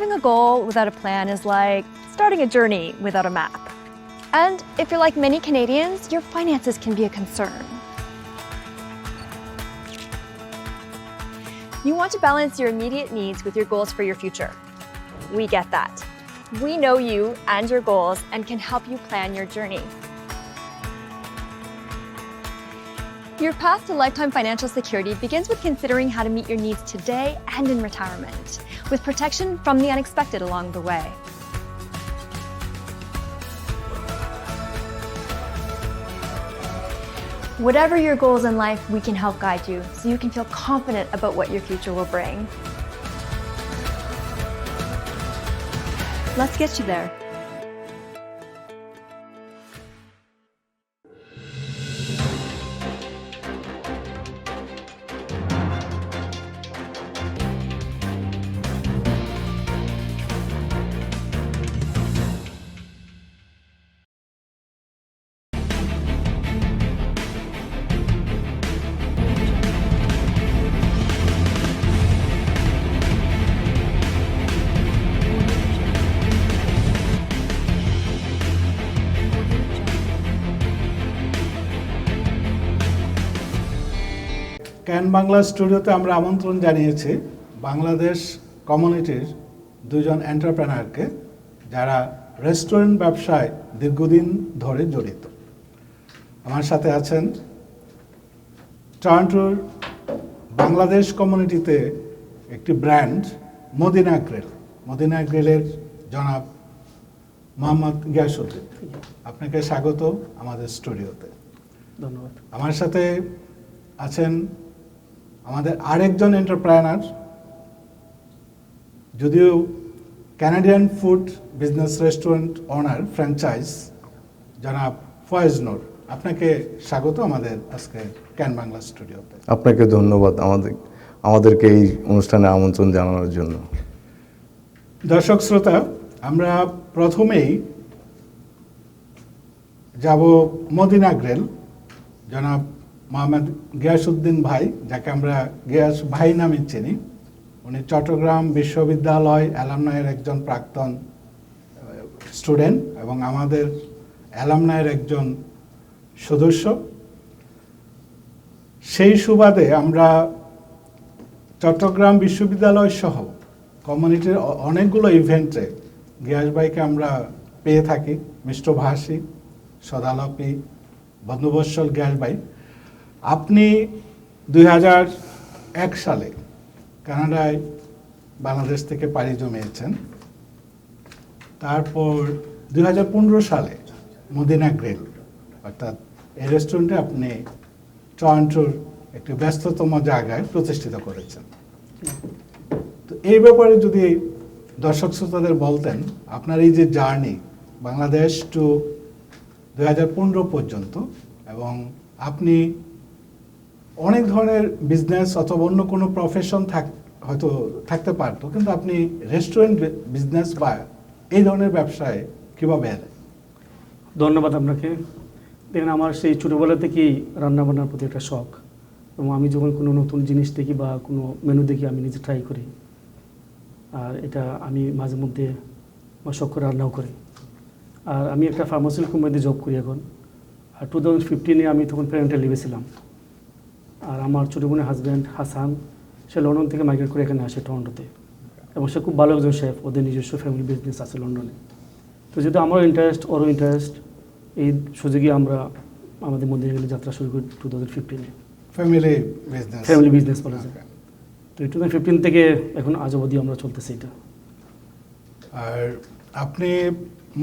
Starting a goal without a plan is like starting a journey without a map. And if you're like many Canadians, your finances can be a concern. You want to balance your immediate needs with your goals for your future. We get that. We know you and your goals and can help you plan your journey. Your path to lifetime financial security begins with considering how to meet your needs today and in retirement, with protection from the unexpected along the way. Whatever your goals in life, we can help guide you so you can feel confident about what your future will bring. Let's get you there. Can Bangla স্টুডিওতে আমরা আমন্ত্রণ জানিয়েছি বাংলাদেশ কমিউনিটির দুজন এন্টারপ্রেনারকে যারা restaurant ব্যবসায় দীর্ঘদিন ধরে জড়িত। আমার সাথে আছেন টরন্টোর বাংলাদেশ কমিউনিটিতে একটি ব্র্যান্ড মদিনা গ্রিল, মদিনা গ্রিলের জনাব মোহাম্মদ গিয়াসউদ্দিন। আপনাকে স্বাগত আমাদের স্টুডিওতে। ধন্যবাদ। আমার সাথে আছেন আমাদের আরেকজন এন্টারপ্রেনার, যদিও ক্যানাডিয়ান ফুড বিজনেস রেস্টুরেন্ট ওনার ফ্র্যাঞ্চাইজ, জনাব ফয়েজ নূর। আপনাকে স্বাগত আমাদের আজকে ক্যান বাংলা স্টুডিওতে। আপনাকে ধন্যবাদ আমাদেরকে এই অনুষ্ঠানে আমন্ত্রণ জানানোর জন্য। দর্শক শ্রোতা, আমরা প্রথমেই যাব মদিনা গ্রিল, জনাব মোহাম্মদ গিয়াসউদ্দিন ভাই, যাকে আমরা গিয়াস ভাই নামে চিনি। উনি চট্টগ্রাম বিশ্ববিদ্যালয় অ্যালামনাইয়ের একজন প্রাক্তন স্টুডেন্ট এবং আমাদের অ্যালামনাইয়ের একজন সদস্য। সেই সুবাদে আমরা চট্টগ্রাম বিশ্ববিদ্যালয় সহ কমিউনিটির অনেকগুলো ইভেন্টে গিয়াস ভাইকে আমরা পেয়ে থাকি। মিষ্টভাষী, সদালাপী, বন্ধুবৎসল গিয়াস ভাই। আপনি 2001 সালে কানাডায় বাংলাদেশ থেকে পাড়ি জমিয়েছেন। তারপর 2015 সালে মদিনা গ্রিল অর্থাৎ এই রেস্টুরেন্টে আপনি টরন্টোর একটি ব্যস্ততম জায়গায় প্রতিষ্ঠিত করেছেন। তো এই ব্যাপারে যদি দর্শক শ্রোতাদের বলতেন, আপনার এই যে জার্নি বাংলাদেশ টু 2015 পর্যন্ত, এবং আপনি অনেক ধরনের বিজনেস অথবা অন্য কোনো প্রফেশন হয়তো থাকতে পারতো, কিন্তু আপনি রেস্টুরেন্ট বিজনেস বা এই ধরনের ব্যবসায় কীভাবে এলেন? ধন্যবাদ আপনাকে। দেখেন, আমার সেই ছোটোবেলা থেকেই রান্নাবান্নার প্রতি একটা শখ, এবং আমি যখন কোনো নতুন জিনিস দেখি বা কোনো মেনু দেখি আমি নিজে ট্রাই করি, আর এটা আমি মাঝে মধ্যে আমার শখ করে রান্নাও করি। আর আমি একটা ফার্মাসিউটিক্যাল কোম্পানিতে জব করি এখন। আর 2015-এ আমি তখন প্যারেন্টাল লিভে ছিলাম। আর আমার ছোটো বোনের হাজব্যান্ড হাসান, সে লন্ডন থেকে মাইগ্রেট করে এখানে আসে টরন্টোতে, এবং সে খুব ভালো একজন শেফ। ওদের নিজস্ব ফ্যামিলি বিজনেস আছে লন্ডনে। তো যেহেতু আমারও ইন্টারেস্ট, ওরও ইন্টারেস্ট, এই সুযোগে আমরা আমাদের মন্দিরে গেলে যাত্রা শুরু করি 2015-এ। ফ্যামিলি বিজনেস বলা যায়। তো 2015 থেকে এখন আজ অবধি আমরা চলতেছি এটা। আর আপনি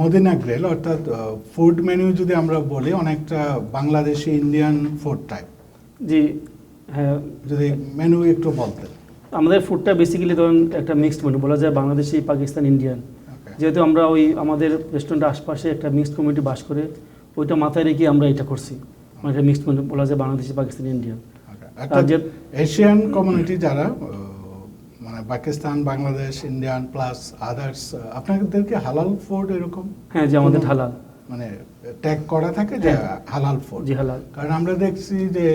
মদিনা গ্রিল অর্থাৎ ফুড মেনু যদি আমরা বলি, অনেকটা বাংলাদেশি ইন্ডিয়ান ফুড টাইপ। জি হ্যাঁ, যদি মেনু একটু বলতেন। আমাদের ফুডটা বেসিক্যালি ধরুন একটা মিক্সড মেনু বলা যায়, বাংলাদেশি, পাকিস্তান, ইন্ডিয়ান। যেহেতু আমরা ওই আমাদের রেস্টুরেন্টের আশপাশে একটা মিক্সড কমিউনিটি বাস করে, ওইটা মাথায় রেখে আমরা এটা করছি। মানে একটা মিক্সড মেনু বলা যায়, Bangladeshi, Pakistani, Indian. Asian community যারা মানে Pakistan, Bangladesh, Indian plus others, আপনাদেরকে হালাল ফুড এরকম? হ্যাঁ, যে আমাদের হালাল মানে ট্যাগ করা থাকে যে হালাল ফুড। জি হালাল। কারণ আমরা দেখছি যে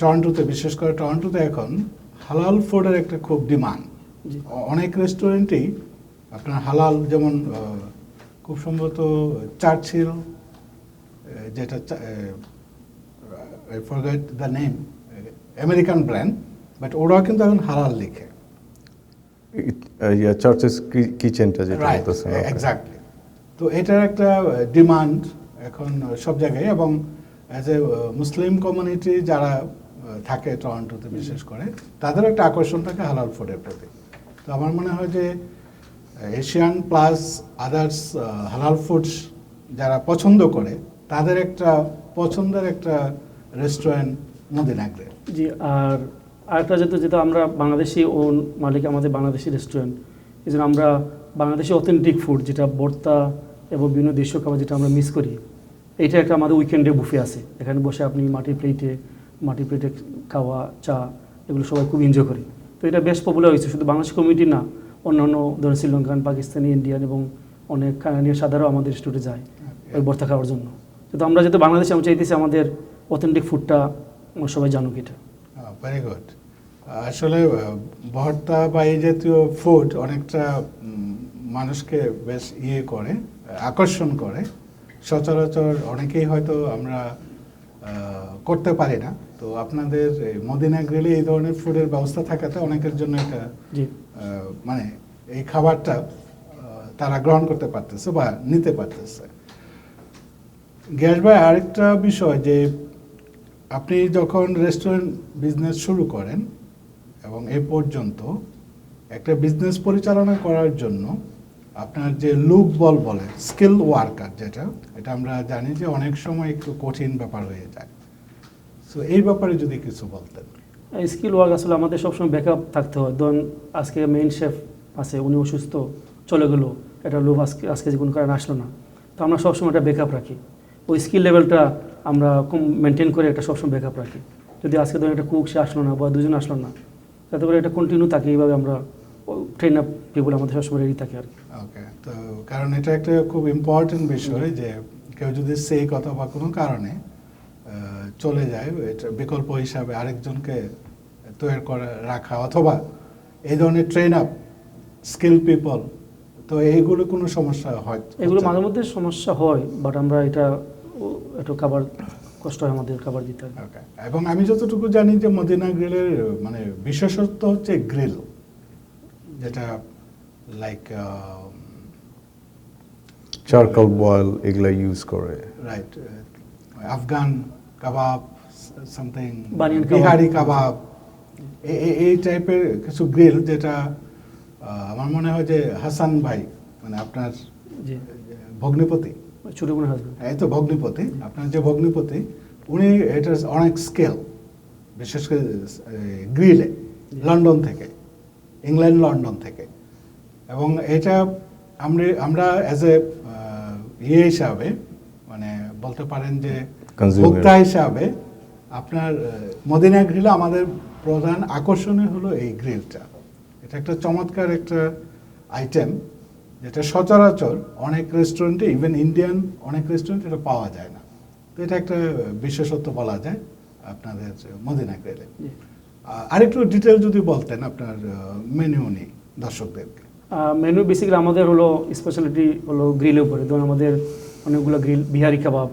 টরন্টোতে, বিশেষ করে টরন্টোতে এখন হালাল ফুডের একটা খুব ডিমান্ড। জি। অনেক রেস্টুরেন্টেই আপনার হালাল, যেমন খুব সম্ভবত চার্চিল, যেটা I forget the name, American brand, but ওরাও কিন্তু এখন হালাল লিখে। চার্চেস কিচেনটা যেটা রাইট, বলতেছেন আপনি। এক্স্যাক্টলি। তো এটার একটা ডিমান্ড এখন সব জায়গায়, এবং অ্যাজ এ মুসলিম কমিউনিটি যারা থাকে টরন্টোতে বিশেষ করে, তাদের একটা আকর্ষণ থাকে হালাল ফুডের প্রতি। তো আমার মনে হয় যে এশিয়ান প্লাস আদার্স হালাল ফুডস যারা পছন্দ করে, তাদের একটা পছন্দের একটা রেস্টুরেন্ট মদিনা গ্রিল। জি। আর আরেকটা যেটা আমরা বাংলাদেশি ওন মালিক, আমাদের বাংলাদেশি রেস্টুরেন্ট, এই জন্য আমরা বাংলাদেশি অথেন্টিক ফুড, যেটা ভর্তা এবং বিভিন্ন দেশীয় খাবার যেটা আমরা মিস করি, এইটা একটা আমাদের উইকেন্ডে বুফে আছে। এখানে বসে আপনি মাটির প্লেটে খাওয়া, চা, এগুলো সবাই খুব এনজয় করি। তো এটা বেশ পপুলার হয়েছে, শুধু বাংলাদেশ কমিউনিটি না, অন্যান্য ধরেন শ্রীলঙ্কান, পাকিস্তানি, ইন্ডিয়ান এবং অনেক কানাডিয়ান সাধারণ আমাদের রেস্টুরেন্টে যায় ওই ভর্তা খাওয়ার জন্য। কিন্তু আমরা যেহেতু বাংলাদেশে, আমি চাইতেছি আমাদের অথেন্টিক ফুডটা সবাই জানুক এটা। Very good. আসলে ভর্তা বা এই জাতীয় ফুড অনেকটা মানুষকে বেশ করে, আকর্ষণ করে। সচরাচর অনেকেই হয়তো আমরা করতে পারি না। তো আপনাদের মদিনা গ্রিলে এই ধরনের ফুডের ব্যবস্থা থাকাতে অনেকের জন্য এটা জি। মানে এই খাবারটা তারা গ্রহণ করতে পারতেছে বা নিতে পারতেছে। গ্যাস ভাই, আরেকটা বিষয় যে আপনি যখন রেস্টুরেন্ট বিজনেস শুরু করেন এবং এ পর্যন্ত একটা বিজনেস পরিচালনা করার জন্য আপনার যে লোক বলে স্কিল ওয়ার্কার, এটা আমরা জানি যে অনেক সময় একটু কঠিন ব্যাপার হয়ে যায়। সো এই ব্যাপারে যদি কিছু বলতেন। স্কিল ওয়ার্ক আসলে আমাদের সবসময় ব্যাকআপ থাকতে হয়। ধরুন আজকে মেইন শেফ আছে, উনি অসুস্থ, চলে গেলো, এটা লোক আজকে যে কোনো কারণে আসলো না, তো আমরা সবসময় একটা ব্যাকআপ রাখি। ওই স্কিল লেভেলটা আমরা মেনটেন করে একটা সবসময় ব্যাকআপ রাখি। যদি আজকে ধরুন একটা কুক সে আসলো না বা দুজন আসলো না, যাতে করে এটা কন্টিনিউ থাকে, এইভাবে আমরা ট্রেন আপ পিপুল আমাদের সবসময় রেডি থাকে আর কি। ওকে, তো কারণ এটা একটা খুব ইম্পর্টেন্ট বিষয় যে কেউ যদি সেই কথা বা কোনো কারণে চলে যায়, এটা বিকল্প হিসাবে আরেকজনকে তৈরি করে রাখা, অথবা এই ধরনের ট্রেন আপ স্কিল পিপল, তো এইগুলো কোনো সমস্যা হয়? এগুলো মাঝে মধ্যে সমস্যা হয়, বাট আমরা এটা একটু খাবার কষ্ট হয় আমাদের খাবার দিতে হয়। ওকে, এবং আমি যতটুকু জানি যে মদিনা গ্রিলের মানে বিশেষত্ব হচ্ছে গ্রিল, যেটা লাইক চারকোল বয়েল এগুলা ইউজ করে। রাইট, আফগান কাবাব, সামথিং বানিয়ান কাবাব। বিহারি কাবাব, এই টাইপের কিছু গ্রিল, যেটা আমার মনে হয় যে হাসান ভাই, মানে আপনার জি, ভগ্নিপতি, ছোটো কোনো হাজবেন্ড। এই তো ভগ্নিপতি, আপনার যে ভগ্নিপতি, উনি এটা অনেক স্কেল, বিশেষ করে গ্রিলে, লন্ডন থেকে, ইংল্যান্ড লন্ডন থেকে। এবং এটা আমরা অ্যাজ এ হিসাবে, মানে বলতে পারেন যে Consumer. ভোক্তা হিসাবে, আপনার মদিনা গ্রিলে আমাদের প্রধান আকর্ষণীয় হলো এই গ্রিলটা। এটা একটা চমৎকার একটা আইটেম, যেটা সচরাচর অনেক রেস্টুরেন্টে, ইভেন ইন্ডিয়ান অনেক রেস্টুরেন্টে এটা পাওয়া যায় না। তো এটা একটা বিশেষত্ব বলা যায় আপনাদের মদিনা গ্রিলে। আরেকটু ডিটেল যদি বলতেন আপনার মেনু নিয়ে দর্শকদেরকে। মেনু বেসিক্যালি আমাদের হলো স্পেশালিটি হলো গ্রিলের উপরে। ধরুন আমাদের অনেকগুলো গ্রিল, বিহারি কাবাব,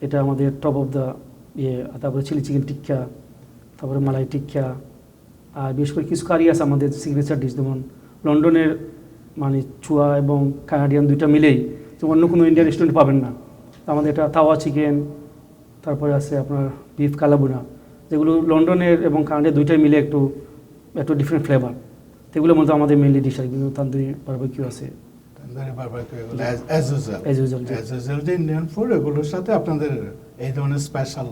এটা আমাদের টপ অফ দ্য তারপরে চিলি চিকেন টিক্কা, তারপরে মালাই টিক্কা, আর বিশেষ করে কিছু কারি আছে আমাদের সিগনেচার ডিশ, যেমন লন্ডনের মানে চুয়া এবং কানাডিয়ান দুইটা মিলেই যে অন্য কোনো ইন্ডিয়ান রেস্টুরেন্ট পাবেন না। আমাদের এটা তাওয়া চিকেন, তারপরে আছে আপনার বিফ কালাবুনা, যেগুলো লন্ডনের এবং কানাডিয়ার দুইটাই মিলে একটু ডিফারেন্ট ফ্লেভার। তো এগুলোর মধ্যে আমাদের মেনলি ডিশ আর কিন্তু তান্দুরি বারবিকিউ আছে। As usual, যে ইন্ডিয়ান ফুড, এগুলোর সাথে আপনাদের এই ধরনের স্পেশাল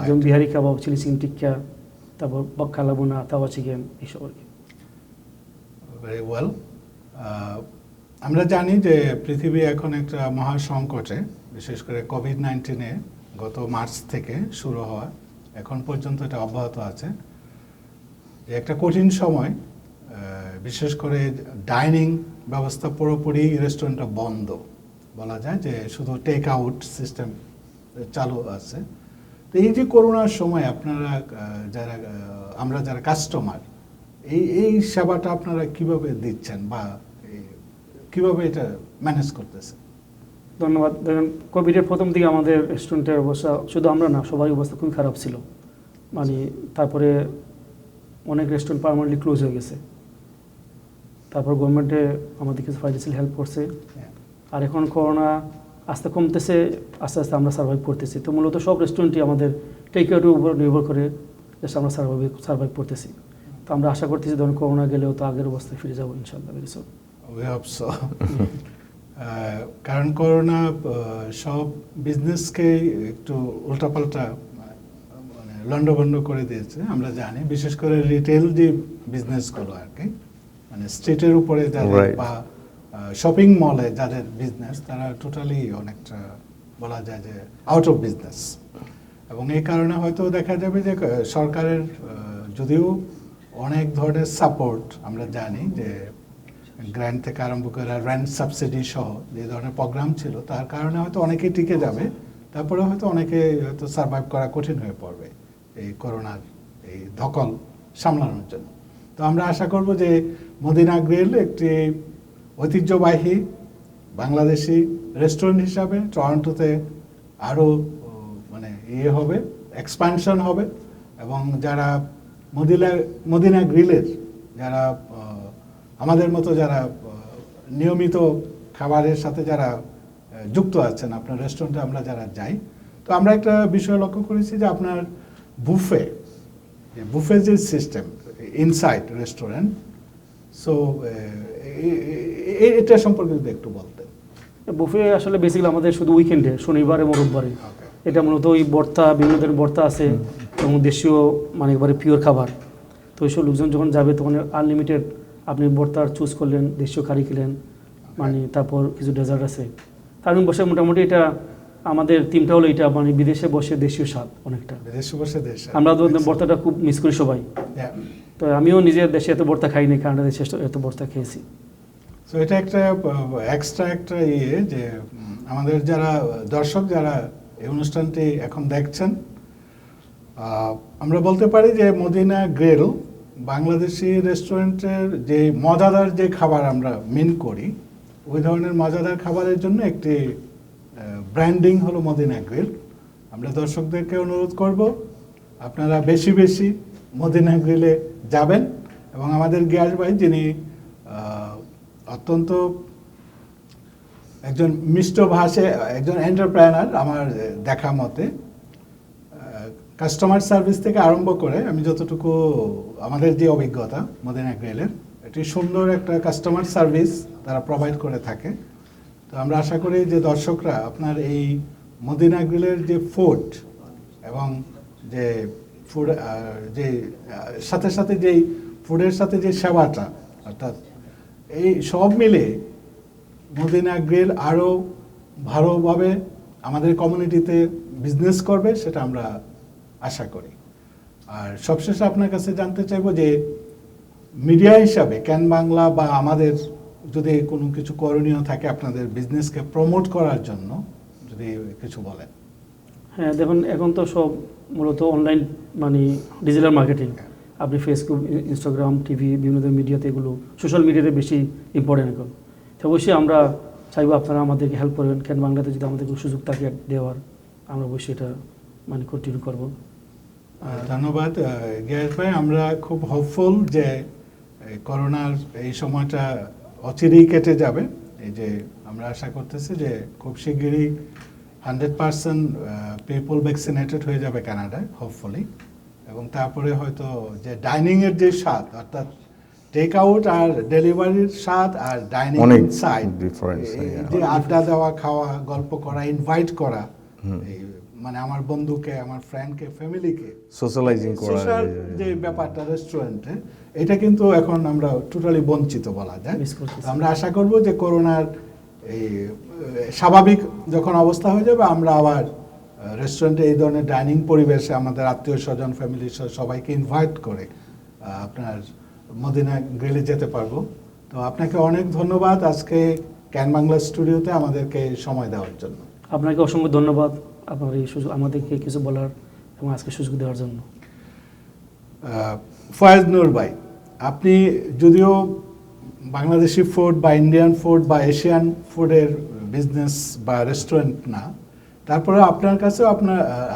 যেমন বিহারি কাবাব, চিলি চিকেন টিক্কা, তারপর কালাবুনা, তাওয়া চিকেন, এইসব আর কি। Very well. আমরা জানি যে পৃথিবী এখন একটা মহা সংকটে, বিশেষ করে কোভিড-19 গত মার্চ থেকে শুরু হওয়া এখন পর্যন্ত এটা অব্যাহত আছে। যে একটা কঠিন সময়, বিশেষ করে ডাইনিং ব্যবস্থা পুরোপুরি রেস্টুরেন্টটা বন্ধ বলা যায়, যে শুধু টেক আউট সিস্টেম চালু আছে। তো এই যে করোনার সময় আপনারা আমরা যারা কাস্টমার, এই সেবাটা আপনারা কিভাবে দিচ্ছেন বা কিভাবে এটা ম্যানেজ করতেছেন? ধন্যবাদ। দেখেন, কোভিডের প্রথম দিকে আমাদের রেস্টুরেন্টের অবস্থা, শুধু আমরা না, সবারই অবস্থা খুবই খারাপ ছিল। মানে তারপরে অনেক রেস্টুরেন্ট পার্মানেন্টলি ক্লোজ হয়ে গেছে। তারপর গভর্নমেন্টে আমাদের কিছু ফাইন্যান্সিয়াল হেল্প করছে। আর এখন করোনা আস্তে কমতেছে, আস্তে আস্তে আমরা সার্ভাইভ করতেছি। তো মূলত সব রেস্টুরেন্টই আমাদের টেক আউটের উপর নির্ভর করে জাস্ট আমরা সার্ভাইভ করতেছি। তো আমরা আশা করতেছি ধরুন করোনা গেলেও তো আগের অবস্থায় ফিরে যাবো ইনশাল্লাহ very soon. We hope so. কারণ করোনা সব বিজনেসকে একটু উল্টাপাল্টা মানে লন্ডভন্ড করে দিয়েছে আমরা জানি, বিশেষ করে রিটেল যে বিজনেসগুলো আর কি, মানে স্ট্রিটের উপরে যাদের Right. বা শপিং মলে যাদের বিজনেস, তারা টোটালি অনেকটা বলা যায় যে আউট অফ বিজনেস। এবং এই কারণে হয়তো দেখা যাবে যে সরকারের যদিও অনেক ধরনের সাপোর্ট আমরা জানি, যে গ্র্যান্ট থেকে আরম্ভ করে রেন্ট সাবসিডি সহ যে ধরনের প্রোগ্রাম ছিল, তার কারণে হয়তো অনেকেই টিকে যাবে, তারপরে হয়তো অনেকে হয়তো সার্ভাইভ করা কঠিন হয়ে পড়বে এই করোনার এই ধকল সামলানোর জন্য। তো আমরা আশা করব যে মদিনা গ্রিল একটি ঐতিহ্যবাহী বাংলাদেশি রেস্টুরেন্ট হিসাবে টরন্টোতে আরও মানে হবে, এক্সপানশন হবে, এবং যারা মদিনা গ্রিলের যারা আমাদের মতো যারা নিয়মিত খাবারের সাথে যারা যুক্ত আছেন আপনার রেস্টুরেন্টে আমরা যারা যাই, তো আমরা একটা বিষয় লক্ষ্য করেছি যে আপনার বুফে যে সিস্টেম ইনসাইড রেস্টুরেন্ট, সো এটা সম্পর্কে যদি একটু বলতেন। বুফে আসলে বেসিক্যালি আমাদের শুধু উইকেন্ডে, শনিবার এবং রোববারে। এটা মূলত ওই ভর্তা, বিভিন্ন ধরনের ভর্তা আছে এবং দেশীয় মানে একবারে পিওর খাবার। তো ওইসব লোকজন যখন যাবে তখন আনলিমিটেড আপনি ভর্তার চুজ করলেন, দেশীয় কারি খেলেন, মানে তারপর কিছু ডেজার্ট আছে। তার বসে মোটামুটি এটা আমাদের টিমটা হলো এটা, মানে বিদেশে বসে দেশীয় স্বাদ অনেকটা। বিদেশে বসে দেশ আমরা তো ভর্তাটা খুব মিস করি সবাই। তো আমিও নিজের দেশে এত ভর্তা খাইনি, কানাডা দেশে এত ভর্তা খেয়েছি। তো এটা একটা এক্সট্রা একটা যে আমাদের যারা দর্শক যারা এই অনুষ্ঠানটি এখন দেখছেন, আমরা বলতে পারি যে মদিনা গ্রিল বাংলাদেশি রেস্টুরেন্টের যে মজাদার যে খাবার আমরা মিন করি, ওই ধরনের মজাদার খাবারের জন্য একটি ব্র্যান্ডিং হলো মদিনা গ্রিল। আমরা দর্শকদেরকে অনুরোধ করব আপনারা বেশি বেশি মদিনা গ্রিলে যাবেন, এবং আমাদের গিয়াস ভাই যিনি অত্যন্ত একজন মিষ্টভাষী একজন এন্টারপ্রেনার, আমার দেখা মতে কাস্টমার সার্ভিস থেকে আরম্ভ করে আমি যতটুকু আমাদের যে অভিজ্ঞতা মদিনা গ্রিলের, এটি সুন্দর একটা কাস্টমার সার্ভিস তারা প্রোভাইড করে থাকে। তো আমরা আশা করি যে দর্শকরা আপনার এই মদিনা গ্রিলের যে ফুড এবং যে ফুড যে সাথে সাথে যেই ফুডের সাথে যে সেবাটা, অর্থাৎ এই সব মিলে মদিনা গ্রিল আরও ভালোভাবে আমাদের কমিউনিটিতে বিজনেস করবে, সেটা আমরা আশা করি। আর সবশেষে আপনার কাছে জানতে চাইবো যে মিডিয়া হিসাবে ক্যান বাংলা বা আমাদের যদি কোনো কিছু করণীয় থাকে আপনাদের বিজনেসকে প্রমোট করার জন্য, যদি কিছু বলেন। হ্যাঁ, দেখুন এখন তো সব মূলত অনলাইন মানে ডিজিটাল মার্কেটিং। আপনি ফেসবুক, ইনস্টাগ্রাম, টিভি, বিভিন্ন ধরনের মিডিয়াতে, এগুলো সোশ্যাল মিডিয়াতে বেশি ইম্পর্টেন্ট এখন। তো অবশ্যই আমরা চাইবো আপনারা আমাদেরকে হেল্প করবেন। ক্যান বাংলাতে যদি আমাদের কোনো সুযোগ থাকে দেওয়ার, আমরা অবশ্যই এটা মানে কন্টিনিউ করবো। ধন্যবাদ গিয়াস ভাই। আমরা খুব হোপফুল যে করোনার এই সময়টা অচিরেই কেটে যাবে। এই যে আমরা আশা করতেছি যে খুব শিগগিরই 100% পিপল ভ্যাকসিনেটেড হয়ে যাবে কানাডায়, হোপফুলি। এবং তারপরে হয়তো যে ডাইনিংয়ের যে স্বাদ, অর্থাৎ টেক আউট আর ডেলিভারির স্বাদ আর ডাইনিং ইনসাইড, যে আড্ডা দেওয়া, খাওয়া, গল্প করা, ইনভাইট করা, মানে আমার বন্ধুকে, আমার ফ্রেন্ডকে, ফ্যামিলিকে সোশ্যালাইজিং করা, সোশ্যাল যে ব্যাপারটা রেস্টুরেন্টে, এটা কিন্তু এখন আমরা টোটালি বঞ্চিত বলা যায়। আমরা আশা করব যে করোনার এই স্বাভাবিক যখন অবস্থা হয়ে যাবে, আমরা আবার রেস্টুরেন্টে এই ধরনের ডাইনিং পরিবেশে আমাদের আত্মীয় স্বজন, ফ্যামিলির সবাইকে ইনভাইট করে আপনার মদিনা গ্রিলে যেতে পারবো। তো আপনাকে অনেক ধন্যবাদ আজকে ক্যান বাংলা স্টুডিওতে আমাদেরকে সময় দেওয়ার জন্য। আপনাকে অসংখ্য ধন্যবাদ আপনার এই সুযোগ, আমাদেরকে কিছু বলার এবং আজকে সুযোগ দেওয়ার জন্য। ফয়েজ নূর ভাই, আপনি যদিও বাংলাদেশি ফুড বা ইন্ডিয়ান ফুড বা এশিয়ান ফুডের বিজনেস বা রেস্টুরেন্ট না, তারপরে আপনার কাছেও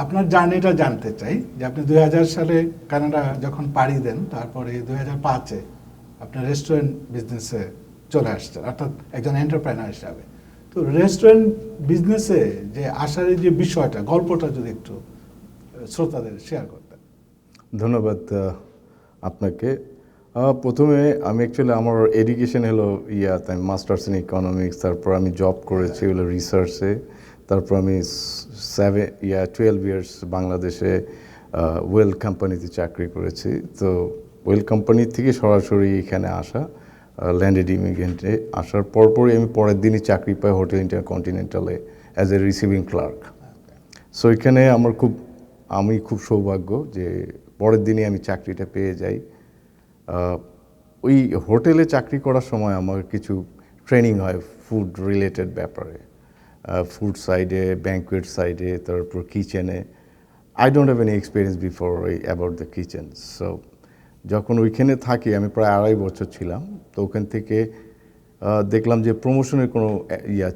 আপনার জার্নিটা জানতে চাই যে আপনি 2000 সালে কানাডা যখন পাড়ি দেন, তারপরে 2005-এ আপনার রেস্টুরেন্ট বিজনেসে চলে আসছেন, অর্থাৎ একজন এন্টারপ্রেনার হিসাবে। তো রেস্টুরেন্ট বিজনেসে যে আসার এই যে বিষয়টা, গল্পটা যদি একটু শ্রোতাদের শেয়ার করতেন। ধন্যবাদ আপনাকে। প্রথমে আমি অ্যাকচুয়ালি আমার এডুকেশন হলো আমি মাস্টার্স ইন ইকোনমিক্স, তারপর আমি জব করেছি হলো রিসার্চে, তারপর আমি 12 ইয়ার্স বাংলাদেশে ওয়েল কোম্পানিতে চাকরি করেছি। তো ওয়েল কোম্পানি থেকে সরাসরি এখানে আসা, ল্যান্ডেড ইমিগ্রেন্টে আসার পরপরই আমি পরের দিনই চাকরি পাই হোটেল ইন্টারকন্টিনেন্টালে as a receiving clerk. So এখানে আমি খুব সৌভাগ্য যে পরের দিনই আমি চাকরিটা পেয়ে যাই। ওই হোটেলে চাকরি করার সময় আমার কিছু ট্রেনিং হয় ফুড রিলেটেড ব্যাপারে, ফুড সাইডে, ব্যাঙ্কুয়েট সাইডে, তারপর কিচেনে। I don't have any experience before about the kitchen. So যখন ওইখানে থাকি, আমি প্রায় 2.5 বছর ছিলাম, তো ওখান থেকে দেখলাম যে প্রমোশনের কোনো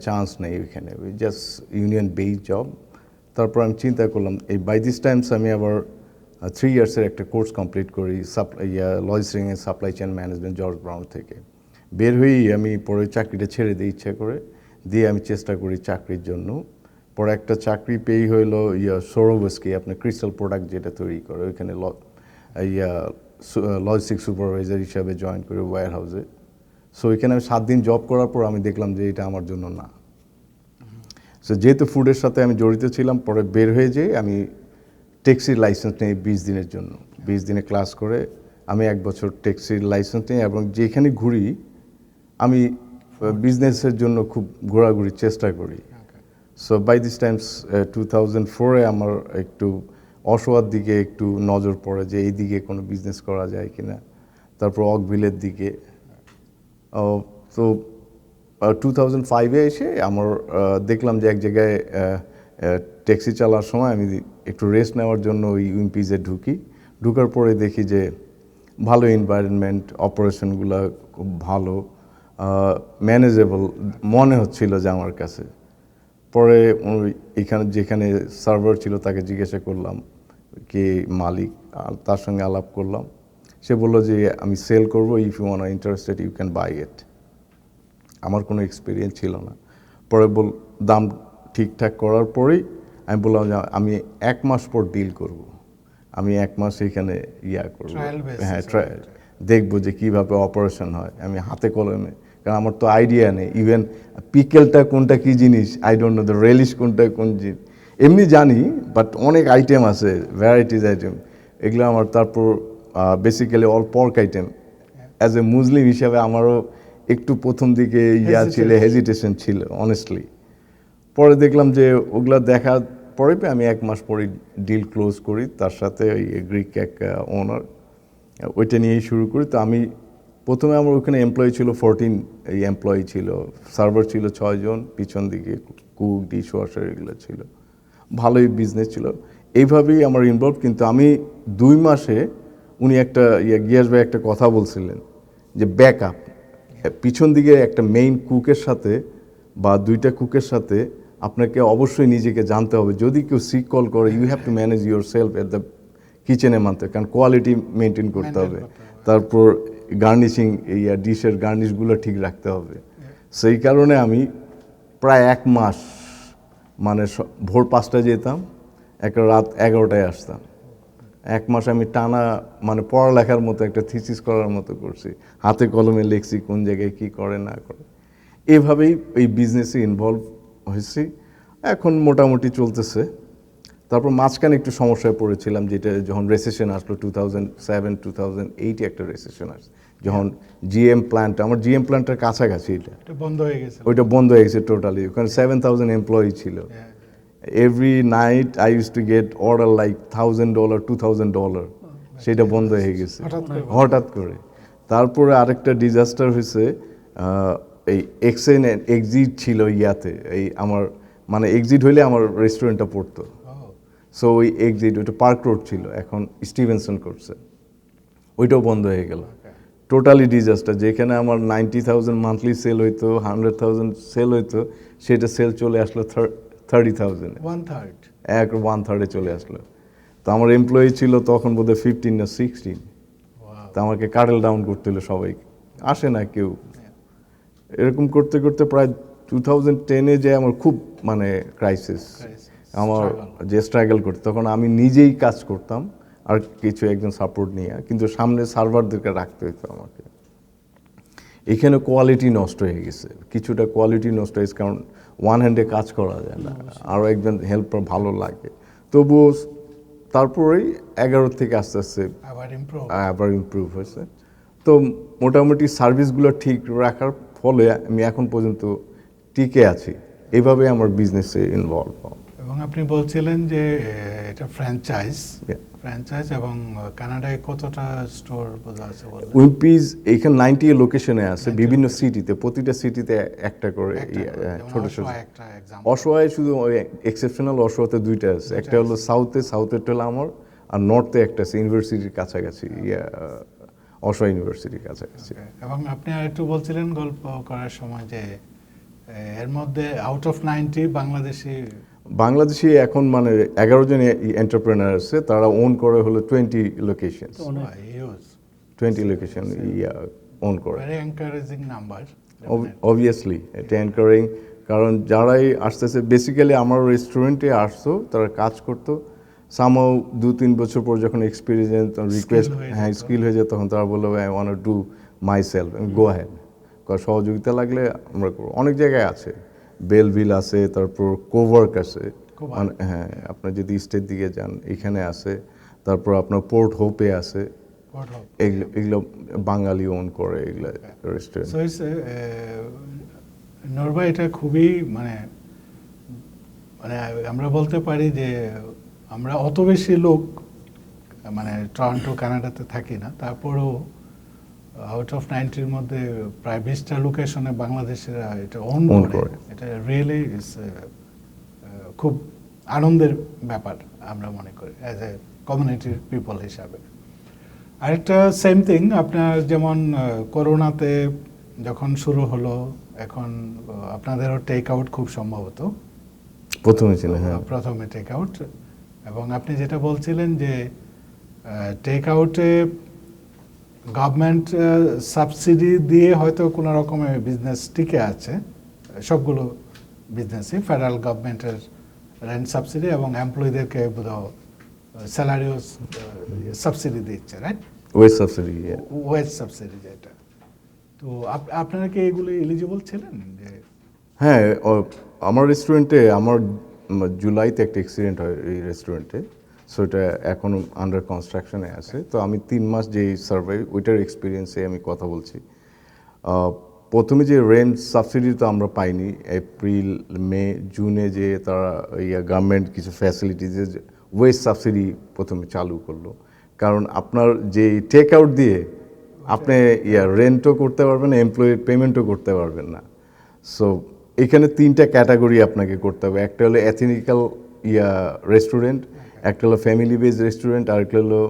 চান্স নেই ওইখানে, জাস্ট ইউনিয়ন বেস জব। তারপর আমি চিন্তা করলাম বাই দিস টাইমস আমি আবার 3 ইয়ার্সের একটা কোর্স কমপ্লিট করি logistic and supply chain management George Brown থেকে। বের হয়েই আমি পরে চাকরিটা ছেড়ে দিই ইচ্ছা করে, দিয়ে আমি চেষ্টা করি চাকরির জন্য। পরে একটা চাকরি পেয়েই হইলো সোরোভস্কি, আপনার ক্রিস্টাল প্রোডাক্ট যেটা তৈরি করে, ওইখানে লজিস্টিক সুপারভাইজার হিসাবে জয়েন করি ওয়্যার হাউসে। সো ওইখানে আমি 7 দিন জব করার পর আমি দেখলাম যে এটা আমার জন্য না। সো যেহেতু ফুডের সাথে আমি জড়িত ছিলাম, পরে বের হয়ে যেয়ে আমি ট্যাক্সির লাইসেন্স নিই 20 দিনের জন্য। 20 দিনে ক্লাস করে আমি 1 বছর ট্যাক্সির লাইসেন্স নিই, এবং যেখানে ঘুরি আমি বিজনেসের জন্য খুব ঘোরাঘুরির চেষ্টা করি। সো বাই দিস টাইমস 2004-এ আমার একটু অসোয়ার দিকে একটু নজর পড়ে যে এই দিকে কোনো বিজনেস করা যায় কিনা, তারপর অকভিলের দিকে। তো 2005-এ এসে আমার দেখলাম যে এক জায়গায় ট্যাক্সি চালার সময় আমি একটু রেস্ট নেওয়ার জন্য ওই উইম্পিজে ঢুকার পরে দেখি যে ভালো এনভায়রনমেন্ট, অপারেশনগুলো খুব ভালো, ম্যানেজেবল মনে হচ্ছিল যে আমার কাছে। পরে যেখানে সার্ভার ছিল তাকে জিজ্ঞাসা করলাম কে মালিক, তার সঙ্গে আলাপ করলাম। সে বলল যে আমি সেল করবো, if you want interested you can buy it. আমার কোনো এক্সপিরিয়েন্স ছিল না। পরে দাম ঠিকঠাক করার পরেই আমি বললাম যে আমি 1 মাস পর ডিল করব, আমি 1 মাস এখানে করবো, হ্যাঁ দেখবো যে কীভাবে অপারেশন হয়। আমি হাতে কলমে, কারণ আমার তো আইডিয়া নেই, ইভেন পিকেলটা কোনটা কী জিনিস I don't know, the relish কোনটা কোন জিনিস এমনি জানি, বাট অনেক আইটেম আছে, ভ্যারাইটিস আইটেম, এগুলো আমার। তারপর basically all pork item. As a Muslim হিসাবে আমারও একটু প্রথম দিকে হেজিটেশন ছিল অনেস্টলি। পরে দেখলাম যে ওগুলা দেখার পরে আমি 1 মাস পরে ডিল ক্লোজ করি তার সাথে, ওই গ্রিক এক ওনার, ওইটা নিয়েই শুরু করি। তো আমি প্রথমে আমার ওখানে এমপ্লয়ি ছিল 14 এমপ্লয়ি ছিল, সার্ভার ছিল 6 জন, পিছন দিকে কুক, ডিশ ওয়াশার এগুলো ছিল, ভালোই বিজনেস ছিল। এইভাবেই আমার ইনভলভ। কিন্তু আমি 2 মাসে উনি একটা গিয়াস ভাই একটা কথা বলছিলেন যে ব্যাকআপ, পিছন দিকে একটা মেইন কুকের সাথে বা 2টা কুকের সাথে আপনাকে অবশ্যই নিজেকে জানতে হবে। যদি কেউ সিক কল করে, you have to manage yourself at the কিচেনে মানতে, কারণ কোয়ালিটি মেনটেন করতে হবে। তারপর গার্নিশিং, ডিশের গার্নিশগুলো ঠিক রাখতে হবে। সেই কারণে আমি প্রায় 1 মাস, মানে ভোর 5টায় যেতাম, রাত 11টায় আসতাম। 1 মাস আমি টানা, মানে পড়ালেখার মতো একটা থিসিস করার মতো করছি, হাতে কলমে লিখছি কোন জায়গায় কী করে না করে। এভাবেই এই বিজনেসে ইনভলভ হয়েছি, এখন মোটামুটি চলতেছে। তারপর মাঝখানে একটু সমস্যায় পড়েছিলাম, যেটা যখন রেসেশন আসলো 2007-2008 একটা রেসেশন আসে, যখন জিএম প্ল্যান্ট, আমার জিএম প্ল্যান্টের কাছাকাছি এটা বন্ধ হয়ে গেছে, ওইটা বন্ধ হয়ে গেছে টোটালি। ওখানে 7,000 এমপ্লয়ি ছিল। Every night I use to get order like $1,000, $2,000, সেটা বন্ধ হয়ে গেছে হঠাৎ করে। তারপরে আরেকটা ডিজাস্টার হয়েছে, এই এক্সেন এক্সিট ছিল এই আমার, মানে এক্সিট হইলে আমার রেস্টুরেন্টটা পড়তো। সো ওই এক্সিট, ওইটা পার্ক রোড ছিল, এখন স্টিভেনসন করছে, ওইটাও বন্ধ হয়ে গেল। Totally disaster. যেখানে আমার 90,000 মান্থলি সেল হইতো, 100,000 সেল হইতো, সেটা সেল চলে আসলো 30,000, 1/3। এক 1/3 চলে আসলো। তো আমার এমপ্লয়ি ছিল তখন বোধহয় 15 না 16। তো আমাকে কাটেল ডাউন করতে হলো সবাইকে, আসে না কেউ। এরকম করতে করতে প্রায় 2010-এ যে আমার খুব মানে ক্রাইসিস, আমার যে স্ট্রাগল করতে, তখন আমি নিজেই কাজ করতাম আর কিছু একজন সাপোর্ট নিয়ে, কিন্তু সামনে সার্ভারদেরকে রাখতে হতো আমাকে। এখানে কোয়ালিটি নষ্ট হয়ে গেছে, কিছুটা কোয়ালিটি নষ্ট হয়েছে, কারণ ওয়ান হ্যান্ডে কাজ করা যায় না, আরও একজন হেল্পার ভালো লাগে। তবুও তারপরেই 11 থেকে আস্তে আস্তে আবার ইমপ্রুভ হয়েছে। তো মোটামুটি সার্ভিসগুলো ঠিক রাখার ফলে আমি এখন পর্যন্ত টিকে আছি, এইভাবে আমার বিজনেসে ইনভলভ। এবং আপনি বলছিলেন যে এটা ফ্র্যাঞ্চাইজ এবং কানাডায় কতটা স্টোর বোঝা আছে বললেন? উইম্পিজ এখানে 90 লোকেশনে আছে, বিভিন্ন সিটিতে, প্রতিটা সিটিতে একটা করে ছোট ছোট। অসহায় শুধু এক্সেপশনাল অসহায়তে দুইটা আছে, একটা হলো সাউথেরটা হলো আমার, আর নর্থে একটা আছে ইউনিভার্সিটির কাছাকাছি, অসহায় ইউনিভার্সিটির কাছাকাছি। এবং আপনি আর একটু বলছিলেন গল্প করার সময় যে এর মধ্যে আউট অফ 90 বাংলাদেশি এখন মানে 11 জন এন্টারপ্রেনার আছে, তারা ওন করে হলো 20 লোকেশন, 20 লোকেশন ওন করে। Very encouraging number. অবভিয়াসলি এটা এনকারেজিং, কারণ যারাই আসতেছে বেসিক্যালি আমার রেস্টুরেন্টে আসতো, তারা কাজ করতো, সামহাউ 2-3 বছর পর যখন এক্সপিরিয়েন্স রিকোয়েস্ট স্কিল হয়ে যায়, তখন তারা বললো I want to do my self, go had. সহযোগিতা লাগলে আমরা করবো। অনেক জায়গায় আছে, বেলভিল আছে, তারপর কোভার্ক আছে, হ্যাঁ আপনার যদি স্টেট দিকে যান এখানে আছে, তারপর আপনার পোর্ট হোপে আছে, এগুলো বাঙালি ওন করে এগুলো রেস্টুরেন্ট। নরবা এটা খুবই মানে মানে আমরা বলতে পারি যে আমরা অত বেশি লোক মানে টরন্টো কানাডাতে থাকি না, তারপরেও আউট অফ 90-র মধ্যে প্রায় 20টা লোকেশনে বাংলাদেশিরা এটা ওন করে। এটা রিয়েলি ইজ খুব আনন্দের ব্যাপার আমরা মনে করি অ্যাজ এ কমিউনিটির পিপল হিসাবে। আরেকটা সেম থিং, আপনার যেমন করোনাতে যখন শুরু হলো, এখন আপনাদেরও টেক আউট খুব সম্ভবত প্রথমে ছিল, হ্যাঁ প্রথমে টেক আউট। এবং আপনি যেটা বলছিলেন যে টেক আউটে গভর্নমেন্ট সাবসিডি দিয়ে হয়তো কোনো রকমের বিজনেস টিকে আছে, সবগুলো বিজনেসই ফেডারেল গভর্নমেন্টের রেন্ট সাবসিডি এবং এমপ্লয়ীদেরকে বোধহয় স্যালারিও সাবসিডি দিচ্ছে, রাইট? ওয়েজ সাবসিডি যেটা। তো আপনারা কি এগুলো এলিজিবল ছিলেন? যে হ্যাঁ, আমার রেস্টুরেন্টে আমার জুলাইতে একটা অ্যাক্সিডেন্ট হয় এই রেস্টুরেন্টে, সো এটা এখন আন্ডার কনস্ট্রাকশনে আছে। তো আমি 3 মাস যে সার্ভাইভ ওইটার এক্সপিরিয়েন্সে আমি কথা বলছি। প্রথমে যে রেন্ট সাবসিডি তো আমরা পাইনি, এপ্রিল মে জুনে যে তারা গভর্নমেন্ট কিছু ফ্যাসিলিটিজে ওয়েজ সাবসিডি প্রথমে চালু করলো, কারণ আপনার যে টেক আউট দিয়ে আপনি রেন্টও করতে পারবেন না, এমপ্লয়ি পেমেন্টও করতে পারবেন না। সো এখানে 3টা ক্যাটাগরি আপনাকে করতে হবে, একটা হলো এথনিক্যাল রেস্টুরেন্ট, একটা হলো ফ্যামিলি বেজ রেস্টুরেন্ট, আর একটা হলো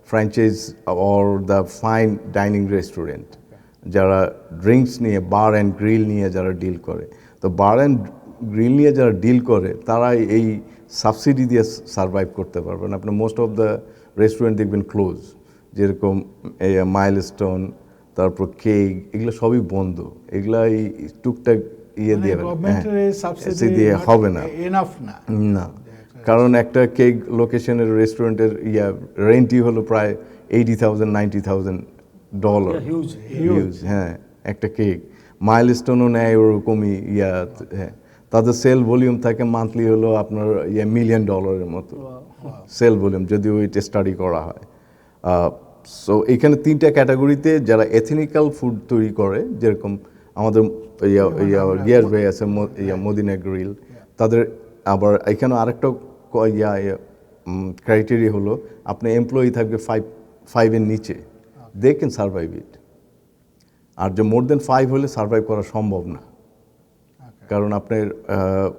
franchise or the fine dining restaurant, যারা ড্রিঙ্কস নিয়ে বার অ্যান্ড গ্রিল নিয়ে যারা ডিল করে। তো বার অ্যান্ড গ্রিল নিয়ে যারা ডিল করে তারা এই সাবসিডি দিয়ে সার্ভাইভ করতে পারবেন। আপনার মোস্ট অফ দ্য রেস্টুরেন্ট দেখবেন ক্লোজ, যেরকম মাইলস্টোন, তারপর কেক, এগুলো সবই বন্ধ। এগুলা এই টুকটাক দিয়ে হবে না, না, কারণ একটা কেক লোকেশনের রেস্টুরেন্টের রেন্টই হলো প্রায় $80,000-90,000 হিউজ। হ্যাঁ, একটা কেক মাইলস্টোনও নেয় ওরকমই হ্যাঁ, তাদের সেল ভলিউম থাকে মান্থলি হলো আপনার $1 মিলিয়ন মতো সেল ভলিউম, যদিও এটা স্টাডি করা হয়। সো এখানে 3টা ক্যাটাগরিতে যারা এথনিক্যাল ফুড তৈরি করে, যেরকম আমাদের গিয়ার ভাই আছে মদিনা গ্রিল, তাদের আবার এখানে আরেকটা ক্রাইটেরিয়া হলো আপনার এমপ্লয়ি থাকবে 5-এর নিচে, দে ক্যান সার্ভাইভ ইট। আর যে মোর দেন 5 হলে সার্ভাইভ করা সম্ভব না, কারণ আপনার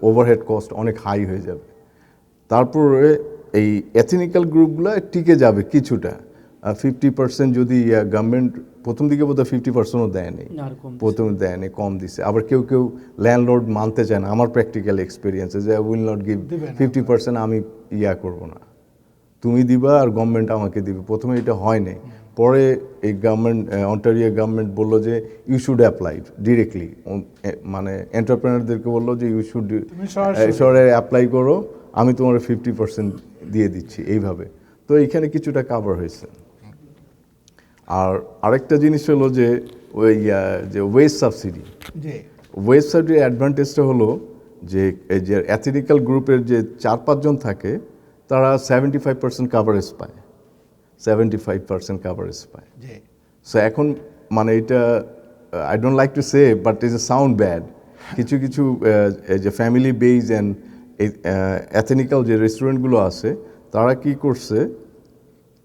ওভারহেড কস্ট অনেক হাই হয়ে যাবে। তারপরে এই এথনিক্যাল গ্রুপগুলো টিকে যাবে কিছুটা, 50% যদি গভর্নমেন্ট প্রথম দিকে বোধহয় 50%ও দেয়নি, আর কম দিছে। প্রথমে দেয়নি, কম দিছে। আবার কেউ কেউ ল্যান্ডলর্ড মানতে চায় না, আমার প্র্যাকটিক্যাল এক্সপিরিয়েন্সে, যে উইল নট গিভ দিবে না। 50%, আমি করব না, তুমি দিবা আর গভর্নমেন্ট আমাকে দিবে। প্রথমে এটা হয় নাই, পরে এই গভর্নমেন্ট, অন্টারিও গভর্নমেন্ট বললো যে ইউ শুড অ্যাপ্লাই ডিরেক্টলি, মানে এন্টারপ্রেনারদেরকে বললো যে ইউ শুড শহরে অ্যাপ্লাই করো, আমি তোমার 50% দিয়ে দিচ্ছি, এইভাবে। তো এইখানে কিছুটা কাভার হয়েছে। আর আরেকটা জিনিস হলো যে ওই যে ওয়েজ সাবসিডি, জি ওয়েজ সাবসিডির অ্যাডভান্টেজটা হলো যে এই যে অ্যাথলেটিক্যাল গ্রুপের যে 4-5 জন থাকে, তারা 75% কাভারেজ পায়, 75% কাভারেজ পায়। জি সো এখন মানে এটা I don't like to say, but is a sound bad. কিছু কিছু এই যে ফ্যামিলি বেজ অ্যান্ড এই অ্যাথেনিক্যাল যে রেস্টুরেন্টগুলো আছে, তারা কি করছে,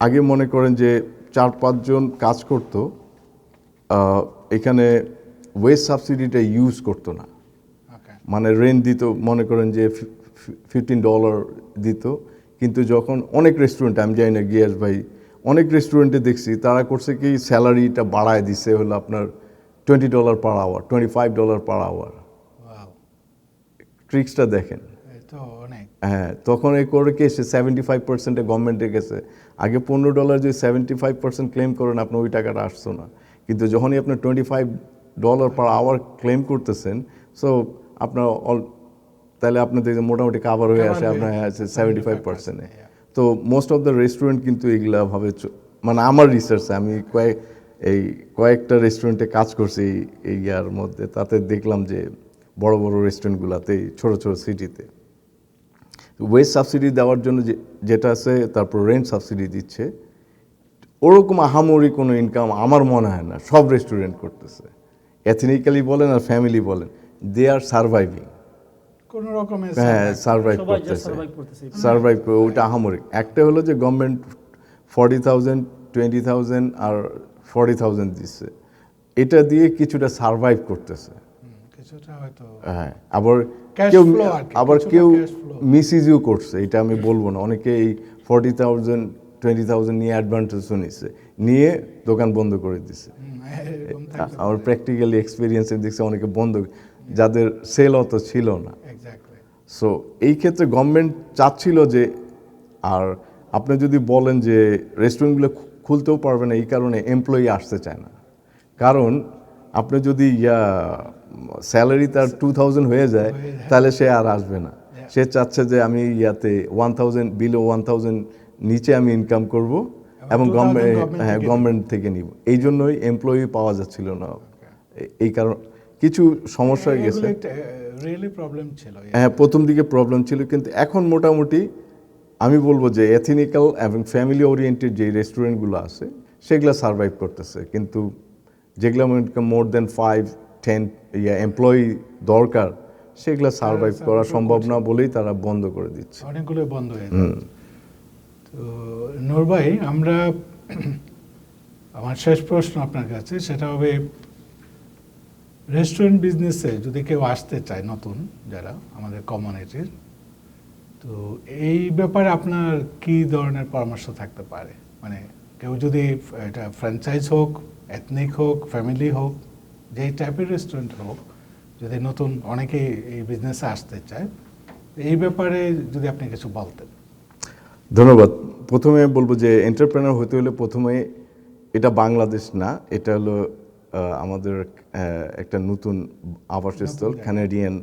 আগে মনে করেন যে 4-5 জন কাজ করতো, এখানে ওয়েজ সাবসিডিটা ইউজ করতো না, ওকে মানে রেন্ট দিত, মনে করেন যে $15 দিত। কিন্তু যখন অনেক রেস্টুরেন্টে, আমি জানি না গিয়াস ভাই, অনেক রেস্টুরেন্টে দেখছি তারা করছে কি স্যালারিটা বাড়ায় দিছে হলো আপনার $20 per hour, $25 per hour. Wow, ট্রিক্সটা দেখেন। এই তো অনেক। হ্যাঁ, তখন এই করে কি এসে 75%-এ গভর্নমেন্টে গেছে। আগে $15 যদি 75% ক্লেম করেন, আপনার ওই টাকাটা আসতো না। কিন্তু যখনই আপনি $25 পার আওয়ার ক্লেম করতেছেন, সো আপনার তাহলে আপনাদের মোটামুটি কাভার হয়ে আসে আপনার 75%-এ। তো মোস্ট অফ দ্য রেস্টুরেন্ট কিন্তু এইগুলাভাবে, মানে আমার রিসার্চে আমি কয়েকটা রেস্টুরেন্টে কাজ করছি এই ইয়ার মধ্যে, তাতে দেখলাম যে বড় বড় রেস্টুরেন্টগুলোতে, ছোট ছোট সিটিতে ওয়েজ সাবসিডি দেওয়ার জন্য যেটা আছে, তারপর রেন্ট সাবসিডি দিচ্ছে, ওরকম আহামরি কোনো ইনকাম আমার মনে হয় না সব রেস্টুরেন্ট করতেছে। এথনিক্যালি বলেন আর ফ্যামিলি বলেন, দে আর সার্ভাইভিং, কোন রকমের হ্যাঁ সার্ভাইভ সবাই যা করতেছে, সার্ভাইভ করতেছে। সার্ভাইভ করে। ওইটা আহামরি। একটা হলো যে গভর্নমেন্ট 40,000, 20,000 আর 40,000 দিচ্ছে, এটা দিয়ে কিছুটা সার্ভাইভ করতেছে। কিছুটা হয়তো হ্যাঁ, আবার Cash কেউ flow আর কি, আবার কিছুটা কেউ cash flow। মিসইউজও করছে, এটা আমি বলবো না। অনেকে এই 40,000, 20,000 নিয়ে অ্যাডভান্টেজও নিচ্ছে, নিয়ে দোকান বন্ধ করে দিছে। এরকম থাকতে আমার প্র্যাকটিক্যালি এক্সপিরিয়েন্সে দেখছি অনেকে বন্ধ, যাদের সেল অত ছিল না। এক্স্যাক্টলি। সো এই ক্ষেত্রে গভর্নমেন্ট চাচ্ছিল যে, আর আপনি যদি বলেন যে রেস্টুরেন্টগুলো খুলতেও পারবে না, এই কারণে এমপ্লয়ি আসতে চায় না। কারণ আপনি যদি স্যালারি তার 2,000 হয়ে যায়, তাহলে সে আর আসবে না। সে চাচ্ছে যে আমি 1,000, বিলো 1,000 নিচে আমি ইনকাম করব, এবং গভর্নমেন্ট থেকে নিব। এই জন্যই এমপ্লয়ি পাওয়া যাচ্ছিল না। এই কারণ কিছু সমস্যা হয়ে গেছে। রিয়েলি প্রবলেম ছিল। হ্যাঁ, প্রথম দিকে প্রবলেম ছিল, কিন্তু এখন মোটামুটি আমি বলবো যে এথনিক্যাল এবং ফ্যামিলি ওরিয়েন্টেড যে রেস্টুরেন্টগুলো আছে, সেগুলো সার্ভাইভ করতেছে। কিন্তু যেগুলো মোর দেন 5-10 এমপ্লয়ি দরকার, সেগুলো সার্ভাইভ করা সম্ভব না বলেই তারা বন্ধ করে দিচ্ছে। অনেকগুলো বন্ধ হয়ে যাচ্ছে। তো নূর ভাই, আমরা আমার শেষ প্রশ্ন আপনার কাছে, সেটা হবে রেস্টুরেন্ট বিজনেসে যদি কেউ আসতে চায়, নতুন যারা আমাদের কমিউনিটির, তো এই ব্যাপারে আপনার কি ধরনের পরামর্শ থাকতে পারে? মানে কেউ যদি, এটা ফ্র্যাঞ্চাইজ হোক, এথনিক হোক, ফ্যামিলি হোক, যেই টাইপের রেস্টুরেন্ট হোক, যদি নতুন অনেকেই এই বিজনেসে আসতে চায়, এই ব্যাপারে যদি আপনি কিছু বলতেন। ধন্যবাদ। প্রথমে বলবো যে এন্টারপ্রেনার হতে হলে প্রথমে, এটা বাংলাদেশ না, এটা হলো আমাদের একটা নতুন আবাসস্থল, কানাডিয়ান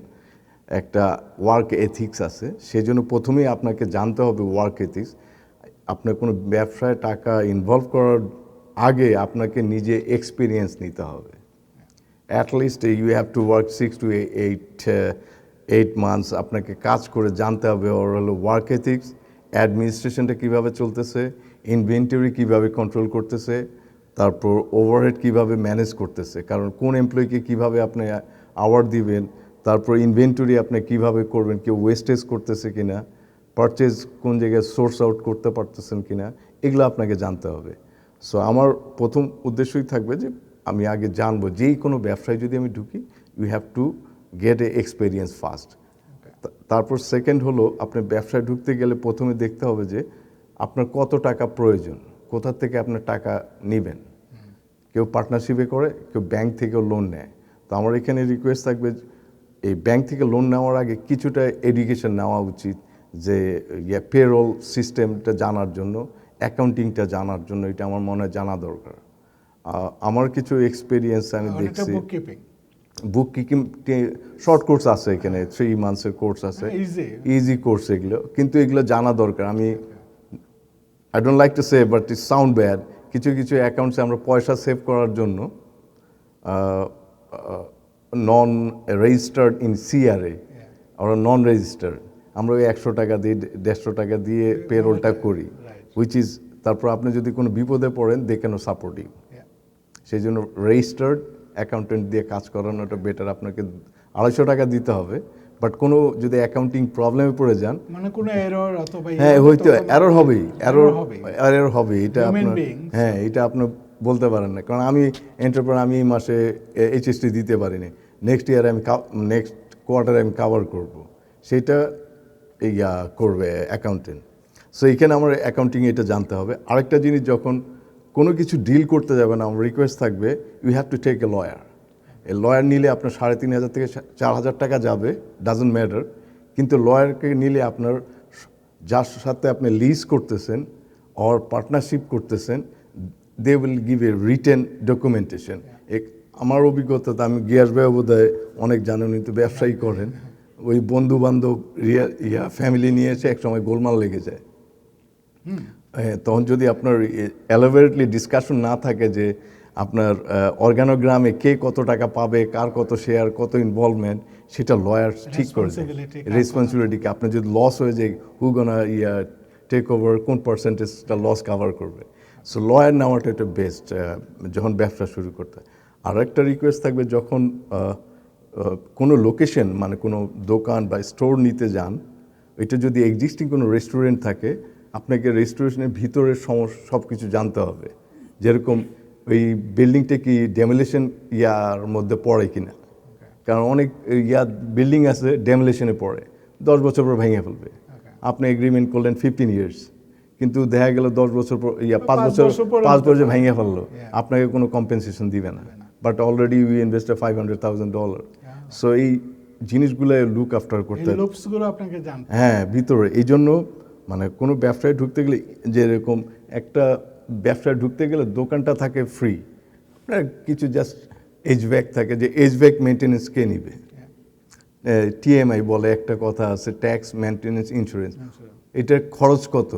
একটা ওয়ার্ক এথিক্স আছে। সেজন্য প্রথমেই আপনাকে জানতে হবে ওয়ার্ক এথিক্স। আপনার কোনো ব্যবসায় টাকা ইনভলভ করার আগে আপনাকে নিজে এক্সপিরিয়েন্স নিতে হবে। At least you have to work 6 to 8 months. আপনাকে কাজ করে জানতে হবে ওর হলো ওয়ার্ক এথিক্স, অ্যাডমিনিস্ট্রেশনটা কীভাবে চলতেছে, ইনভেন্টরি কীভাবে কন্ট্রোল করতেছে, তারপর ওভারহেড কীভাবে ম্যানেজ করতেছে, কারণ কোন এমপ্লয়িকে কীভাবে আপনি আওয়ার দিবেন, তারপর ইনভেন্টরি আপনি কীভাবে করবেন, কেউ ওয়েস্টেজ করতেছে কিনা, পারচেজ কোন জায়গায় সোর্স আউট করতে পারতেছেন কিনা, এগুলো আপনাকে জানতে হবে। সো আমার প্রথম উদ্দেশ্যই থাকবে যে আমি আগে জানবো, যেই কোনো ব্যবসায় যদি আমি ঢুকি, you have to get a experience first. তারপর সেকেন্ড হলো, আপনি ব্যবসায় ঢুকতে গেলে প্রথমে দেখতে হবে যে আপনার কত টাকা প্রয়োজন, কোথা থেকে আপনার টাকা নেবেন। কেউ পার্টনারশিপে করে, কেউ ব্যাংক থেকেও লোন নেয়। তো আমার এখানে রিকোয়েস্ট থাকবে, এই ব্যাংক থেকে লোন নেওয়ার আগে কিছুটা এডুকেশন নেওয়া উচিত, যে পেরোল সিস্টেমটা জানার জন্য, অ্যাকাউন্টিংটা জানার জন্য, এটা আমার মনে হয় জানা দরকার। আমার কিছু এক্সপিরিয়েন্স আমি দেখছি, বুক কিপিং শর্ট কোর্স আছে এখানে, 3 মান্থসের কোর্স আছে, ইজি কোর্স এগুলো, কিন্তু এগুলো জানা দরকার। আমি I don't like to say but it sound bad, কিছু কিছু অ্যাকাউন্টসে আমরা পয়সা সেভ করার জন্য নন রেজিস্টার্ড ইন সিআরএ আমরা নন রেজিস্টার্ড, আমরা ওই 100 টাকা দিয়ে 150 টাকা দিয়ে পেরোলটা করি, হুইচ ইজ, তারপর আপনি যদি কোনো বিপদে পড়েন দে ক্যান সাপোর্ট ইউ। সেই জন্য রেজিস্টার্ড অ্যাকাউন্টেন্ট দিয়ে কাজ করানোটা বেটার। আপনাকে 250 টাকা দিতে হবে, বাট কোনো যদি অ্যাকাউন্টিং প্রবলেমে পড়ে যান, মানে কোনো এরর অথবা হ্যাঁ হয়তো এরর হবেই, এরর হবে, এটা আপনার, হ্যাঁ এটা আপনি বলতে পারেন না। কারণ আমি এন্টারপ্রেনার, আমি এই মাসে এইচএসটি দিতে পারিনি, নেক্সট ইয়ারে আমি নেক্সট কোয়ার্টারে আমি কাভার করব, সেটা করবে অ্যাকাউন্টেন্ট। সো এখানে আমার অ্যাকাউন্টিং এটা জানতে হবে। আরেকটা জিনিস, যখন কোনো কিছু ডিল করতে যাবেন, আমার রিকোয়েস্ট থাকবে you have to take a lawyer. এই লয়ার নিলে আপনার 3,500 থেকে 4,000 টাকা যাবে, ডাজন্ট ম্যাটার, কিন্তু লয়ারকে নিলে আপনার যার সাথে আপনি লিজ করতেছেন অর পার্টনারশিপ করতেছেন, they will give a written documentation. আমার অভিজ্ঞতাতে, আমি গিয়াস ভাই বোধহয় অনেক জানেন, তো ব্যবসায়ী করেন, ওই বন্ধু বান্ধব ফ্যামিলি নিয়ে এসে একসময় গোলমাল লেগে যায়। তখন যদি আপনার এলাবোরেটলি ডিসকাশন না থাকে যে আপনার অর্গানোগ্রামে কে কত টাকা পাবে, কার কত শেয়ার, কত ইনভলভমেন্ট, সেটা লয়ার ঠিক করে, রেসপন্সিবিলিটিকে আপনার যদি লস হয়ে যায়, হু গোনা টেক ওভার, কোন পার্সেন্টেজটা লস কাভার করবে। সো লয়ার নেওয়াটা এটা বেস্ট যখন ব্যবসা শুরু করতে। আর একটা রিকোয়েস্ট থাকবে, যখন কোনো লোকেশন মানে কোনো দোকান বা স্টোর নিতে যান, এটা যদি এক্সিস্টিং কোনো রেস্টুরেন্ট থাকে, আপনাকে রেস্টুরেন্টের ভিতরের সব কিছু জানতে হবে, যেরকম ওই বিল্ডিংটা কি ডেমোলিশন ইয়ার মধ্যে পড়ে কিনা, কারণ অনেক বিল্ডিং আছে ডেমোলিশনে পড়ে, 10 বছর পর ভেঙে ফেলবে। আপনি এগ্রিমেন্ট করলেন 15 ইয়ার্স, কিন্তু দেখা গেল 10 বছর পর 5 বছর ভেঙে ফেললো, আপনাকে কোনো কম্পেনসেশন দিবে না, but already we invested $500,000। So এই জিনিসগুলো লুক আফটার করতে হবে, হ্যাঁ ভিতরে। এই জন্য মানে কোনো ব্যবসায় ঢুকতে গেলে, যেরকম একটা ব্যবসায় ঢুকতে গেলে দোকানটা থাকে ফ্রি, আপনার কিছু জাস্ট এইচভ্যাক থাকে, যে এইচভ্যাক মেনটেন্যান্স কে নিবে, টিএমআই বলে একটা কথা আছে, ট্যাক্স মেনটেন্যান্স ইন্স্যুরেন্স, এটার খরচ কত,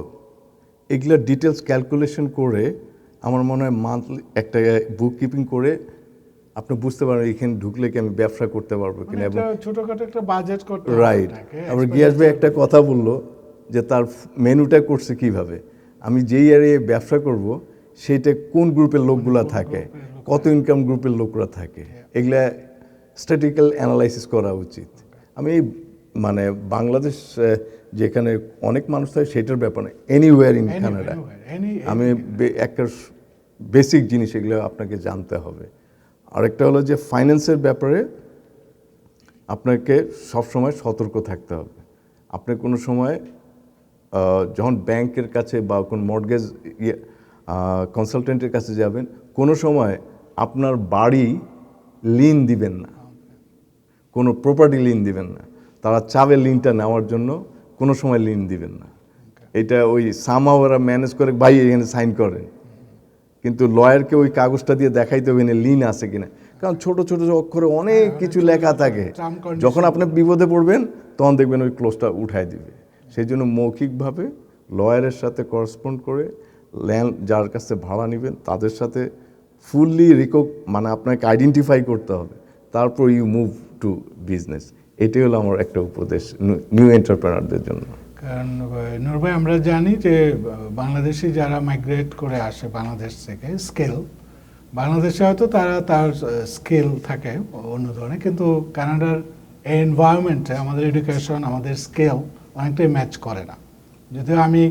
এগুলো ডিটেলস ক্যালকুলেশন করে আমার মনে হয় মান্থলি একটা বুক কিপিং করে আপনি বুঝতে পারেন এখানে ঢুকলে কি আমি ব্যবসা করতে পারবো কিনা, এবং ছোটখাটো একটা বাজেট করতে, রাইট। আবার গিয়াস ভাই একটা কথা বললো যে তার মেনুটা করছে কিভাবে, আমি যেই এরিয়ায় ব্যবসা করব সেইটা কোন গ্রুপের লোকগুলা থাকে, কত ইনকাম গ্রুপের লোকরা থাকে, এগুলা স্ট্যাটিক্যাল অ্যানালাইসিস করা উচিত। আমি মানে বাংলাদেশ যেখানে অনেক মানুষ থাকে সেটার ব্যাপার না, এনিওয়্যার ইন কানাডা, আমি একটা বেসিক জিনিস এগুলো আপনাকে জানতে হবে। আরেকটা হলো যে ফাইন্যান্সের ব্যাপারে আপনাকে সবসময় সতর্ক থাকতে হবে। আপনি কোনো সময় যখন ব্যাংকের কাছে বা কোনো মর্টগেজ কনসালটেন্টের কাছে যাবেন, কোনো সময় আপনার বাড়ি লিন দিবেন না, কোনো প্রপার্টি লিন দিবেন না, তারা চাবে লিনটা নেওয়ার জন্য, কোনো সময় লিন দিবেন না। এটা ওই সামহাও ওরা ম্যানেজ করে, ভাই এখানে সাইন করেন, কিন্তু লয়ারকে ওই কাগজটা দিয়ে দেখাইতে হবে না লিন আছে কিনা, কারণ ছোট ছোট অক্ষরে অনেক কিছু লেখা থাকে, যখন আপনি বিপদে পড়বেন তখন দেখবেন ওই ক্লোজটা উঠাই দিবে। সেই জন্য মৌখিকভাবে লয়ারের সাথে করসপন্ড করে, ল্যান্ড যার কাছে ভাড়া নেবেন তাদের সাথে ফুললি মানে আপনাকে আইডেন্টিফাই করতে হবে, তারপর ইউ মুভ টু বিজনেস। এটাই হলো আমার একটা উপদেশ নিউ এন্টারপ্রেনারদের জন্য। কারণ নূর ভাই, আমরা জানি যে বাংলাদেশি যারা মাইগ্রেট করে আসে বাংলাদেশ থেকে, স্কেল বাংলাদেশে হয়তো তার স্কেল থাকে অন্য ধরনের, কিন্তু কানাডার এনভায়রনমেন্টে আমাদের এডুকেশন, আমাদের স্কেল অনেকটাই ম্যাচ করে না। যদিও আমি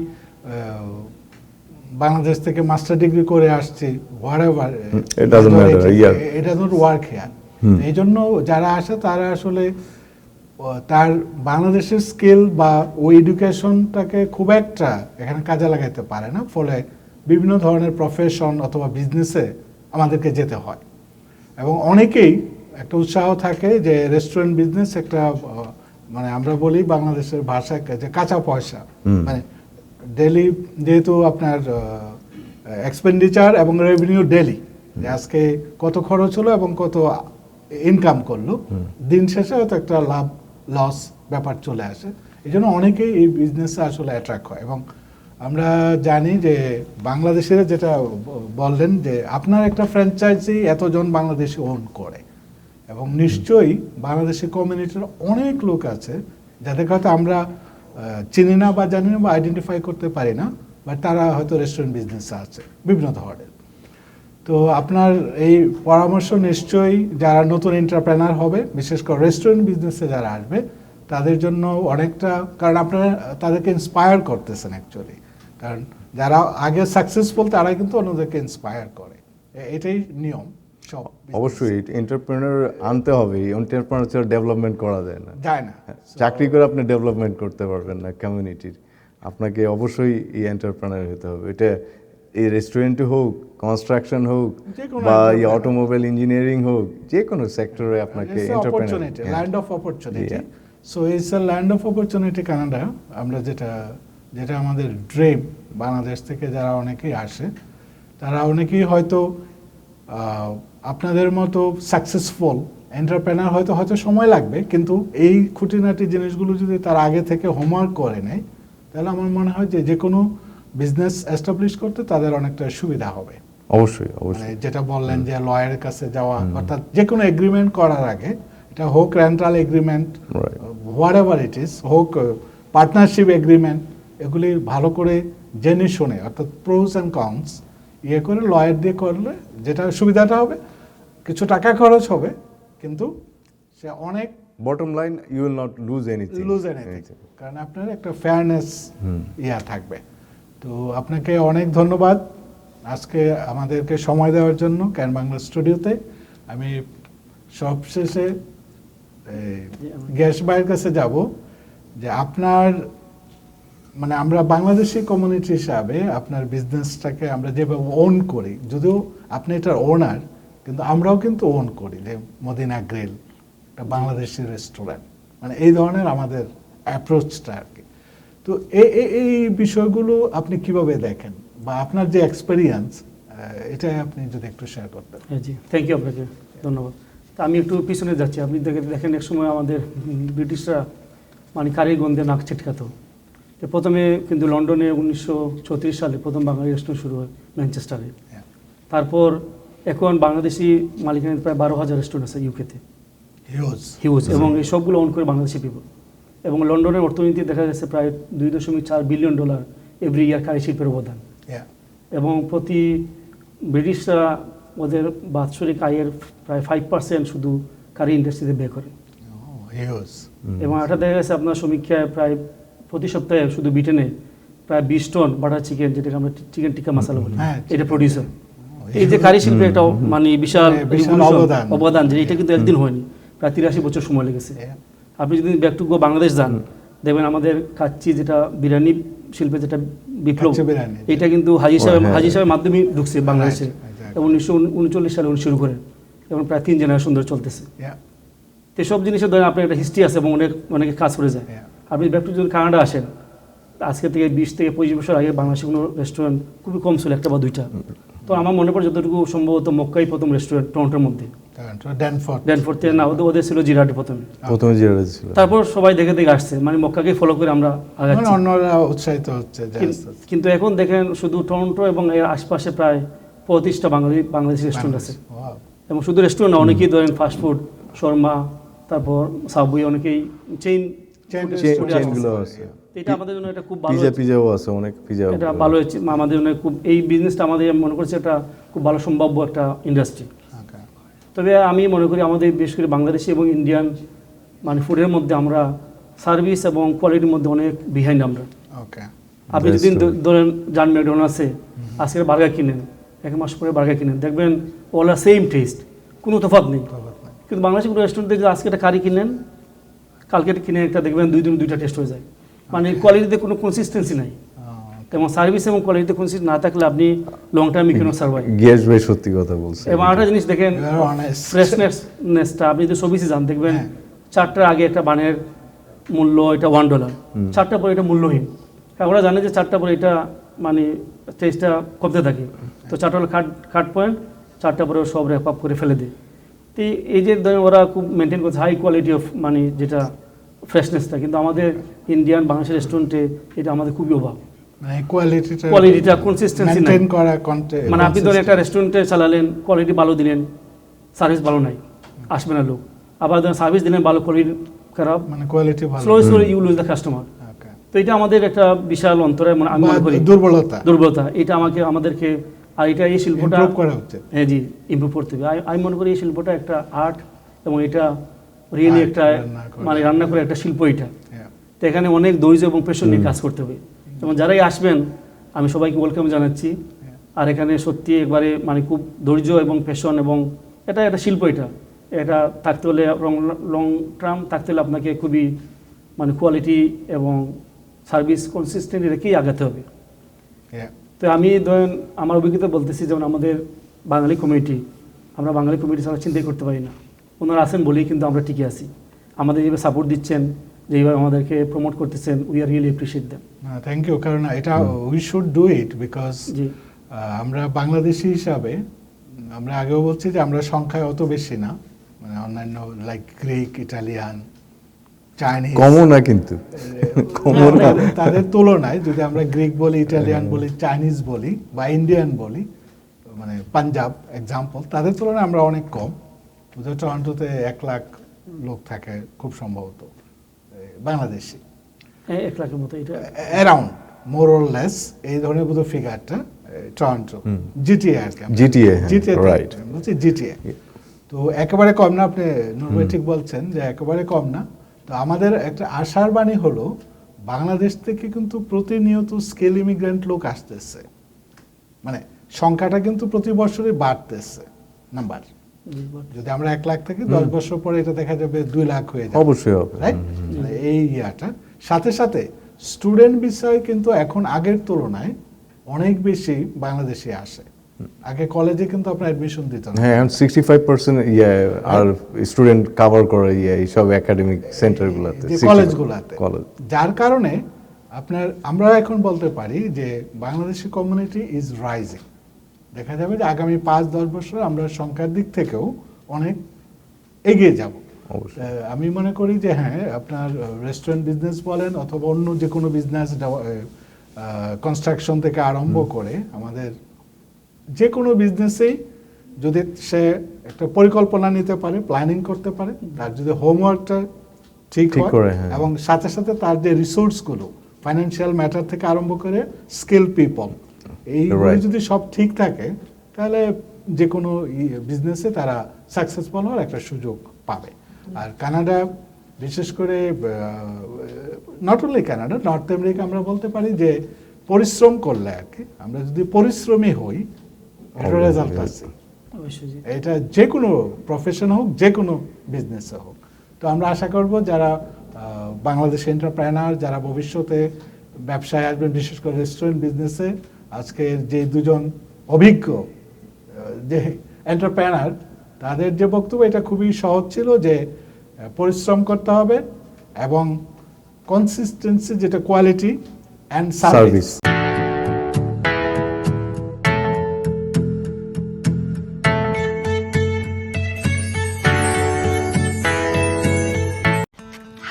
বাংলাদেশ থেকে মাস্টার ডিগ্রি করে আসছি, it doesn't work here। এই জন্য যারা আসে তারা আসলে তার বাংলাদেশের স্কিল বা ওই এডুকেশনটাকে খুব একটা এখানে কাজে লাগাইতে পারে না, ফলে বিভিন্ন ধরনের প্রফেশন অথবা বিজনেসে আমাদেরকে যেতে হয়। এবং অনেকেই একটা উৎসাহ থাকে যে রেস্টুরেন্ট বিজনেস একটা মানে আমরা বলি বাংলাদেশের ভাষায় যে কাঁচা পয়সা, মানে ডেলি যেহেতু আপনার এক্সপেন্ডিচার এবং রেভিনিউ ডেলি, যে আজকে কত খরচ হলো এবং কত ইনকাম করলো, দিন শেষে হয়তো একটা লাভ লস ব্যাপার চলে আসে। এই জন্য অনেকেই এই বিজনেসে আসলে অ্যাট্রাক্ট হয়। এবং আমরা জানি যে বাংলাদেশের যেটা বললেন যে আপনার একটা ফ্র্যাঞ্চাইজি এতজন বাংলাদেশি ওন করে, এবং নিশ্চয়ই বাংলাদেশি কমিউনিটির অনেক লোক আছে যাদেরকে হয়তো আমরা চিনি না বা জানি না বা আইডেন্টিফাই করতে পারি না, বাট তারা হয়তো রেস্টুরেন্ট বিজনেসে আছে বিভিন্ন ধরনের। তো আপনার এই পরামর্শ নিশ্চয়ই যারা নতুন এন্টারপ্রেনার হবে, বিশেষ করে রেস্টুরেন্ট বিজনেসে যারা আসবে তাদের জন্য অনেকটা, কারণ আপনারা তাদেরকে ইন্সপায়ার করতেছেন অ্যাকচুয়ালি, কারণ যারা আগে সাকসেসফুল তারাই কিন্তু অন্যদেরকে ইন্সপায়ার করে, এটাই নিয়ম সব। অবশ্যই এন্টারপ্রেনার আনতে হবে, এন্টারপ্রেনার ছাড়া ডেভেলপমেন্ট করা যায় না। যায় না, চাকরি করে আপনি ডেভেলপমেন্ট করতে পারবেন না কমিউনিটির, আপনাকে অবশ্যই এই এন্টারপ্রেনার হতে হবে। এটা এই রেস্টুরেন্টে হোক, কনস্ট্রাকশন হোক, যে কোনো বা এই entrepreneur। অটোমোবাইল ইঞ্জিনিয়ারিং হোক, যে কোনো সেক্টরে আপনাকে opportunity, land of opportunity. So it's a land of opportunity Canada. আমরা যেটা আমাদের ড্রিম, বাংলাদেশ থেকে যারা অনেকেই আসে তারা অনেকেই হয়তো আপনাদের মতো সাকসেসফুল এন্টারপ্রেনার হয়তো সময় লাগবে, কিন্তু এই খুঁটিনাটি জিনিসগুলো যদি তার আগে থেকে হোমওয়ার্ক করে নেয় তাহলে আমার মনে হয় যে কোনো বিজনেস এস্টাবলিশ করতে তাদের অনেকটা সুবিধা হবে। অবশ্যই মানে যেটা বললেন যে লয়ারের কাছে যাওয়া, অর্থাৎ যে কোনো এগ্রিমেন্ট করার আগে, এটা হোক rental agreement, what ever it is, হোক পার্টনারশিপ এগ্রিমেন্ট, এগুলি ভালো করে জেনে শুনে, অর্থাৎ প্রোস অ্যান্ড কনস করে লয়ার দিয়ে করলে যেটা সুবিধাটা হবে, কিছু টাকা খরচ হবে কিন্তু সে অনেক bottom line you will not lose anything, কারণ আপনার একটা ফেয়ারনেস থাকবে। তো আপনাকে অনেক ধন্যবাদ আজকে আমাদেরকে সময় দেওয়ার জন্য ক্যান বাংলা স্টুডিওতে। আমি সবশেষে গ্যাস ভাইয়ের কাছে যাব যে আপনার মানে আমরা বাংলাদেশি কমিউনিটি হিসাবে আপনার বিজনেসটাকে আমরা যেভাবে ওন করি, যদিও আপনি এটার ওনার, কিন্তু আমরাও কিন্তু ওন করি যে মদিনা গ্রিল একটা বাংলাদেশি রেস্টুরেন্ট, মানে এই ধরনের আমাদের অ্যাপ্রোচটা আর কি। তো এই বিষয়গুলো আপনি কিভাবে দেখেন, বা আপনার যে এক্সপেরিয়েন্স, এটাই আপনি যদি একটু শেয়ার করতেন। জি, থ্যাংক ইউ আপনাকে, ধন্যবাদ। তা আমি একটু পিছনে যাচ্ছি। আপনি দেখেন এক সময় আমাদের ব্রিটিশরা মানে কারির গন্ধে নাক ছিটকাতো। তো প্রথমে কিন্তু লন্ডনে 1934 সালে প্রথম বাঙালি রেস্টুরেন্ট শুরু হয় ম্যানচেস্টারে। তারপর এখন বাংলাদেশি মালিকানায় প্রায় 12,000 রেস্টুরেন্ট আছে ইউকেতে, হিউজ, এবং এই সবগুলো অন করে বাংলাদেশি পিপল। এবং লন্ডনের অর্থনীতি দেখা গেছে প্রায় $2.4 বিলিয়ন এভরি ইয়ার কারি শিল্পের অবদান। এবং প্রতি ব্রিটিশরা ওদের বাৎসরিক আয়ের প্রায় 5% শুধু কারি ইন্ডাস্ট্রিতে ব্যয় করে। এবং এটা দেখা গেছে আপনার সমীক্ষায় প্রায় প্রতি সপ্তাহে শুধু ব্রিটেনে প্রায় 20 টন বাটার চিকেন, যেটাকে আমরা চিকেন টিক্কা মশলা বলি, এটা প্রডিউসার। এই যে কারি শিল্পে একটা মানে বিশাল অবদান, যে এটা কিন্তু একদিন হয়নি, প্রায় 83 বছর সময় লেগেছে। আপনি যদি ব্যাক টু গো বাংলাদেশ যান, দেখবেন আমাদের কাচ্চি, যেটা বিরিয়ানি শিল্পে যেটা বিপ্লব, এটা কিন্তু হাজি সাহেবের মাধ্যমে ঢুকছে বাংলাদেশে, এবং 1939 সালে উনি শুরু করেন, এবং প্রায় 3 জেনারেশন ধরে চলতেছে। তো সব জিনিসের ধরেন আপনার একটা হিস্ট্রি আছে, এবং অনেকে কাজ করে যায়। আপনি ব্যাক টু যদি কানাডা আসেন, আজকে থেকে 20 থেকে 25 বছর আগে বাংলাদেশে কোনো রেস্টুরেন্ট খুবই কম ছিল, একটা বা দুইটা। তো আমার মনে পড়ে যতটুকু সম্ভবত মক্কাই প্রথম রেস্টুরেন্ট টরন্টোর মধ্যে, ড্যানফোর্থে না, ওদের ছিল জিরাটে প্রথমে ছিল। তারপর সবাই দেখে আসছে, মানে মক্কাকে ফলো করে আমরা আগাচ্ছি, অন্যরা উৎসাহিত হচ্ছে। কিন্তু এখন দেখেন শুধু টরন্টো এবং এর আশপাশে প্রায় 35টা বাংলাদেশি রেস্টুরেন্ট আছে। এবং শুধু রেস্টুরেন্ট না, অনেকেই ধরেন ফাস্টফুড, শর্মা, তারপর সাবওয়ে, অনেকেই চেইনগুলো আছে। এটা আমাদের জন্য এটা খুব ভালো, পিজাও আছে, অনেক পিজা, এটা ভালো হচ্ছে আমাদের জন্য। খুব এই বিজনেসটা আমাদের মনে করছে এটা খুব ভালো সম্ভাব্য একটা ইন্ডাস্ট্রি। তবে আমি মনে করি আমাদের বিশেষ করে বাংলাদেশি এবং ইন্ডিয়ান মানে ফুডের মধ্যে আমরা সার্ভিস এবং কোয়ালিটির মধ্যে অনেক বিহাইন্ড আমরা। আপনি যদি ধরেন যান ম্যাকডোনাল্ডসে, আজকের বার্গার কিনেন, 1 মাস পরে বার্গার কিনেন, দেখবেন অল আর সেম টেস্ট, কোনো তফাৎ নেই। কিন্তু বাংলাদেশি কোনো রেস্টুরেন্টে যদি আজকে একটা কারি কিনেন, কালকে কিনে একটা দেখবেন 2 দিন 2টা টেস্ট হয়ে যায়, মানে কোয়ালিটিতে কোনো কনসিস্টেন্সি নাই। এবং সার্ভিস এবং কোয়ালিটিতে কনসিস্টেন্ট না থাকলে আপনি long term you cannot survive. Gias ভাই সত্যি কথা বলছে। এবং আরেকটা জিনিস দেখেন, You are honest. ফ্রেশনেসটা আপনি যদি সবিসে যান দেখবেন হ্যাঁ। 4টার আগে একটা বানের মূল্য এটা $1, 4টা পরে এটা মূল্যহীন। কারণ ওরা জানে যে 4টা পরে এটা মানে টেস্টটা কমতে থাকে, তো 4টা হলো কাট পয়েন্ট, 4টা পরে সব র্যাপ আপ করে ফেলে দেয়। তো এই যে ধরেন ওরা খুব মেনটেন করছে হাই কোয়ালিটি অফ মানে যেটা ফ্রেশনেসটা, কিন্তু আমাদের ইন্ডিয়ান বাংলাদেশের রেস্টুরেন্টে এটা আমাদের খুবই অভাব। মানে কোয়ালিটিটা কনসিস্টেন্সি নাই। মেইনটেইন করা মানে আপনি ধরেন একটা রেস্টুরেন্টে চালালেন, কোয়ালিটি ভালো দিলেন, সার্ভিস ভালো নাই, আসবে না লোক। আবার ধরেন সার্ভিস দিলেন ভালো, কোয়ালিটি খারাপ, মানে কোয়ালিটি ভালো, slow you lose the customer. তো এটা আমাদের একটা বিশাল অন্তরে মানে আমি মনে করি দুর্বলতা। এটা আমাদেরকে, আর এটা এই শিল্পটা ইমপ্রুভ করা উচিত। হ্যাঁ জি, ইমপ্রুভ করতে হবে। আমি মনে করি এই শিল্পটা একটা আর্ট, এবং এটা রিয়েলি একটা মানে রান্না করে একটা শিল্প এটা। তো এখানে অনেক ধৈর্য এবং পেশন নিয়ে কাজ করতে হবে, এবং যারাই আসবেন আমি সবাইকে ওয়েলকাম জানাচ্ছি। আর এখানে সত্যি একবারে মানে খুব ধৈর্য এবং পেশন, এবং এটা একটা শিল্প, এটা থাকতে হলে লং টার্ম থাকতে হলে আপনাকে খুবই মানে কোয়ালিটি এবং সার্ভিস কনসিস্টেন্ট রেখেই আগাতে হবে। তো আমি ধরেন আমার অভিজ্ঞতা বলতেছি, যেমন আমাদের বাঙালি কমিউনিটি, আমরা বাঙালি কমিউনিটি ছাড়া চিন্তাই করতে পারি না। ওনারা আছেন বলেই কিন্তু আমরা টিকে আছি। আমাদের যেভাবে সাপোর্ট দিচ্ছেন, যেভাবে আমাদেরকে প্রমোট করতেছেন, we are really appreciate them. Thank you. কারণ এটা we should do it because আমরা বাংলাদেশি হিসাবে, আমরা আগেও বলছি যে আমরা সংখ্যায় অত বেশি না, মানে অন্যান্য লাইক গ্রিক, ইটালিয়ান, চাইনিজ কমও না, কিন্তু তাদের তুলনায় যদি আমরা গ্রিক বলি, ইটালিয়ান বলি, চাইনিজ বলি বা ইন্ডিয়ান বলি, মানে পাঞ্জাব এক্সাম্পল, তাদের তুলনায় আমরা অনেক কম। টরন্টোতে 1 লাখ লোক থাকে খুব সম্ভবত বাংলাদেশি, 1 লাখের মতো, এটা অ্যারাউন্ড মোর অর লেস এই ধরনের বোধ ফিগারটা টরন্টো জিটিএ আর কি, জিটিএ রাইট, বলছি জিটিএ। তো একেবারে কম না, আপনি নরওয়ে ঠিক বলছেন যে একেবারে কম না। তো আমাদের একটা আশার বাণী হলো বাংলাদেশ থেকে কিন্তু প্রতিনিয়ত স্কিল ইমিগ্রেন্ট লোক আসতেছে, মানে সংখ্যাটা কিন্তু প্রতি বছরই বাড়তেছে নাম্বার। যদি আমরা 1 লাখ থেকে 10 বছর পরে এটা দেখা যাবে 2 লাখ হয়ে যাবে, অবশ্যই হবে, রাইট? এই ইয়াটা সাথে সাথে স্টুডেন্ট বিষয় কিন্তু এখন আগের তুলনায় অনেক বেশি বাংলাদেশি আসে। আগে কলেজে কিন্তু আপনার অ্যাডমিশন দিত না, হ্যাঁ, 65% আর স্টুডেন্ট কভার করে এইসব একাডেমিক সেন্টারগুলোতে, কলেজগুলোতে, যার কারণে আপনার আমরা এখন বলতে পারি যে বাংলাদেশি কমিউনিটি ইজ রাইজিং। দেখা যাবে যে আগামী 5-10 বছর আমরা সংখ্যার দিক থেকেও অনেক এগিয়ে যাব। আমি মনে করি যে হ্যাঁ, আপনার রেস্টুরেন্ট বিজনেস বলেন অথবা অন্য যে কোনো বিজনেস, কনস্ট্রাকশন থেকে আরম্ভ করে আমাদের যে কোনো বিজনেসেই যদি সে একটা পরিকল্পনা নিতে পারে, প্ল্যানিং করতে পারে, তার যদি হোমওয়ার্কটা ঠিক হয় এবং সাথে সাথে তার যে রিসোর্সগুলো ফাইন্যান্সিয়াল ম্যাটার থেকে আরম্ভ করে স্কিল পিপল, এইগুলো যদি সব ঠিক থাকে, তাহলে যে কোনো বিজনেসে তারা সাকসেসফুল হওয়ার একটা সুযোগ পাবে। আর কানাডা, বিশেষ করে not only Canada, north America, আমরা বলতে পারি যে পরিশ্রম করলে আর কি, আমরা যদি পরিশ্রমী হই, একটা রেজাল্ট আছে। এটা যে কোনো প্রফেশন হোক, যে কোনো বিজনেসে হোক। তো আমরা আশা করব যারা বাংলাদেশ এন্টারপ্রেনার, যারা ভবিষ্যতে ব্যবসায় আসবেন, বিশেষ করে রেস্টুরেন্ট বিজনেসে, আজকের যে দুজন অভিজ্ঞ যে এন্টারপ্রেনার, তাদের যে বক্তব্য এটা খুবই সহজ ছিল যে পরিশ্রম করতে হবে এবং কনসিস্টেন্সি, যেটা quality and service.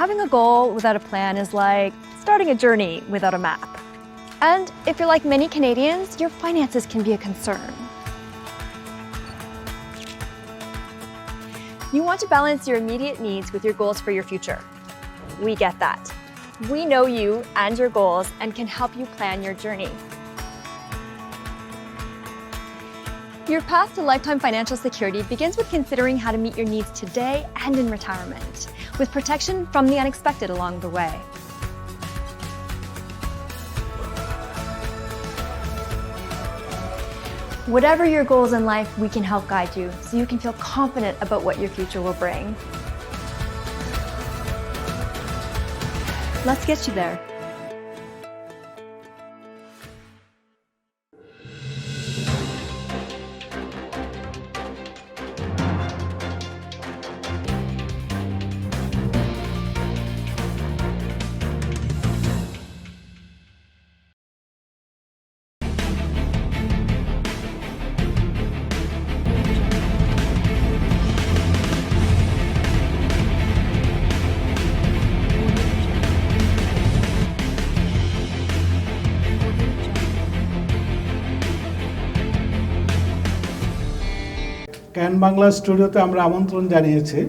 Having a goal without a plan is like starting a journey without a map. And if you're like many Canadians, your finances can be a concern. You want to balance your immediate needs with your goals for your future. We get that. We know you and your goals and can help you plan your journey. Your path to lifetime financial security begins with considering how to meet your needs today and in retirement, with protection from the unexpected along the way. Whatever your goals in life, we can help guide you so you can feel confident about what your future will bring. Let's get you there. Can Bangla স্টুডিওতে আমরা আমন্ত্রণ জানিয়েছি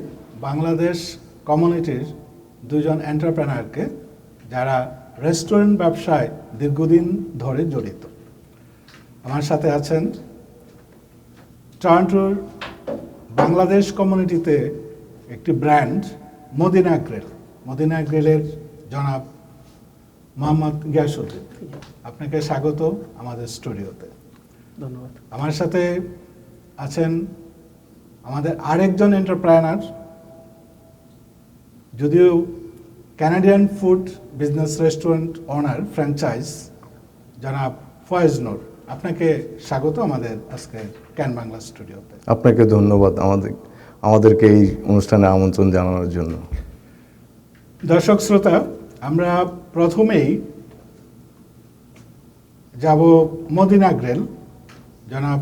বাংলাদেশ কমিউনিটির দুজন এন্টারপ্রেনারকে যারা restaurant ব্যবসায় দীর্ঘদিন ধরে জড়িত। আমার সাথে আছেন টরন্টোর বাংলাদেশ কমিউনিটিতে একটি ব্র্যান্ড মদিনা গ্রিল, মদিনা গ্রিলের জনাব মোহাম্মদ গিয়াসউদ্দিন। আপনাকে স্বাগত আমাদের স্টুডিওতে। ধন্যবাদ। আমার সাথে আছেন আমাদের আরেকজন এন্টারপ্রেনার, যদিও কানাডিয়ান ফুড বিজনেস রেস্টুরেন্ট ওনার ফ্র্যাঞ্চাইজ জনাব ফয়েজ নূর। আপনাকে স্বাগত আমাদের আজকে ক্যান বাংলা স্টুডিওতে। আপনাকে ধন্যবাদ আমাদেরকে এই অনুষ্ঠানে আমন্ত্রণ জানানোর জন্য। দর্শক শ্রোতা, আমরা প্রথমেই যাব মদিনা গ্রিল, জনাব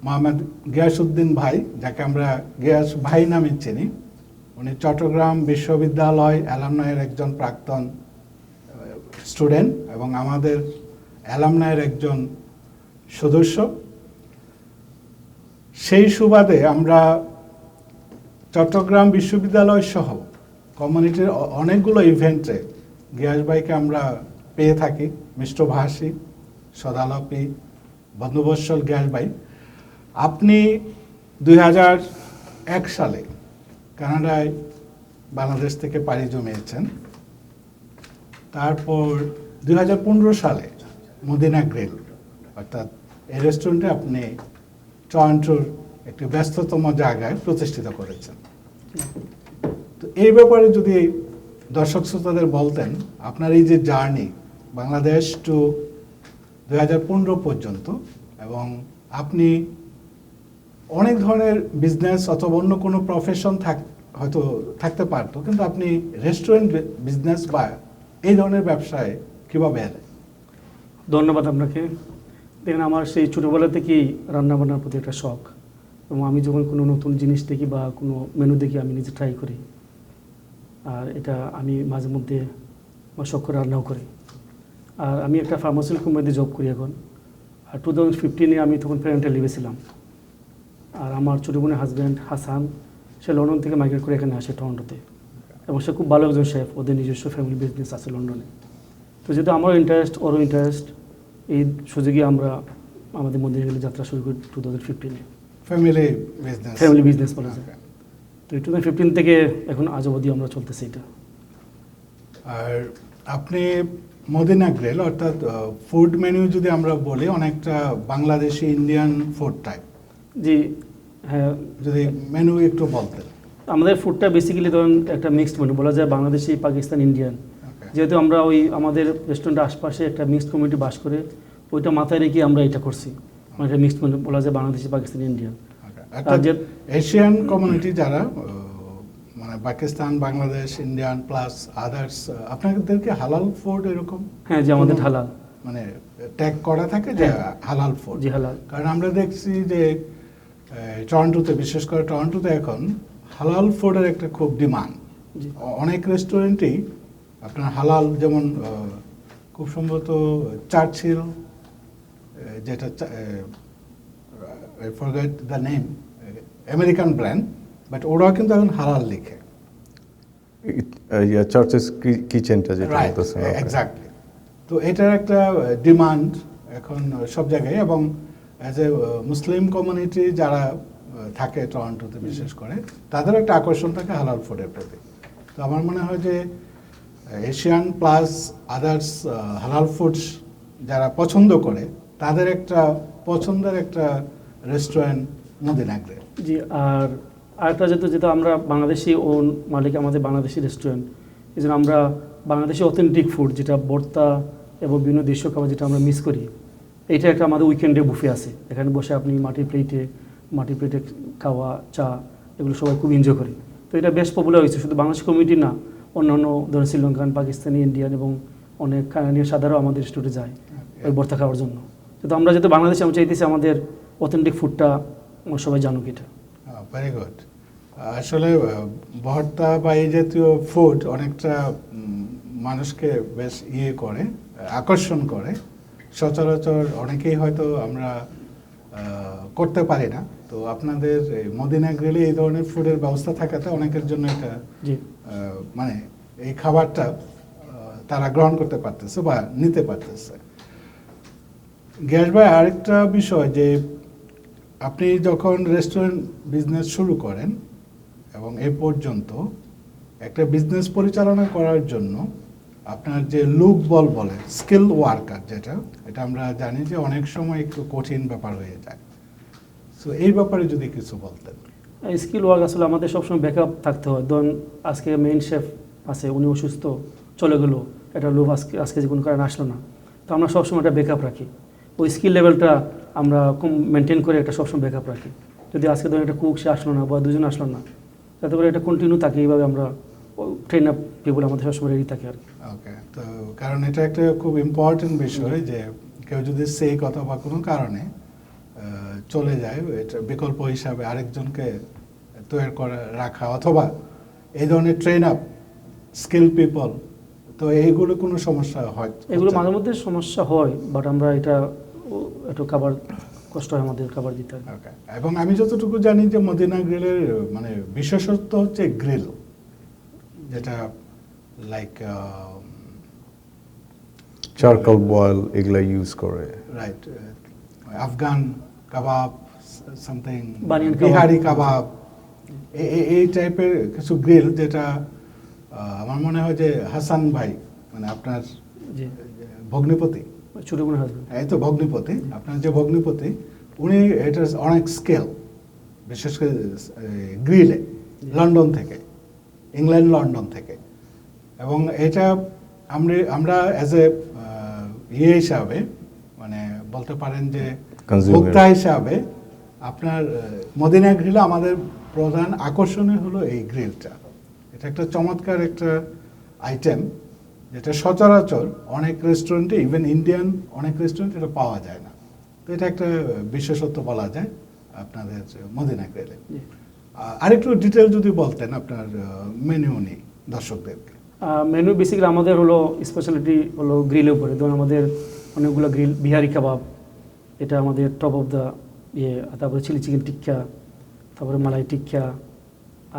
মোহাম্মদ গিয়াসউদ্দিন ভাই, যাকে আমরা গিয়াস ভাই নামে চিনি। উনি চট্টগ্রাম বিশ্ববিদ্যালয় অ্যালামনাইয়ের একজন প্রাক্তন স্টুডেন্ট এবং আমাদের অ্যালামনাইয়ের একজন সদস্য। সেই সুবাদে আমরা চট্টগ্রাম বিশ্ববিদ্যালয় সহ কমিউনিটির অনেকগুলো ইভেন্টে গিয়াস ভাইকে আমরা পেয়ে থাকি। মিষ্টভাষী, সদালাপী, বন্ধুবৎসল গিয়াস ভাই। আপনি 2001 সালে কানাডায় বাংলাদেশ থেকে পাড়ি জমিয়েছেন। তারপর 2015 সালে মদিনা গ্রিল, অর্থাৎ এই রেস্টুরেন্টে আপনি টরন্টোর একটি ব্যস্ততম জায়গায় প্রতিষ্ঠিত করেছেন। তো এই ব্যাপারে যদি দর্শক শ্রোতাদের বলতেন, আপনার এই যে জার্নি বাংলাদেশ টু 2015 পর্যন্ত, এবং আপনি অনেক ধরনের বিজনেস অথবা অন্য কোনো প্রফেশন হয়তো থাকতে পারতো, কিন্তু আপনি রেস্টুরেন্ট বিজনেস বা এই ধরনের ব্যবসায় কীভাবে এলেন? ধন্যবাদ আপনাকে। দেখেন, আমার সেই ছোটোবেলা থেকেই রান্নাবান্নার প্রতি একটা শখ, এবং আমি যখন কোনো নতুন জিনিস দেখি বা কোনো মেনু দেখি আমি নিজে ট্রাই করি, আর এটা আমি মাঝে মধ্যে আমার শখ করে রান্নাও করি। আর আমি একটা ফার্মাসিউটিক্যাল কোম্পানিতে জব করি এখন। আর 2015-এ আমি তখন প্যারেন্টাল লিভে ছিলাম। আর আমার ছোটো বোনের হাজব্যান্ড হাসান, সে লন্ডন থেকে মাইগ্রেট করে এখানে আসে টরন্টোতে, এবং সে খুব ভালো একজন শেফ। ওদের নিজস্ব ফ্যামিলি বিজনেস আছে লন্ডনে। তো যেহেতু আমারও ইন্টারেস্ট, ওরও ইন্টারেস্ট, এই সুযোগে আমরা আমাদের মধ্যে গেলে যাত্রা শুরু করি 2015-এ। ফ্যামিলি বিজনেস বলা যায়। তো 2015 থেকে এখন আজ অবধি আমরা চলতেছি এটা। আর আপনি মদিনা গ্রিল, অর্থাৎ ফুড মেনু যদি আমরা বলি, অনেকটা বাংলাদেশি ইন্ডিয়ান ফুড টাইপ। জি হ্যাঁ, যদি মেনু একটু বলতেন। আমাদের ফুডটা বেসিক্যালি ধরুন একটা মিক্সড মেনু বলা যায়, বাংলাদেশি, পাকিস্তান, ইন্ডিয়ান। যেহেতু আমরা ওই আমাদের রেস্টুরেন্টের আশপাশে একটা মিক্সড কমিউনিটি বাস করে, ওইটা মাথায় রেখে আমরা এটা করছি। মানে একটা মিক্সড মেনু বলা যায়, Bangladeshi, Pakistani, Indian. Asian community যারা, মানে Pakistan, Bangladesh, Indian plus others, আপনাদেরকে হালাল ফুড এরকম? হ্যাঁ, যে আমাদের হালাল মানে ট্যাগ করা থাকে যে হালাল ফুড। জি হালাল। কারণ আমরা দেখছি যে টরন্টোতে, বিশেষ করে টরন্টোতে এখন হালাল ফুডের একটা খুব ডিমান্ড। অনেক রেস্টুরেন্টেই আপনার হালাল, যেমন খুব সম্ভবত চার্চিল, যেটা forget the name, American brand, but ওরাও কিন্তু এখন হালাল লিখে। চার্চেস কিচেনটা যেটা বলতেছেন, এক্স্যাক্টলি। তো এটার একটা ডিমান্ড এখন সব জায়গায়, এবং অ্যাজ এ মুসলিম কমিউনিটি যারা থাকে টরন্টোতে বিশেষ করে, তাদের একটা আকর্ষণ থাকে হালাল ফুডের প্রতি। তো আমার মনে হয় যে এশিয়ান প্লাস আদার্স হালাল ফুডস যারা পছন্দ করে, তাদের একটা পছন্দের একটা রেস্টুরেন্ট মদিনা গ্রিল। জি, আর আরেকটা যেটা আমরা বাংলাদেশি ওন মালিক, আমাদের বাংলাদেশি রেস্টুরেন্ট, এই জন্য আমরা বাংলাদেশি অথেন্টিক ফুড, যেটা ভর্তা এবং বিভিন্ন দেশীয় খাবার যেটা আমরা মিস করি, এইটা একটা আমাদের উইকেন্ডে বুফে আছে। এখানে বসে আপনি মাটির প্লেটে খাওয়া, চা, এগুলো সবাই খুব এনজয় করি। তো এটা বেশ পপুলার হয়েছে, শুধু বাংলাদেশ কমিউনিটি না, অন্যান্য ধরুন শ্রীলঙ্কান, পাকিস্তানি, ইন্ডিয়ান এবং অনেক কানাডিয়ান সাদারাও আমাদের রেস্টুরেন্টে যায় ওই ভর্তা খাওয়ার জন্য। কিন্তু আমরা যেহেতু বাংলাদেশে, আমি চাইতেছি আমাদের অথেন্টিক ফুডটা সবাই জানুক। এটা ভেরি গুড। আসলে ভর্তা বা এই জাতীয় ফুড অনেকটা মানুষকে বেশ আকর্ষণ করে। সচরাচর অনেকেই হয়তো আমরা করতে পারি না। তো আপনাদের এই মদিনা গ্রিলে এই ধরনের ফুডের ব্যবস্থা থাকাতে অনেকের জন্য এটা জি মানে এই খাবারটা তারা গ্রহণ করতে পারতেছে বা নিতে পারতেছে। গ্যাস ভাই, আরেকটা বিষয় যে আপনি যখন রেস্টুরেন্ট বিজনেস শুরু করেন এবং এ পর্যন্ত একটা বিজনেস পরিচালনা করার জন্য আপনার যে লোক বল বলে স্কিল ওয়ার্কার, যেটা এটা আমরা জানি যে অনেক সময় একটু কঠিন ব্যাপার হয়ে যায়। সো এই ব্যাপারে যদি কিছু বলতেন। স্কিল ওয়ার্ক আসলে আমাদের সবসময় ব্যাকআপ থাকতে হয়। ধরুন আজকে মেইন শেফ আছে, উনি অসুস্থ চলে গেলো, এটা লোভ আজকে যে কোনো কারণে আসলো না, তো আমরা সবসময় একটা ব্যাকআপ রাখি। ওই স্কিল লেভেলটা আমরা মেনটেন করে একটা সবসময় ব্যাকআপ রাখি। যদি আজকে ধরুন একটা কুক সে আসলো না বা দুজন আসলো না, যাতে করে এটা কন্টিনিউ থাকে, এইভাবে আমরা ট্রেন আপ পিপুল আমাদের সবসময় রেডি থাকে আর কি। ওকে, তো কারণ এটা একটা খুব ইম্পর্টেন্ট বিষয় যে কেউ যদি সেই কথা বা কোনো কারণে চলে যায়, এটা বিকল্প হিসাবে আরেকজনকে তৈরি করে রাখা, অথবা এই ধরনের ট্রেন আপ স্কিল পিপল, তো এইগুলো কোনো সমস্যা হয়? এগুলো মাঝে মধ্যে সমস্যা হয়, বাট আমরা এটা একটু খাবার কষ্ট হয় আমাদের খাবার দিতে আর কি। ওকে, এবং আমি যতটুকু জানি যে মদিনা গ্রিলের মানে বিশেষত্ব হচ্ছে গ্রিল, যেটা লাইক চারকোল বয়েল এগুলা ইউজ করে। রাইট, আফগান কাবাব, সামথিং বানিয়ান কাবাব। বিহারি কাবাব, এই টাইপের কিছু গ্রিল, যেটা আমার মনে হয় যে হাসান ভাই, মানে আপনার জি ভগ্নিপতি, ছোটো কোনো হাজবেন্ড। এই তো ভগ্নিপতি, আপনার যে ভগ্নিপতি, উনি এটা অনেক স্কেল, বিশেষ করে গ্রিলে, লন্ডন থেকে, ইংল্যান্ড লন্ডন থেকে। এবং এটা আমরা অ্যাজ এ হিসাবে, মানে বলতে পারেন যে Consumer. ভোক্তা হিসাবে, আপনার মদিনা গ্রিলে আমাদের প্রধান আকর্ষণই হলো এই গ্রিলটা। এটা একটা চমৎকার একটা আইটেম, যেটা সচরাচর অনেক রেস্টুরেন্টে, ইভেন ইন্ডিয়ান অনেক রেস্টুরেন্টে এটা পাওয়া যায় না। তো এটা একটা বিশেষত্ব বলা যায় আপনাদের মদিনা গ্রিলে। আরেকটু ডিটেল যদি বলতেন আপনার মেনু নিয়ে দর্শকদেরকে। মেনু বেসিক্যালি আমাদের হলো স্পেশালিটি হলো গ্রিলের উপরে। ধরুন আমাদের অনেকগুলো গ্রিল, বিহারি কাবাব, এটা আমাদের টপ অফ দ্য তারপরে চিলি চিকেন টিক্কা, তারপরে মালাই টিক্কা,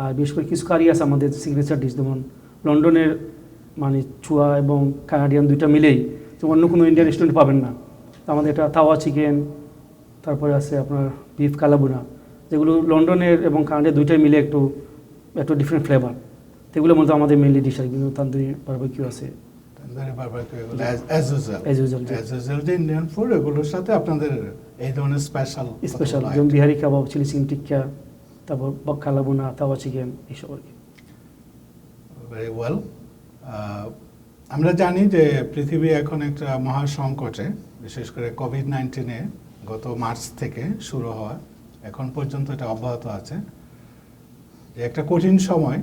আর বিশেষ করে কিছু কারি আছে আমাদের সিগনেচার ডিশ, যেমন লন্ডনের মানে চুয়া এবং কানাডিয়ান দুইটা মিলেই, তো অন্য কোনো ইন্ডিয়ান রেস্টুরেন্ট পাবেন না। তো আমাদের এটা তাওয়া চিকেন, তারপরে আছে আপনার বিফ কালাবুনা, যেগুলো লন্ডনের এবং কানাডিয়া দুইটাই মিলে একটু ডিফারেন্ট ফ্লেভার। এগুলো মধ্যে আমাদের মেনলি ডিশ আর কিন্তু তান্দুরি বারবিকিউ আছে, As usual, যে ইন্ডিয়ান ফুড, এগুলোর সাথে আপনাদের এই ধরনের স্পেশাল যেমন বিহারি কাবাব, চিলি চিকেন টিক্কা, তারপর কালাবুনা, তাওয়া চিকেন, এইসব আর কি। Very well. আমরা জানি যে পৃথিবী এখন একটা মহা সংকটে, বিশেষ করে কোভিড-19 গত মার্চ থেকে শুরু হওয়া এখন পর্যন্ত এটা অব্যাহত আছে। যে একটা কঠিন সময়,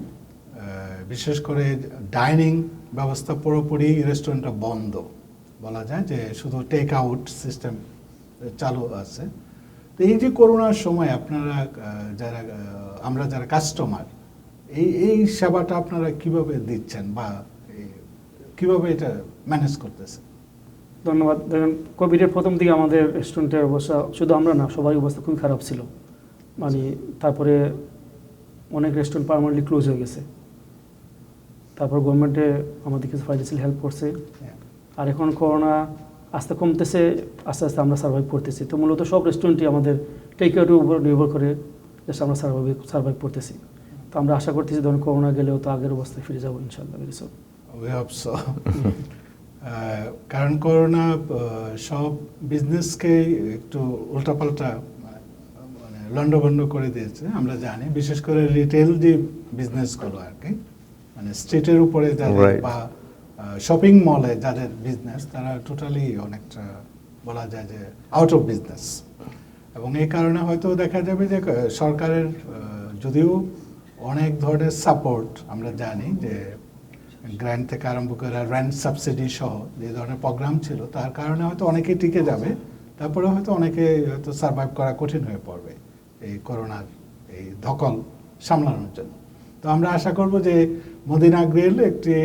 বিশেষ করে ডাইনিং ব্যবস্থা পুরোপুরি রেস্টুরেন্টটা বন্ধ, বলা যায় যে শুধু টেক আউট সিস্টেম চালু আছে। তো এই যে করোনার সময় আপনারা আমরা যারা কাস্টমার, এই সেবাটা আপনারা কিভাবে দিচ্ছেন বা কিভাবে এটা ম্যানেজ করতেছেন? ধন্যবাদ। দেখেন, কোভিডের প্রথম দিকে আমাদের রেস্টুরেন্টের অবস্থা, শুধু আমরা না, সবারই অবস্থা খুবই খারাপ ছিল। মানে তারপরে অনেক রেস্টুরেন্ট পার্মানেন্টলি ক্লোজ হয়ে গেছে। তারপর গভর্নমেন্টে আমাদের কিছু ফাইন্যান্সিয়াল হেল্প করছে, আর এখন করোনা আস্তে কমতেছে, আস্তে আস্তে আমরা সার্ভাইভ করতেছি। তো মূলত সব রেস্টুরেন্টই আমাদের টেক আউটের উপর নির্ভর করে জাস্ট আমরা সার্ভাইভ করতেছি। তো আমরা আশা করতেছি ধরুন করোনা গেলেও তো আগের অবস্থায় ফিরে যাবো ইনশাআল্লাহ। We hope so. কারণ করোনা সব বিজনেসকে একটু উল্টাপাল্টা মানে লন্ডভন্ড করে দিয়েছে, আমরা জানি। বিশেষ করে রিটেল যে বিজনেসগুলো আর কি, মানে স্ট্রিটের উপরে যাদের বা শপিং মলে যাদের বিজনেস, তারা টোটালি অনেকটা বলা যায় যে আউট অফ বিজনেস। এবং এই কারণে হয়তো দেখা যাবে যে সরকারের যদিও অনেক ধরনের সাপোর্ট আমরা জানি, যে গ্র্যান্ট থেকে আরম্ভ করে রেন্ট সাবসিডি সহ যে ধরনের প্রোগ্রাম ছিল, তার কারণে হয়তো অনেকেই টিকে যাবে, তারপরে হয়তো অনেকে হয়তো সার্ভাইভ করা কঠিন হয়ে পড়বে এই করোনার এই ধকল সামলানোর জন্য। তো আমরা আশা করব যে মদিনা গ্রিল একটি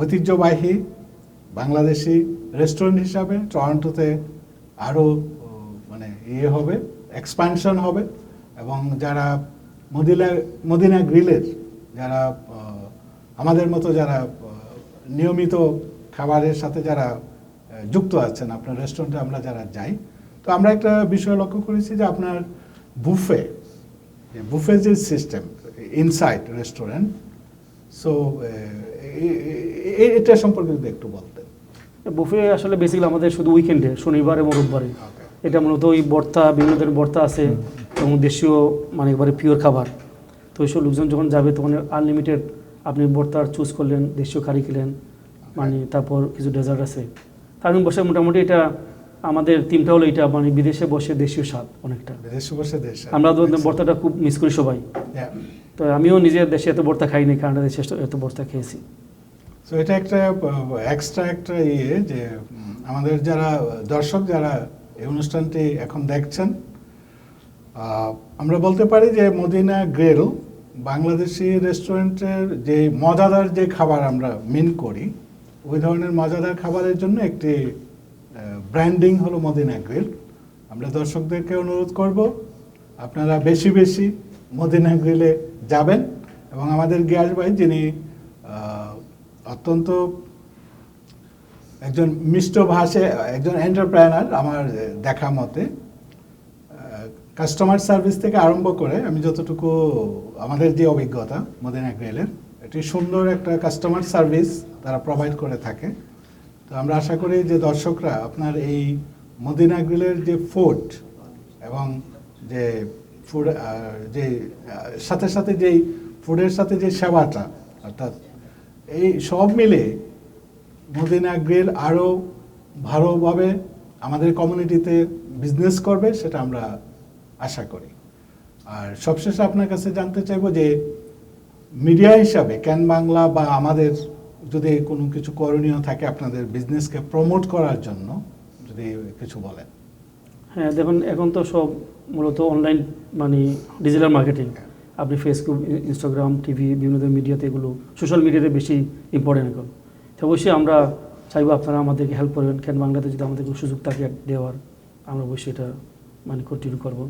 ঐতিহ্যবাহী বাংলাদেশি রেস্টুরেন্ট হিসাবে টরন্টোতে আরও মানে ইয়ে হবে, এক্সপানশন হবে, এবং যারা মদিনা গ্রিলের যারা আমাদের মতো যারা নিয়মিত খাবারের সাথে যারা যুক্ত আছেন, আপনার রেস্টুরেন্টে আমরা যারা যাই, তো আমরা একটা বিষয় লক্ষ্য করেছি যে আপনার বুফে যে সিস্টেম ইনসাইড রেস্টুরেন্ট, সো এটা সম্পর্কে যদি একটু বলতেন। বুফে আসলে বেসিক্যালি আমাদের শুধু উইকেন্ডে, শনিবার এবং রোববারে। এটা মূলত ওই ভর্তা, বিভিন্ন ধরনের ভর্তা আছে এবং দেশীয় মানে একবারে পিওর খাবার। তো ওইসব লোকজন যখন যাবে তখন আনলিমিটেড আপনি ভর্তার চুজ করলেন, দেশীয় কারি খেলেন, মানে তারপর কিছু ডেজার্ট আছে। তার বসে মোটামুটি এটা আমাদের টিমটা হলো এটা মানে বিদেশে বসে দেশীয় স্বাদ অনেকটা। বিদেশে বসে দেশ আমরা তো ভর্তাটা খুব মিস করি সবাই। তো আমিও নিজের দেশে এত ভর্তা খাইনি, কানাডা দেশে এত ভর্তা খেয়েছি। তো এটা একটা এক্সট্রা একটা ইয়ে যে আমাদের যারা দর্শক যারা এই অনুষ্ঠানটি এখন দেখছেন, আমরা বলতে পারি যে মদিনা গ্রিল বাংলাদেশি রেস্টুরেন্টের যে মজাদার যে খাবার আমরা মিন করি, ওই ধরনের মজাদার খাবারের জন্য একটি ব্র্যান্ডিং হলো মদিনা গ্রিল। আমরা দর্শকদেরকে অনুরোধ করব আপনারা বেশি বেশি মদিনা গ্রিলে যাবেন, এবং আমাদের গিয়াস ভাই যিনি অত্যন্ত একজন মিষ্টভাষী একজন এন্টারপ্রেনার, আমার দেখা মতে কাস্টমার সার্ভিস থেকে আরম্ভ করে আমি যতটুকু আমাদের যে অভিজ্ঞতা মদিনা গ্রিলের, এটি সুন্দর একটা কাস্টমার সার্ভিস তারা প্রোভাইড করে থাকে। তো আমরা আশা করি যে দর্শকরা আপনার এই মদিনা গ্রিলের যে ফুড এবং যে ফুড যে সাথে সাথে যেই ফুডের সাথে যে সেবাটা, অর্থাৎ এই সব মিলে মদিনা গ্রিল আরও ভালোভাবে আমাদের কমিউনিটিতে বিজনেস করবে, সেটা আমরা আশা করি। আর সবশেষে আপনার কাছে জানতে চাইবো যে মিডিয়া হিসাবে ক্যান বাংলা বা আমাদের যদি কোনো কিছু করণীয় থাকে আপনাদের বিজনেসকে প্রমোট করার জন্য, যদি কিছু বলেন। হ্যাঁ, দেখুন এখন তো সব মূলত অনলাইন মানে ডিজিটাল মার্কেটিং। আপনি ফেসবুক, ইনস্টাগ্রাম, টিভি, বিভিন্ন ধরনের মিডিয়াতে, এগুলো সোশ্যাল মিডিয়াতে বেশি ইম্পর্টেন্ট এখন। তো অবশ্যই আমরা চাইবো আপনারা আমাদেরকে হেল্প করবেন। ক্যান বাংলাতে যদি আমাদের কোনো সুযোগ থাকে দেওয়ার, আমরা অবশ্যই এটা মানে কন্টিনিউ করবো।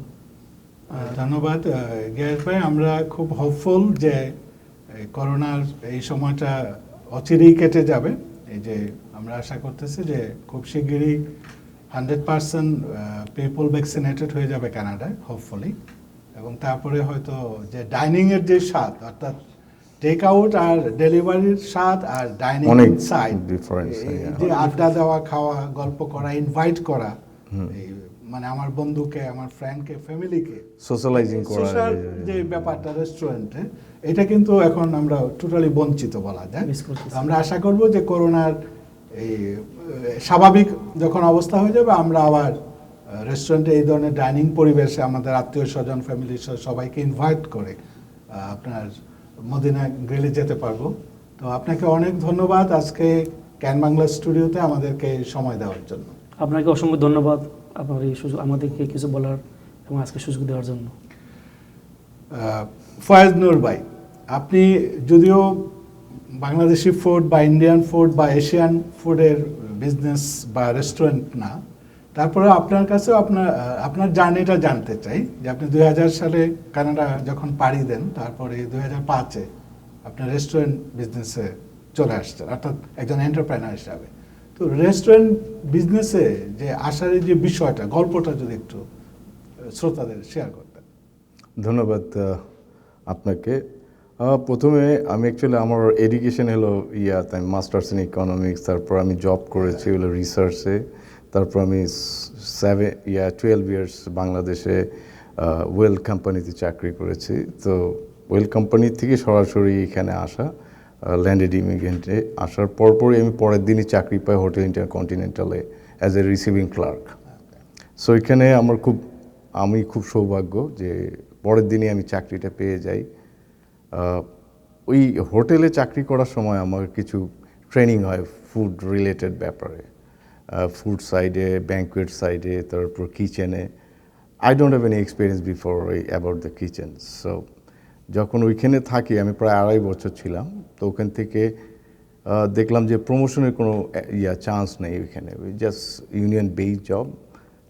ধন্যবাদ গিয়াস ভাই। আমরা খুব হোপফুল যে করোনার এই সময়টা অচিরেই কেটে যাবে। এই যে আমরা আশা করতেছি যে খুব শিগগিরই 100% পিপল ভ্যাকসিনেটেড হয়ে যাবে কানাডায়, হোপফুলি। এবং তারপরে হয়তো যে ডাইনিংয়ের যে স্বাদ, অর্থাৎ টেক আউট আর ডেলিভারির স্বাদ আর ডাইনিং ইনসাইড, যে আড্ডা দেওয়া, খাওয়া, গল্প করা, ইনভাইট করা, মানে আমার বন্ধুকে, আমার ফ্রেন্ডকে, ফ্যামিলিকে সোশ্যালাইজিং করা, সোশ্যাল যে ব্যাপারটা রেস্টুরেন্টে, এটা কিন্তু এখন আমরা টোটালি বঞ্চিত বলা যায়। আমরা আশা করব যে করোনার এই স্বাভাবিক যখন অবস্থা হয়ে যাবে, আমরা আবার রেস্টুরেন্টে এই ধরনের ডাইনিং পরিবেশে আমাদের আত্মীয় স্বজন, ফ্যামিলির সবাইকে ইনভাইট করে আপনার মদিনা গ্রিলে যেতে পারবো। তো আপনাকে অনেক ধন্যবাদ আজকে ক্যান বাংলা স্টুডিওতে আমাদেরকে সময় দেওয়ার জন্য। আপনাকে অসংখ্য ধন্যবাদ আপনার এই সুযোগ, আমাদেরকে কিছু বলার এবং আজকে সুযোগ দেওয়ার জন্য। ফয়েজ নূর ভাই, আপনি যদিও বাংলাদেশি ফুড বা ইন্ডিয়ান ফুড বা এশিয়ান ফুডের বিজনেস বা রেস্টুরেন্ট না, তারপরে আপনার কাছেও আপনার জার্নিটা জানতে চাই যে আপনি 2000 সালে কানাডা যখন পাড়ি দেন, তারপরে 2005-এ আপনার রেস্টুরেন্ট বিজনেসে চলে আসছেন, অর্থাৎ একজন এন্টারপ্রেনার হিসাবে। তো রেস্টুরেন্ট বিজনেসে যে আসার যে বিষয়টা, গল্পটা যদি একটু শ্রোতাদের শেয়ার করতেন। ধন্যবাদ আপনাকে। প্রথমে আমি অ্যাকচুয়ালি আমার এডুকেশন হলো তাই মাস্টার্স ইন ইকোনমিক্স, তারপর আমি জব করেছি হলো রিসার্চে, তারপর আমি 12 ইয়ার্স বাংলাদেশে ওয়েল কোম্পানিতে চাকরি করেছি। তো ওয়েল কোম্পানি থেকে সরাসরি এখানে আসা, ল্যান্ডেড ইমিগ্রেন্টে আসার পরপরই আমি পরের দিনই চাকরি পাই হোটেল ইন্টারকন্টিনেন্টালে as a receiving clerk. So এখানে আমি খুব সৌভাগ্য যে পরের দিনই আমি চাকরিটা পেয়ে যাই। ওই হোটেলে চাকরি করার সময় আমার কিছু ট্রেনিং হয় ফুড রিলেটেড ব্যাপারে, ফুড সাইডে, ব্যাঙ্কুয়েট সাইডে, তারপর কিচেনে। I don't have any experience before about the kitchen. So যখন ওইখানে থাকি, আমি প্রায় 2.5 বছর ছিলাম, তো ওখান থেকে দেখলাম যে প্রমোশনের কোনো চান্স নেই ওইখানে, জাস্ট ইউনিয়ন বেসড জব।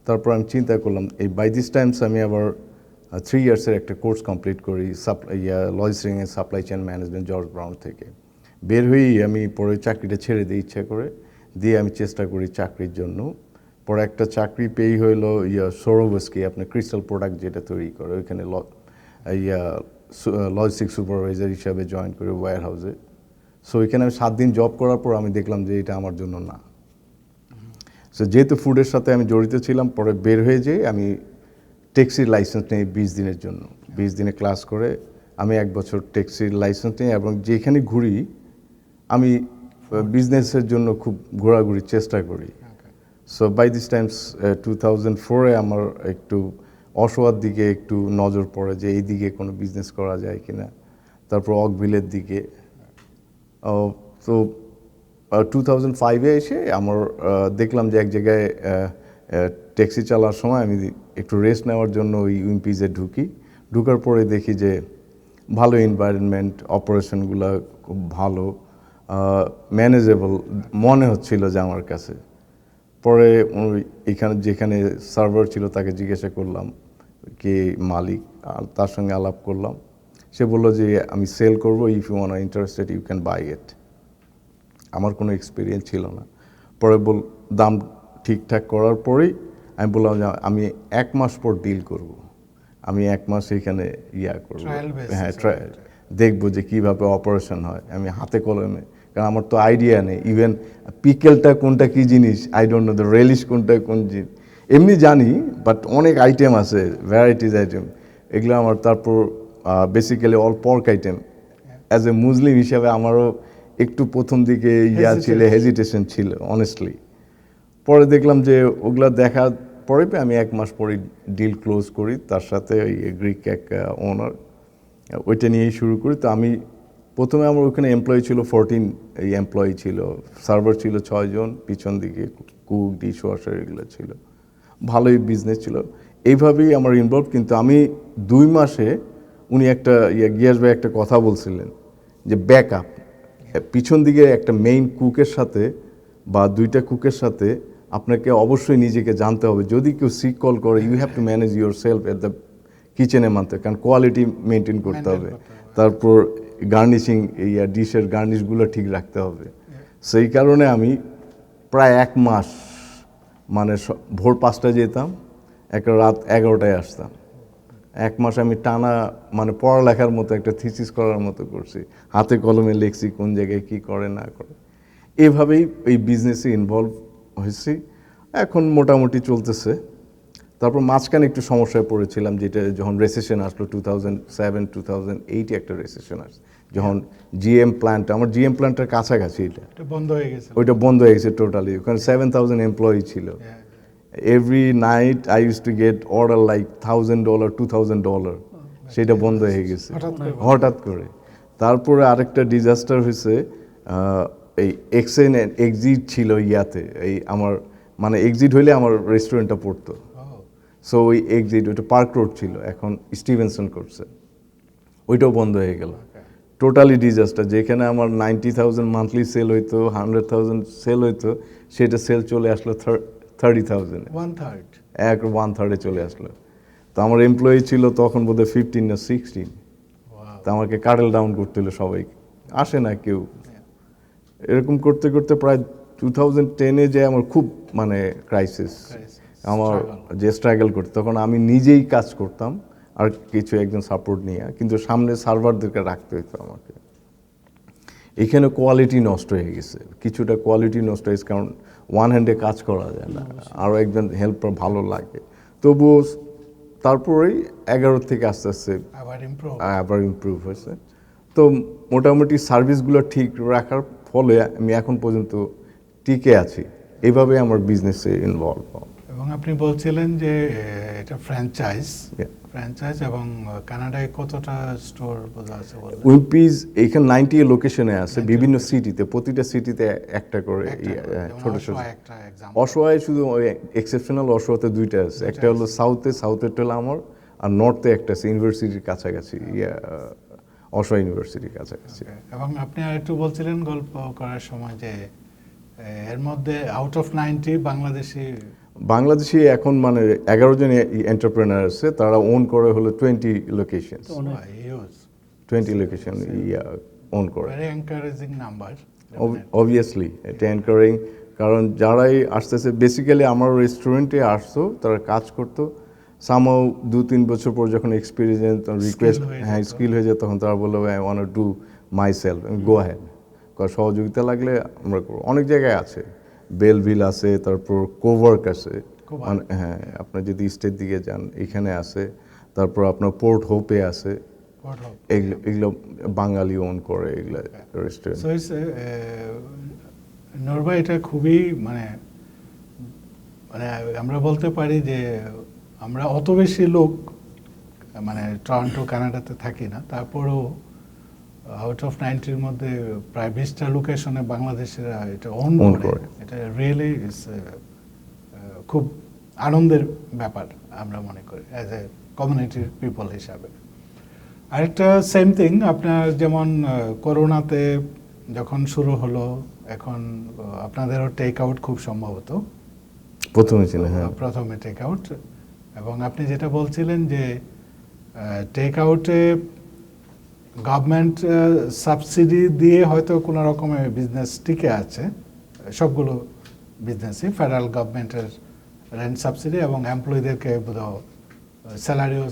তারপর আমি চিন্তা করলাম এই বাই দিস টাইমস আমি আবার 3 ইয়ার্সের একটা কোর্স কমপ্লিট করি logistic and supply chain management George Brown থেকে। বের হয়েই আমি পরে চাকরিটা ছেড়ে দিই ইচ্ছা করে, দিয়ে আমি চেষ্টা করি চাকরির জন্য। পরে একটা চাকরি পেয়েই হইলো সোরোভস্কি, আপনার ক্রিস্টাল প্রোডাক্ট যেটা তৈরি করে, ওইখানে লজিস্টিক সুপারভাইজার হিসাবে জয়েন করি ওয়্যার হাউসে। সো ওইখানে আমি 7 দিন জব করার পর আমি দেখলাম যে এটা আমার জন্য না। সো যেহেতু ফুডের সাথে আমি জড়িত ছিলাম, পরে বের হয়ে যেয়ে আমি ট্যাক্সির লাইসেন্স নিই 20 দিনের জন্য। 20 দিনে ক্লাস করে আমি 1 বছর ট্যাক্সির লাইসেন্স নিই, এবং যেখানে ঘুরি আমি বিজনেসের জন্য খুব ঘোরাঘুরির চেষ্টা করি। সো বাই দিস টাইমস 2004-এ আমার একটু অসোয়ার দিকে একটু নজর পড়ে যে এই দিকে কোনো বিজনেস করা যায় কিনা, তারপর অকভিলের দিকে। তো 2005-এ এসে আমার দেখলাম যে এক জায়গায় ট্যাক্সি চালার সময় আমি একটু রেস্ট নেওয়ার জন্য ওই উইম্পিজে ঢুকার পরে দেখি যে ভালো এনভায়রনমেন্ট, অপারেশনগুলো খুব ভালো, ম্যানেজেবল মনে হচ্ছিল যে আমার কাছে। পরে এখানে যেখানে সার্ভার ছিল তাকে জিজ্ঞাসা করলাম কে মালিক, আর তার সঙ্গে আলাপ করলাম। সে বললো যে আমি সেল করবো, if you want interested you can buy it. আমার কোনো এক্সপিরিয়েন্স ছিল না। পরে দাম ঠিকঠাক করার পরেই আমি বললাম যে আমি 1 মাস পর ডিল করব, আমি 1 মাস এখানে করব, হ্যাঁ ট্রায়াল দেখবো যে কীভাবে অপারেশন হয়। আমি হাতে কলমে, কারণ আমার তো আইডিয়া নেই, ইভেন পিকেলটা কোনটা কী জিনিস I don't know, the relish কোনটা কোন জিনিস এমনি জানি, বাট অনেক আইটেম আছে, ভ্যারাইটিস আইটেম, এগুলো আমার। তারপর basically all pork item. As a Muslim হিসাবে আমারও একটু প্রথম দিকে হেজিটেশন ছিল অনেস্টলি। পরে দেখলাম যে ওগুলা দেখার পরে আমি 1 মাস পরে ডিল ক্লোজ করি তার সাথে, ওই গ্রিক এক ওনার, ওইটা নিয়েই শুরু করি। তো আমি প্রথমে আমার ওখানে এমপ্লয়ি ছিল 14 এমপ্লয়ি ছিল, সার্ভার ছিল 6 জন, পিছন দিকে কুক, ডিশ ওয়াশার এগুলো ছিল, ভালোই বিজনেস ছিল। এইভাবেই আমার ইনভলভ। কিন্তু আমি 2 মাসে উনি একটা গিয়াস ভাই একটা কথা বলছিলেন যে ব্যাকআপ, পিছন দিকে একটা মেইন কুকের সাথে বা 2টা কুকের সাথে আপনাকে অবশ্যই নিজেকে জানতে হবে। যদি কেউ সিক কল করে, you have to manage yourself at the কিচেনে মানতে, কারণ কোয়ালিটি মেনটেন করতে হবে। তারপর গার্নিশিং, ডিশের গার্নিশগুলো ঠিক রাখতে হবে। সেই কারণে আমি প্রায় 1 মাস, মানে ভোর 5টায় যেতাম, একটা রাত 11টায় আসতাম। 1 মাস আমি টানা, মানে পড়ালেখার মতো একটা থিসিস করার মতো করছি, হাতে কলমে লিখছি কোন জায়গায় কী করে না করে। এভাবেই এই বিজনেসে ইনভলভ হয়েছি। এখন মোটামুটি চলতেছে। তারপর মাঝখানে একটু সমস্যায় পড়েছিলাম, যেটা যখন রেসেশন আসলো 2007-2008 একটা রেসেশন আসছে, যখন জিএম প্ল্যান্ট, আমার জিএম প্ল্যান্টের কাছাকাছি এটা বন্ধ হয়ে গেছে, ওইটা বন্ধ হয়ে গেছে টোটালি। ওখানে 7,000 এমপ্লয়ি ছিল। Every night I use to get order like $1,000, $2,000, সেটা বন্ধ হয়ে গেছে হঠাৎ করে। তারপরে আরেকটা ডিজাস্টার হয়েছে, এই এক্সেন এক্সিট ছিল এই আমার, মানে এক্সিট হইলে আমার রেস্টুরেন্টটা পড়তো। সো ওই এক্সিট, ওইটা পার্ক রোড ছিল, এখন স্টিভেনসন করছে, ওইটাও বন্ধ হয়ে গেল। Totally disaster. যেখানে আমার 90,000 মান্থলি সেল হইতো, 100,000 সেল হইতো, সেটা সেল চলে আসলো 30,000, 1/3 চলে আসলো। তো আমার এমপ্লয়ি ছিল তখন বোধহয় 15 না 16। তো আমাকে কাটেল ডাউন করতে হলো, সবাই আসে না কেউ। এরকম করতে করতে প্রায় 2010-এ যে আমার খুব মানে ক্রাইসিস, আমার যে স্ট্রাগল করতে, তখন আমি নিজেই কাজ করতাম আর কিছু একজন সাপোর্ট নিয়ে, কিন্তু সামনে সার্ভারদেরকে রাখতে হতো আমাকে। এখানে কোয়ালিটি নষ্ট হয়ে গেছে, কিছুটা কোয়ালিটি নষ্ট হয়েছে, কারণ ওয়ান হ্যান্ডে কাজ করা যায় না, আরও একজন হেল্পার ভালো লাগে। তবুও তারপরেই 11 থেকে আস্তে আস্তে আবার ইমপ্রুভ হয়েছে। তো মোটামুটি সার্ভিসগুলো ঠিক রাখার ফলে আমি এখন পর্যন্ত টিকে আছি। এইভাবে আমার বিজনেসে ইনভলভ। এবং আপনি বলছিলেন যে এটা ফ্র্যাঞ্চাইজ এবং কানাডায় কতটা স্টোর আছে বললেন? উইম্পিজ এইখানে 90 লোকেশনে আছে, বিভিন্ন সিটিতে, প্রতিটা সিটিতে একটা করে ছোট ছোট। অসহায় শুধু এক্সেপশনাল অসহায়তে 2টা আছে, একটা হলো সাউথেরটা হলো আমার, আর নর্থে একটা আছে ইউনিভার্সিটির কাছাকাছি, অসহায় ইউনিভার্সিটির কাছাকাছি। এবং আপনি আরেকটু বলছিলেন গল্প করার সময় যে এর মধ্যে আউট অফ 90 বাংলাদেশি বাংলাদেশে এখন মানে 11 জন এন্টারপ্রেনার আছে, তারা ওন করে হলো 20 লোকেশন, Huge. 20 লোকেশন ওন করে। Very encouraging number. অবভিয়াসলি এটা এনকারেজিং, কারণ যারাই আসতেছে বেসিক্যালি আমার রেস্টুরেন্টে আসতো, তারা কাজ করতো, সামহাও 2-3 বছর পর যখন এক্সপিরিয়েন্স রিকোয়েস্ট হ্যাঁ স্কিল হয়ে যায়, তখন তারা বললো I want to do my self, go had, সহযোগিতা লাগলে আমরা করবো। অনেক জায়গায় আছে, বেলভিল আছে, তারপর কোভার্ক আছে, হ্যাঁ আপনার যদি স্টেট দিকে যান এখানে আছে, তারপর আপনার পোর্ট হোপে আছে, এগুলো বাঙালি ওন করে এগুলো রেস্টুরেন্ট। সো ইটস নরবা, এটা খুবই মানে মানে আমরা বলতে পারি যে আমরা অত বেশি লোক মানে টরন্টো কানাডাতে থাকি না, তারপরেও আউট অফ 90-র মধ্যে প্রায় 20টা লোকেশনে বাংলাদেশিরা এটা ওন করে। এটা রিয়েলি ইজ খুব আনন্দের ব্যাপার আমরা মনে করি অ্যাজ এ কমিউনিটির পিপল হিসাবে। আরেকটা সেম থিং, আপনার যেমন করোনাতে যখন শুরু হলো, এখন আপনাদেরও টেক আউট খুব সম্ভবত প্রথমে ছিল, হ্যাঁ প্রথমে টেক আউট, এবং আপনি যেটা বলছিলেন যে টেক আউটে গভর্নমেন্ট সাবসিডি দিয়ে হয়তো কোনো রকমের বিজনেস টিকে আছে, সবগুলো বিজনেসই ফেডারেল গভর্নমেন্টের রেন্ট সাবসিডি এবং এমপ্লয়ীদেরকে বোধহয় স্যালারিও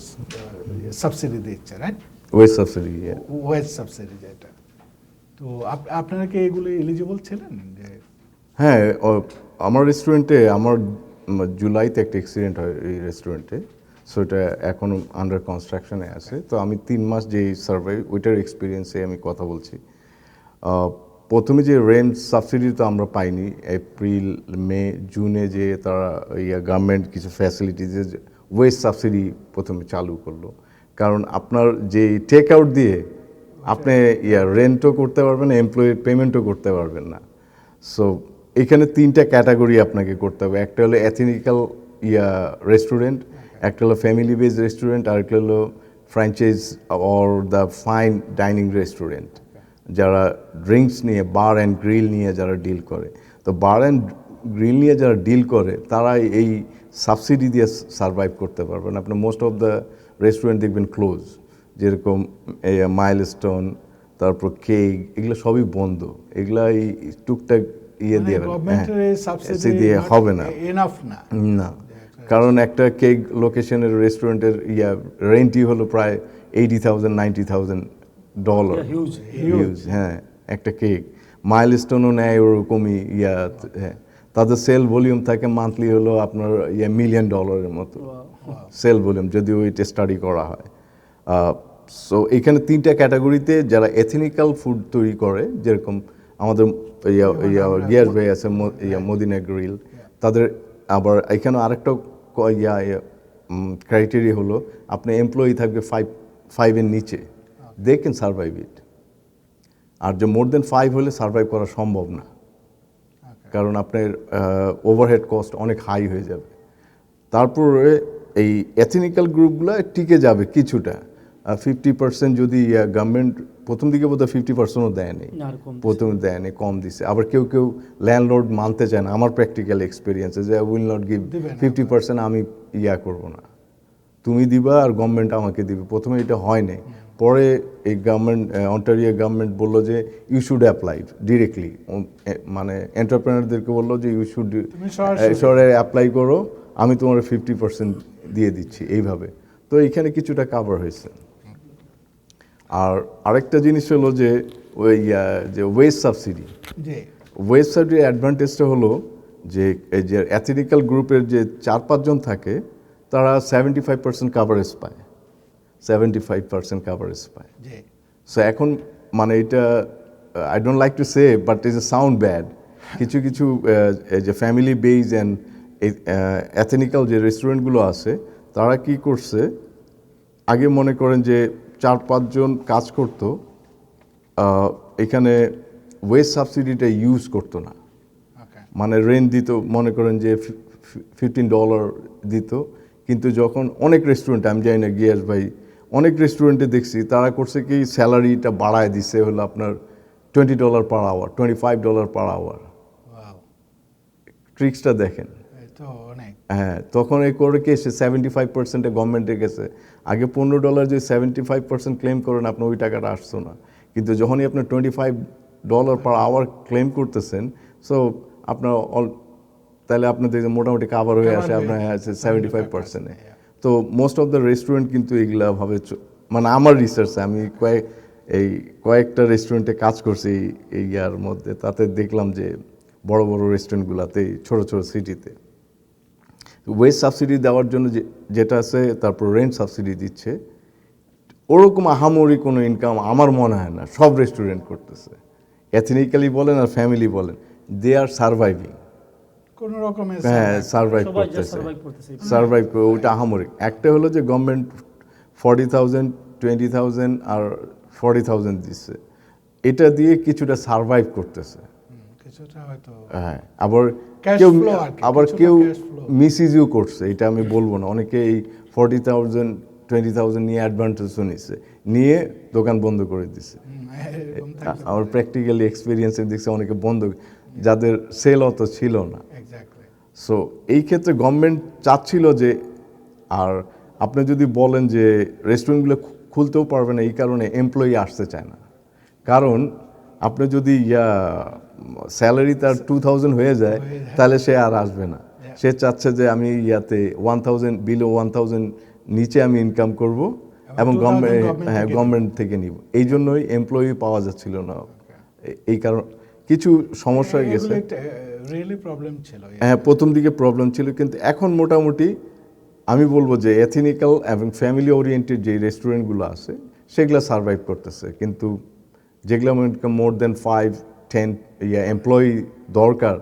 সাবসিডি দিচ্ছে, right? Wage subsidy, wage subsidy যেটা। তো আপনারা কি এগুলো এলিজিবল ছিলেন? যে হ্যাঁ, আমার রেস্টুরেন্টে আমার জুলাইতে একটা অ্যাক্সিডেন্ট হয় এই রেস্টুরেন্টে, সো এটা এখন আন্ডার কনস্ট্রাকশনে আছে। তো আমি 3 মাস যে সার্ভাইভ ওইটার এক্সপিরিয়েন্সে আমি কথা বলছি। প্রথমে যে রেন্ট সাবসিডি তো আমরা পাইনি, এপ্রিল মে জুনে যে তারা গভর্নমেন্ট কিছু ফ্যাসিলিটিজে ওয়েজ সাবসিডি প্রথমে চালু করলো, কারণ আপনার যে টেক আউট দিয়ে আপনি রেন্টও করতে পারবেন না, এমপ্লয়ির পেমেন্টও করতে পারবেন না। সো এখানে 3টা ক্যাটাগরি আপনাকে করতে হবে, একটা হলো এথনিক্যাল রেস্টুরেন্ট, একটা হলো ফ্যামিলি বেজ রেস্টুরেন্ট, আর একটা হলো franchise or the fine dining restaurant, যারা ড্রিঙ্কস নিয়ে বার অ্যান্ড গ্রিল নিয়ে যারা ডিল করে। তো বার অ্যান্ড গ্রিল নিয়ে যারা ডিল করে তারা এই সাবসিডি দিয়ে সার্ভাইভ করতে পারবেন। আপনি মোস্ট অফ দ্য রেস্টুরেন্ট দেখবেন ক্লোজ, যেরকম মাইলস্টোন, তারপর কেক, এগুলো সবই বন্ধ, এগুলা এই টুকটাক দিয়ে সাবসিডি দিয়ে হবে না, না, কারণ একটা কেক লোকেশনের রেস্টুরেন্টের রেন্টই হলো প্রায় $80,000-90,000, হিউজ। হ্যাঁ, একটা কেক মাইলস্টোনও নেয় ওরকমই, হ্যাঁ তাদের সেল ভলিউম থাকে মান্থলি হলো আপনার $1 মিলিয়ন মতো সেল ভলিউম, যদি ওইটা স্টাডি করা হয়। সো এখানে 3টা ক্যাটাগরিতে যারা এথনিক্যাল ফুড তৈরি করে, যেরকম আমাদের গিয়াস ভাই আছে মদিনা গ্রিল, তাদের আবার এখানে আরেকটা ক্রাইটেরিয়া হলো আপনি এমপ্লয়ি থাকবে 5-এর নিচে, দে ক্যান সার্ভাইভ ইট। আর যে মোর দেন 5 হলে সার্ভাইভ করা সম্ভব না, কারণ আপনার ওভারহেড কস্ট অনেক হাই হয়ে যাবে। তারপরে এই এথনিক্যাল গ্রুপগুলো টিকে যাবে কিছুটা, 50% যদি গভর্নমেন্ট প্রথম দিকে বোধহয় 50%ও দেয়নি, প্রথমে দেয়নি, কম দিছে। আবার কেউ কেউ ল্যান্ডলর্ড মানতে চায় না, আমার প্র্যাকটিক্যাল এক্সপিরিয়েন্সে, যে উইল নট গিভ 50%, আমি করবো না, তুমি দিবা আর গভর্নমেন্ট আমাকে দিবে। প্রথমে এটা হয়নি, পরে এই গভর্নমেন্ট অন্টারিও গভর্নমেন্ট বললো যে ইউ শুড অ্যাপ্লাই ডিরেক্টলি, মানে এন্টারপ্রেনারদেরকে বললো যে ইউ শুড শহরে অ্যাপ্লাই করো, আমি তোমার 50% দিয়ে দিচ্ছি এইভাবে। তো এইখানে কিছুটা কাভার হয়েছে। আর আরেকটা জিনিস হলো যে ওই যে ওয়েজ সাবসিডি, ওয়েজ সাবসিডির অ্যাডভান্টেজটা হলো যে এই যে এথনিক্যাল গ্রুপের যে 4-5 জন থাকে, তারা 75% কাভারেজ পায়, 75% কাভারেজ পায়। সো এখন মানে এটা I don't like to say, but is a sound bad, কিছু কিছু যে ফ্যামিলি বেজ অ্যান্ড এথনিক্যাল যে রেস্টুরেন্টগুলো আছে, তারা কি করছে, আগে মনে করেন যে 4-5 জন কাজ করতো, এখানে ওয়েজ সাবসিডিটা ইউজ করতো না, মানে রেন্ট দিত, মনে করেন যে $15 দিত, কিন্তু যখন অনেক রেস্টুরেন্টে, আমি জানি না গিয়াস ভাই, অনেক রেস্টুরেন্টে দেখছি তারা করছে কি স্যালারিটা বাড়ায় দিছে হলো আপনার $20 পার আওয়ার, $25 পার আওয়ার। ট্রিক্সটা দেখেন, তো অনেক। হ্যাঁ, তখন এই করে কি সে 75% গভর্নমেন্টে গেছে। আগে $15 যদি 75% ক্লেম করেন আপনার ওই টাকাটা আসতো না, কিন্তু যখনই আপনি $25 পার আওয়ার ক্লেম করতেছেন, সো আপনার তাহলে আপনাদের মোটামুটি কাভার হয়ে আসে আপনার 75%। তো মোস্ট অফ দ্য রেস্টুরেন্ট কিন্তু এগুলা ভাবে মানে আমার রিসার্চে আমি কয়েকটা রেস্টুরেন্টে কাজ করছি এই ইয়ার মধ্যে, তাতে দেখলাম যে বড় বড় রেস্টুরেন্টগুলোতে ছোট ছোট সিটিতে ওয়েজ সাবসিডি দেওয়ার জন্য যেটা আছে, তারপর রেন্ট সাবসিডি দিচ্ছে, ওরকম আহামরি কোনো ইনকাম আমার মনে হয় না সব রেস্টুরেন্ট করতেছে। এথনিক্যালি বলেন আর ফ্যামিলি বলেন, দে আর সার্ভাইভিং, কোনো রকমের হ্যাঁ সার্ভাইভ সবাই যা করতেছে, সার্ভাইভ করতেছে। সার্ভাইভ করে ওটা আহামরি। একটা হলো যে গভর্নমেন্ট 40,000, 20,000 আর 40,000 দিচ্ছে, এটা দিয়ে কিছুটা সার্ভাইভ করতেছে। কিছুটা হয়তো হ্যাঁ, আবার Cash কেউ flow আর কি, আবার কিছুটা কেউ cash flow। মিসইউজও করছে, এটা আমি বলবো না। অনেকে এই 40,000, 20,000 নিয়ে অ্যাডভান্টেজও নিচ্ছে, নিয়ে দোকান বন্ধ করে দিচ্ছে। এরকম থাকতে আমার প্র্যাকটিক্যালি এক্সপিরিয়েন্সে দেখছি অনেকে বন্ধ, যাদের সেল অত ছিল না। এক্স্যাক্টলি। সো এই ক্ষেত্রে গভর্নমেন্ট চাচ্ছিল যে, আর আপনি যদি বলেন যে রেস্টুরেন্টগুলো খুলতেও পারবে না এই কারণে এমপ্লয়ি আসতে চায় না, কারণ আপনি যদি স্যালারি তার 2,000 হয়ে যায় তাহলে সে আর আসবে না। সে চাচ্ছে যে আমি 1,000 বিলো 1,000 নিচে আমি ইনকাম করব এবং গভর্নমেন্ট থেকে নিব। এই জন্যই এমপ্লয়ি পাওয়া যাচ্ছিল না। এই কারণ কিছু সমস্যা হয়ে গেছে। রিয়েলি প্রবলেম ছিল। হ্যাঁ, প্রথম দিকে প্রবলেম ছিল, কিন্তু এখন মোটামুটি আমি বলবো যে এথনিক্যাল এবং ফ্যামিলি ওরিয়েন্টেড যে রেস্টুরেন্টগুলো আছে সেগুলো সার্ভাইভ করতেছে, কিন্তু যেগুলো মোর দেন 5-10 এমপ্লয়ি দরকার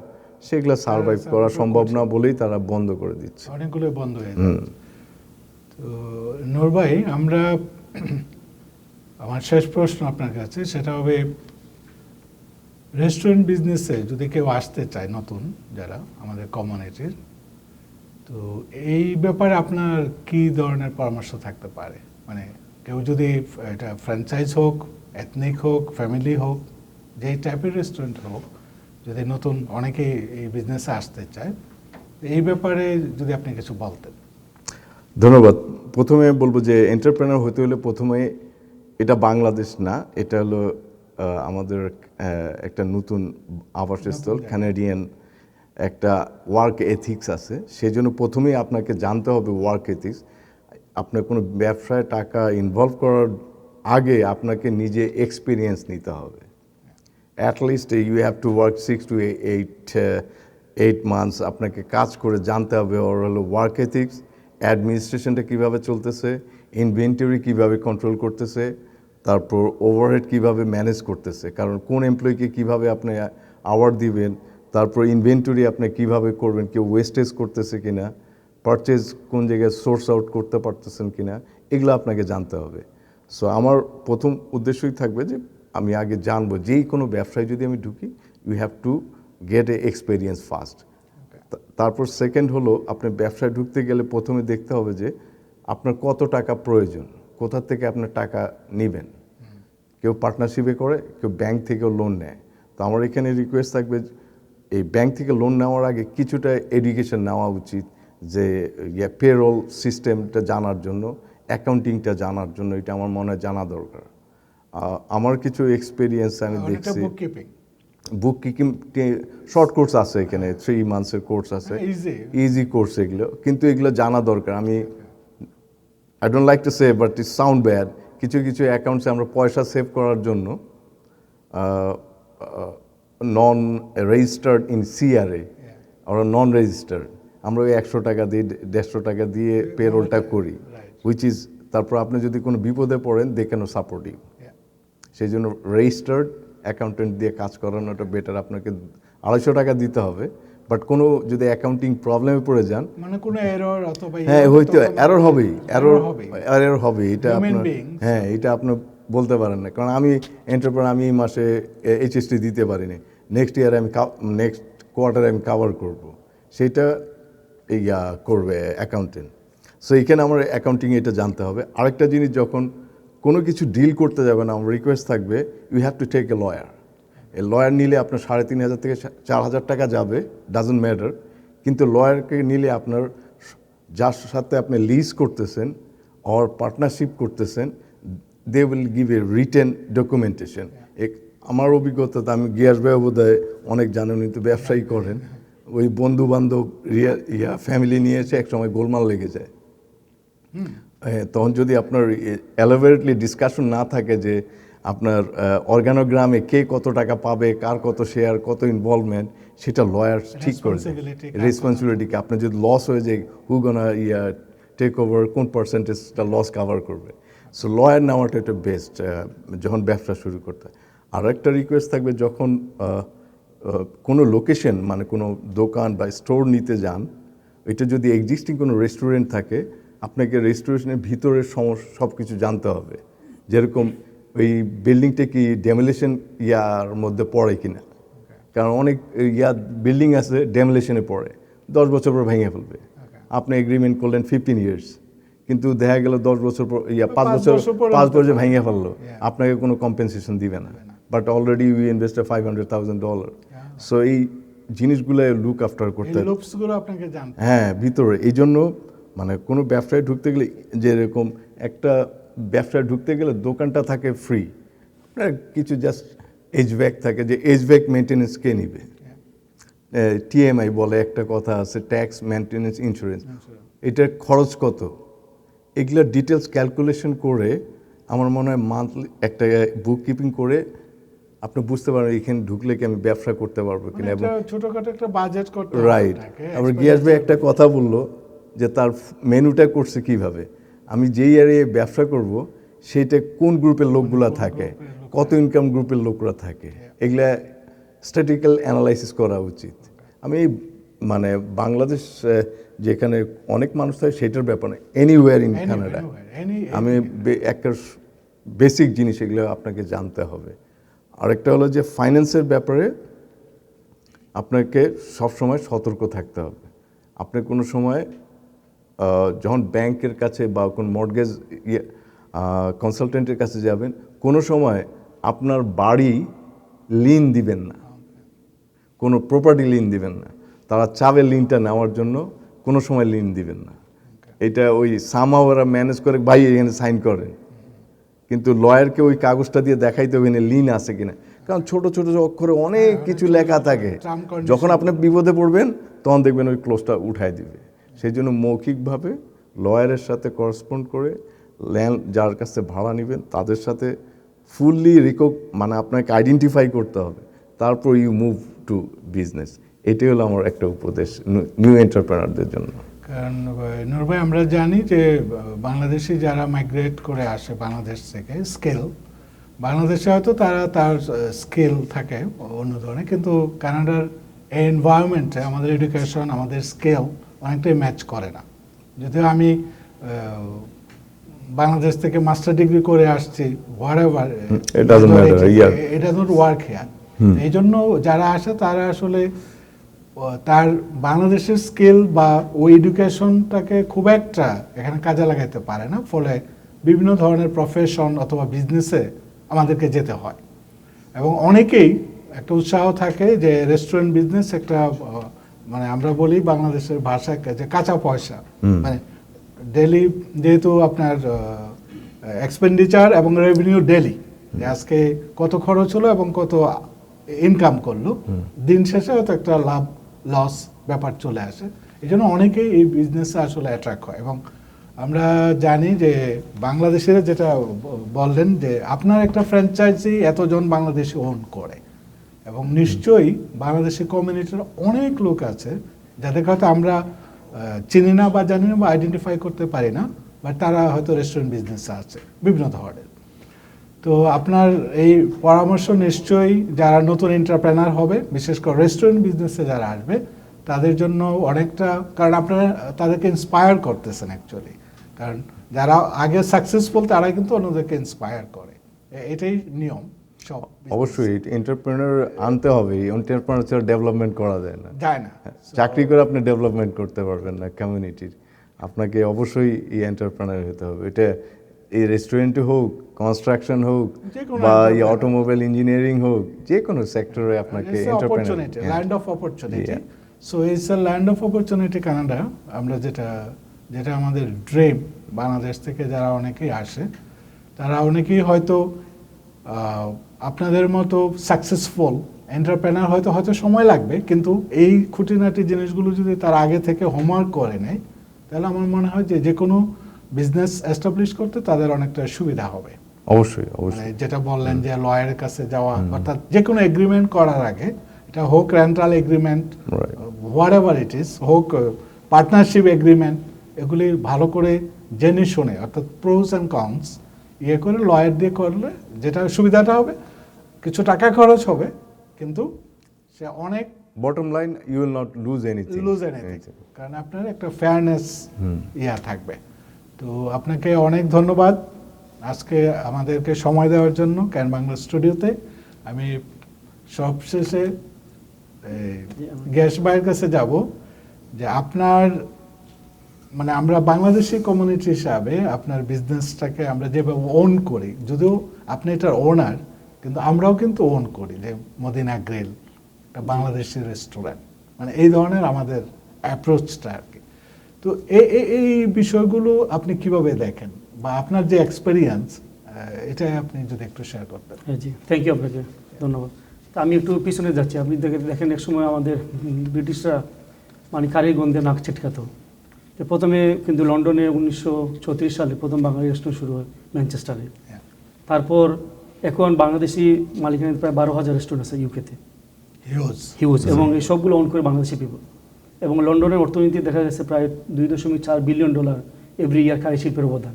সেগুলো সার্ভাইভ করা সম্ভব না বলেই তারা বন্ধ করে দিচ্ছে। অনেকগুলো বন্ধ হয়ে যাচ্ছে। তো নূর ভাই, আমরা আমার শেষ প্রশ্ন আপনার কাছে, সেটা হবে রেস্টুরেন্ট বিজনেসে যদি কেউ আসতে চায় নতুন, যারা আমাদের কমিউনিটির, তো এই ব্যাপারে আপনার কি ধরনের পরামর্শ থাকতে পারে? মানে কেউ যদি এটা ফ্র্যাঞ্চাইজ হোক, এথনিক হোক, ফ্যামিলি হোক, যেই টাইপের রেস্টুরেন্ট হোক, যদি নতুন অনেকেই এই বিজনেসে আসতে চায়, এই ব্যাপারে যদি আপনি কিছু বলতেন। ধন্যবাদ। প্রথমে বলবো যে এন্টারপ্রেনার হতে হলে প্রথমে, এটা বাংলাদেশ না, এটা হলো আমাদের একটা নতুন আবাসস্থল, কানাডিয়ান একটা ওয়ার্ক এথিক্স আছে। সেই জন্য প্রথমেই আপনাকে জানতে হবে ওয়ার্ক এথিক্স। আপনার কোনো ব্যবসায় টাকা ইনভলভ করার আগে আপনাকে নিজে এক্সপিরিয়েন্স নিতে হবে। At least you have to work 6 to 8 months। আপনাকে কাজ করে জানতে হবে ওর হলো ওয়ার্ক এথিক্স, অ্যাডমিনিস্ট্রেশনটা কীভাবে চলতেছে, ইনভেন্টরি কীভাবে কন্ট্রোল করতেছে, তারপর ওভারহেড কীভাবে ম্যানেজ করতেছে, কারণ কোন এমপ্লয়িকে কীভাবে আপনি আওয়ার দিবেন, তারপর ইনভেন্টরি আপনি কীভাবে করবেন, কেউ ওয়েস্টেজ করতেছে কিনা, পারচেজ কোন জায়গায় সোর্স আউট করতে পারতেছেন কিনা, এগুলো আপনাকে জানতে হবে। সো আমার প্রথম উদ্দেশ্যই থাকবে যে আমি আগে জানবো, যেই কোনো ব্যবসায় যদি আমি ঢুকি, you have to get a experience first. তারপর সেকেন্ড হলো, আপনি ব্যবসায় ঢুকতে গেলে প্রথমে দেখতে হবে যে আপনার কত টাকা প্রয়োজন, কোথা থেকে আপনার টাকা নেবেন। কেউ পার্টনারশিপে করে, কেউ ব্যাংক থেকেও লোন নেয়। তো আমার এখানে রিকোয়েস্ট থাকবে, এই ব্যাংক থেকে লোন নেওয়ার আগে কিছুটা এডুকেশন নেওয়া উচিত, যে পেরোল সিস্টেমটা জানার জন্য, অ্যাকাউন্টিংটা জানার জন্য, এটা আমার মনে হয় জানা দরকার। আমার কিছু এক্সপিরিয়েন্স আমি দেখছি, বুক কিপিং শর্ট কোর্স আছে এখানে, 3 months কোর্স আছে, ইজি কোর্স এগুলো, কিন্তু এগুলো জানা দরকার। আমি I don't like to say but it sound bad, কিছু কিছু অ্যাকাউন্টসে আমরা পয়সা সেভ করার জন্য নন রেজিস্টার্ড ইন সিআরএ, আমরা নন রেজিস্টার্ড, আমরা ওই 100 টাকা দিয়ে 150 টাকা দিয়ে পেরোলটা করি, হুইচ ইজ, তারপর আপনি যদি কোনো বিপদে পড়েন দে ক্যান সাপোর্ট ইউ। সেই জন্য রেজিস্টার্ড অ্যাকাউন্টেন্ট দিয়ে কাজ করানোটা বেটার। আপনাকে 250 টাকা দিতে হবে, বাট কোনো যদি অ্যাকাউন্টিং প্রবলেমে পড়ে যান, মানে কোনো এরর অথবা হ্যাঁ হয়তো এরর হবেই, এরর হবে, এটা আপনার, হ্যাঁ এটা আপনি বলতে পারেন না। কারণ আমি এন্টারপ্রেনার, আমি এই মাসে এইচএসটি দিতে পারিনি, নেক্সট ইয়ারে আমি নেক্সট কোয়ার্টারে আমি কাভার করব, সেটা করবে অ্যাকাউন্টেন্ট। সো এইখানে আমার অ্যাকাউন্টিং এটা জানতে হবে। আরেকটা জিনিস, যখন কোনো কিছু ডিল করতে যাবেন, আমার রিকোয়েস্ট থাকবে, you have to take a lawyer. এই লয়ার নিলে আপনার 3,500 থেকে 4,000 টাকা যাবে, ডাজন্ট ম্যাটার, কিন্তু লয়ারকে নিলে আপনার যার সাথে আপনি লিজ করতেছেন অর পার্টনারশিপ করতেছেন, they will give a written documentation. আমার অভিজ্ঞতাতে, আমি গিয়াস ভাই বোধহয় অনেক জানেন, তো ব্যবসায়ী করেন, ওই বন্ধু বান্ধব ফ্যামিলি নিয়ে এসে এক সময় গোলমাল লেগে যায়। তখন যদি আপনার এলাবোরেটলি ডিসকাশন না থাকে যে আপনার অর্গানোগ্রামে কে কত টাকা পাবে, কার কত শেয়ার, কত ইনভলভমেন্ট, সেটা লয়ার ঠিক করে রেসপন্সিবিলিটিকে। আপনার যদি লস হয়ে যায়, হু গোনা টেক ওভার, কোন পার্সেন্টেজটা লস কাভার করবে। সো লয়ার নেওয়াটা একটা বেস্ট যখন ব্যবসা শুরু করতে হয়। আর একটা রিকোয়েস্ট থাকবে, যখন কোনো লোকেশন মানে কোনো দোকান বা স্টোর নিতে যান, এটা যদি এক্সিস্টিং কোনো রেস্টুরেন্ট থাকে, আপনাকে রেস্টুরেন্টের ভিতরের সব কিছু জানতে হবে। যেরকম ওই বিল্ডিংটা কি ডেমোলিশন ইয়ার মধ্যে পড়ে কিনা, কারণ অনেক বিল্ডিং আছে ডেমোলিশনে পড়ে, 10 বছর পর ভেঙে ফেলবে। আপনি এগ্রিমেন্ট করলেন 15 ইয়ার্স, কিন্তু দেখা গেল 10 বছর পর 5 বছর ভেঙে ফেললো, আপনাকে কোনো কম্পেনসেশন দিবে না। But already we invested $500,000। So এই জিনিসগুলো লুক আফটার করতে হয়, আপনাকে জানতে। হ্যাঁ, ভিতরে। এই জন্য মানে কোনো ব্যবসায় ঢুকতে গেলে, যেরকম একটা ব্যবসায় ঢুকতে গেলে দোকানটা থাকে ফ্রি, আপনার কিছু জাস্ট এইচভ্যাক থাকে, যে এইচভ্যাক মেনটেন্যান্স কে নিবে, টিএমআই বলে একটা কথা আছে, ট্যাক্স, মেনটেন্যান্স, ইন্স্যুরেন্স, এটার খরচ কত, এগুলোর ডিটেলস ক্যালকুলেশন করে আমার মনে হয় মান্থলি একটা বুক কিপিং করে আপনি বুঝতে পারেন এখানে ঢুকলে কি আমি ব্যবসা করতে পারবো কিনা। এবং ছোটখাটো একটা বাজেট করতে, রাইট। আবার গিয়াস ভাই একটা কথা বললো যে তার মেনুটা করছে কিভাবে, আমি যেই এরিয়ায় ব্যবসা করব সেইটা কোন গ্রুপের লোকগুলা থাকে, কত ইনকাম গ্রুপের লোকরা থাকে, এগুলা স্ট্যাটিক্যাল অ্যানালাইসিস করা উচিত। আমি মানে বাংলাদেশ যেখানে অনেক মানুষ থাকে সেটার ব্যাপার না, এনিওয়্যার ইন কানাডা, আমি একটা বেসিক জিনিস এগুলো আপনাকে জানতে হবে। আরেকটা হলো যে ফাইন্যান্সের ব্যাপারে আপনাকে সবসময় সতর্ক থাকতে হবে। আপনি কোনো সময় যখন ব্যাংকের কাছে বা কোন মর্টগেজ কনসালটেন্টের কাছে যাবেন, কোনো সময় আপনার বাড়ি লিন দিবেন না, কোনো প্রপার্টি লিন দিবেন না। তারা চাবে লিনটা নেওয়ার জন্য, কোনো সময় লিন দিবেন না। এটা ওই সামহাও ওরা ম্যানেজ করে, ভাই এখানে সাইন করেন, কিন্তু লয়ারকে ওই কাগজটা দিয়ে দেখাইতে হবে লিন আছে কিনা, কারণ ছোট ছোট অক্ষরে অনেক কিছু লেখা থাকে। যখন আপনি বিপদে পড়বেন তখন দেখবেন ওই ক্লোজটা উঠাই দিবে। সেই জন্য মৌখিকভাবে লয়ারের সাথে করসপন্ড করে, ল্যান্ড যার কাছে ভাড়া নেবেন তাদের সাথে ফুললি মানে আপনাকে আইডেন্টিফাই করতে হবে, তারপর ইউ মুভ টু বিজনেস। এটাই হলো আমার একটা উপদেশ নিউ এন্টারপ্রেনারদের জন্য। কারণ নূর ভাই, আমরা জানি যে বাংলাদেশি যারা মাইগ্রেট করে আসে বাংলাদেশ থেকে, স্কেল বাংলাদেশে হয়তো তার স্কেল থাকে অন্য ধরনের, কিন্তু কানাডার এনভায়রনমেন্টে আমাদের এডুকেশন, আমাদের স্কেল অনেকটাই ম্যাচ করে না। যদিও আমি বাংলাদেশ থেকে মাস্টার ডিগ্রি করে আসছি, it doesn't work here। এই জন্য যারা আসে তারা আসলে তার বাংলাদেশের স্কিল বা ওই এডুকেশনটাকে খুব একটা এখানে কাজে লাগাইতে পারে না, ফলে বিভিন্ন ধরনের প্রফেশন অথবা বিজনেসে আমাদেরকে যেতে হয়। এবং অনেকেই একটা উৎসাহ থাকে যে রেস্টুরেন্ট বিজনেস একটা মানে আমরা বলি বাংলাদেশের ভাষায় যে কাঁচা পয়সা, মানে ডেলি যেহেতু আপনার এক্সপেন্ডিচার এবং রেভিনিউ ডেলি, আজকে কত খরচ হলো এবং কত ইনকাম করলো, দিন শেষে হয়তো একটা লাভ লস ব্যাপার চলে আসে। এই জন্য অনেকেই এই বিজনেসে আসলে অ্যাট্রাক্ট হয়। এবং আমরা জানি যে বাংলাদেশের যেটা বললেন যে আপনার একটা ফ্র্যাঞ্চাইজি এতজন বাংলাদেশি ওন করে, এবং নিশ্চয়ই বাংলাদেশি কমিউনিটির অনেক লোক আছে যাদের হয়তো আমরা চিনি না বা জানি না বা আইডেন্টিফাই করতে পারি না, বাট তারা হয়তো রেস্টুরেন্ট বিজনেসে আছে বিভিন্ন ধরনের। তো আপনার এই পরামর্শ নিশ্চয়ই যারা নতুন এন্টারপ্রেনার হবে, বিশেষ করে রেস্টুরেন্ট বিজনেসে যারা আসবে তাদের জন্য অনেকটা, কারণ আপনারা তাদেরকে ইন্সপায়ার করতেছেন অ্যাকচুয়ালি, কারণ যারা আগে সাকসেসফুল তারা কিন্তু অন্যদেরকে ইন্সপায়ার করে, এটাই নিয়ম সব। অবশ্যই এন্টারপ্রেনার আনতে হবে, এন্টারপ্রেনার ছাড়া ডেভেলপমেন্ট করা যায় না। চাকরি করে আপনি ডেভেলপমেন্ট করতে পারবেন না কমিউনিটির, আপনাকে অবশ্যই এই এন্টারপ্রেনার হতে হবে। এটা এই রেস্টুরেন্টে হোক, কনস্ট্রাকশন হোক, বা এই অটোমোবাইল ইঞ্জিনিয়ারিং হোক, যে কোনো সেক্টরে আপনাকে land of opportunity. So it's a land of opportunity Canada. আমরা যেটা যেটা আমাদের ড্রিম, বাংলাদেশ থেকে যারা অনেকেই আসে তারা অনেকেই হয়তো আপনাদের মতো সাকসেসফুল এন্টারপ্রেনার হয়তো হয়তো সময় লাগবে, কিন্তু এই খুঁটিনাটি জিনিসগুলো যদি তার আগে থেকে হোমওয়ার্ক করে নেয় তাহলে আমার মনে হয় যে যে কোনো বিজনেস এস্টাবলিশ করতে তাদের অনেকটা সুবিধা হবে। অবশ্যই মানে অবশ্যই। যেটা বললেন যে লয়ারের কাছে যাওয়া, অর্থাৎ যে কোনো এগ্রিমেন্ট করার আগে, এটা হোক rental agreement, Right. What ever it is, হোক পার্টনারশিপ এগ্রিমেন্ট, এগুলি ভালো করে জেনে শুনে, অর্থাৎ প্রোস অ্যান্ড কনস ইয়ে করে লয়ার দিয়ে করলে যেটা সুবিধাটা হবে, কিছু টাকা খরচ হবে কিন্তু সে অনেক bottom line, you will not lose anything. Lose anything, কারণ আপনার একটা ফেয়ারনেস ইয়া থাকবে। তো আপনাকে অনেক ধন্যবাদ আজকে আমাদেরকে সময় দেওয়ার জন্য ক্যান বাংলা স্টুডিওতে। আমি সবশেষে গ্যাস ভাইয়ের কাছে যাব যে আপনার মানে আমরা বাংলাদেশি কমিউনিটি হিসাবে আপনার বিজনেসটাকে আমরা যেভাবে ওন করি, যদিও আপনি এটার ওনার, কিন্তু আমরাও কিন্তু ওন করি যে মদিনা গ্রিল একটা বাংলাদেশি রেস্টুরেন্ট, মানে এই ধরনের আমাদের অ্যাপ্রোচটা আর কি। তো এই বিষয়গুলো আপনি কিভাবে দেখেন বা আপনার যে এক্সপেরিয়েন্স, এটাই আপনি যদি একটু শেয়ার করতেন। হ্যাঁ জি, থ্যাংক ইউ আপনাকে, ধন্যবাদ। তা আমি একটু পিছনে যাচ্ছি। আপনি দেখেন এক সময় আমাদের ব্রিটিশরা মানে কারির গন্ধে নাক ছিটকাতো। তো প্রথমে কিন্তু লন্ডনে 1936 সালে প্রথম বাঙালি রেস্টুরেন্ট শুরু হয় ম্যানচেস্টারে। তারপর এখন বাংলাদেশি মালিকানায় প্রায় 12,000 রেস্টুরেন্ট আছে ইউকেতে, হিউজ, এবং এই সবগুলো অন করে বাংলাদেশি পিপল। এবং লন্ডনের অর্থনীতি দেখা গেছে প্রায় $2.4 বিলিয়ন এভরি ইয়ার কারি শিল্পের অবদান।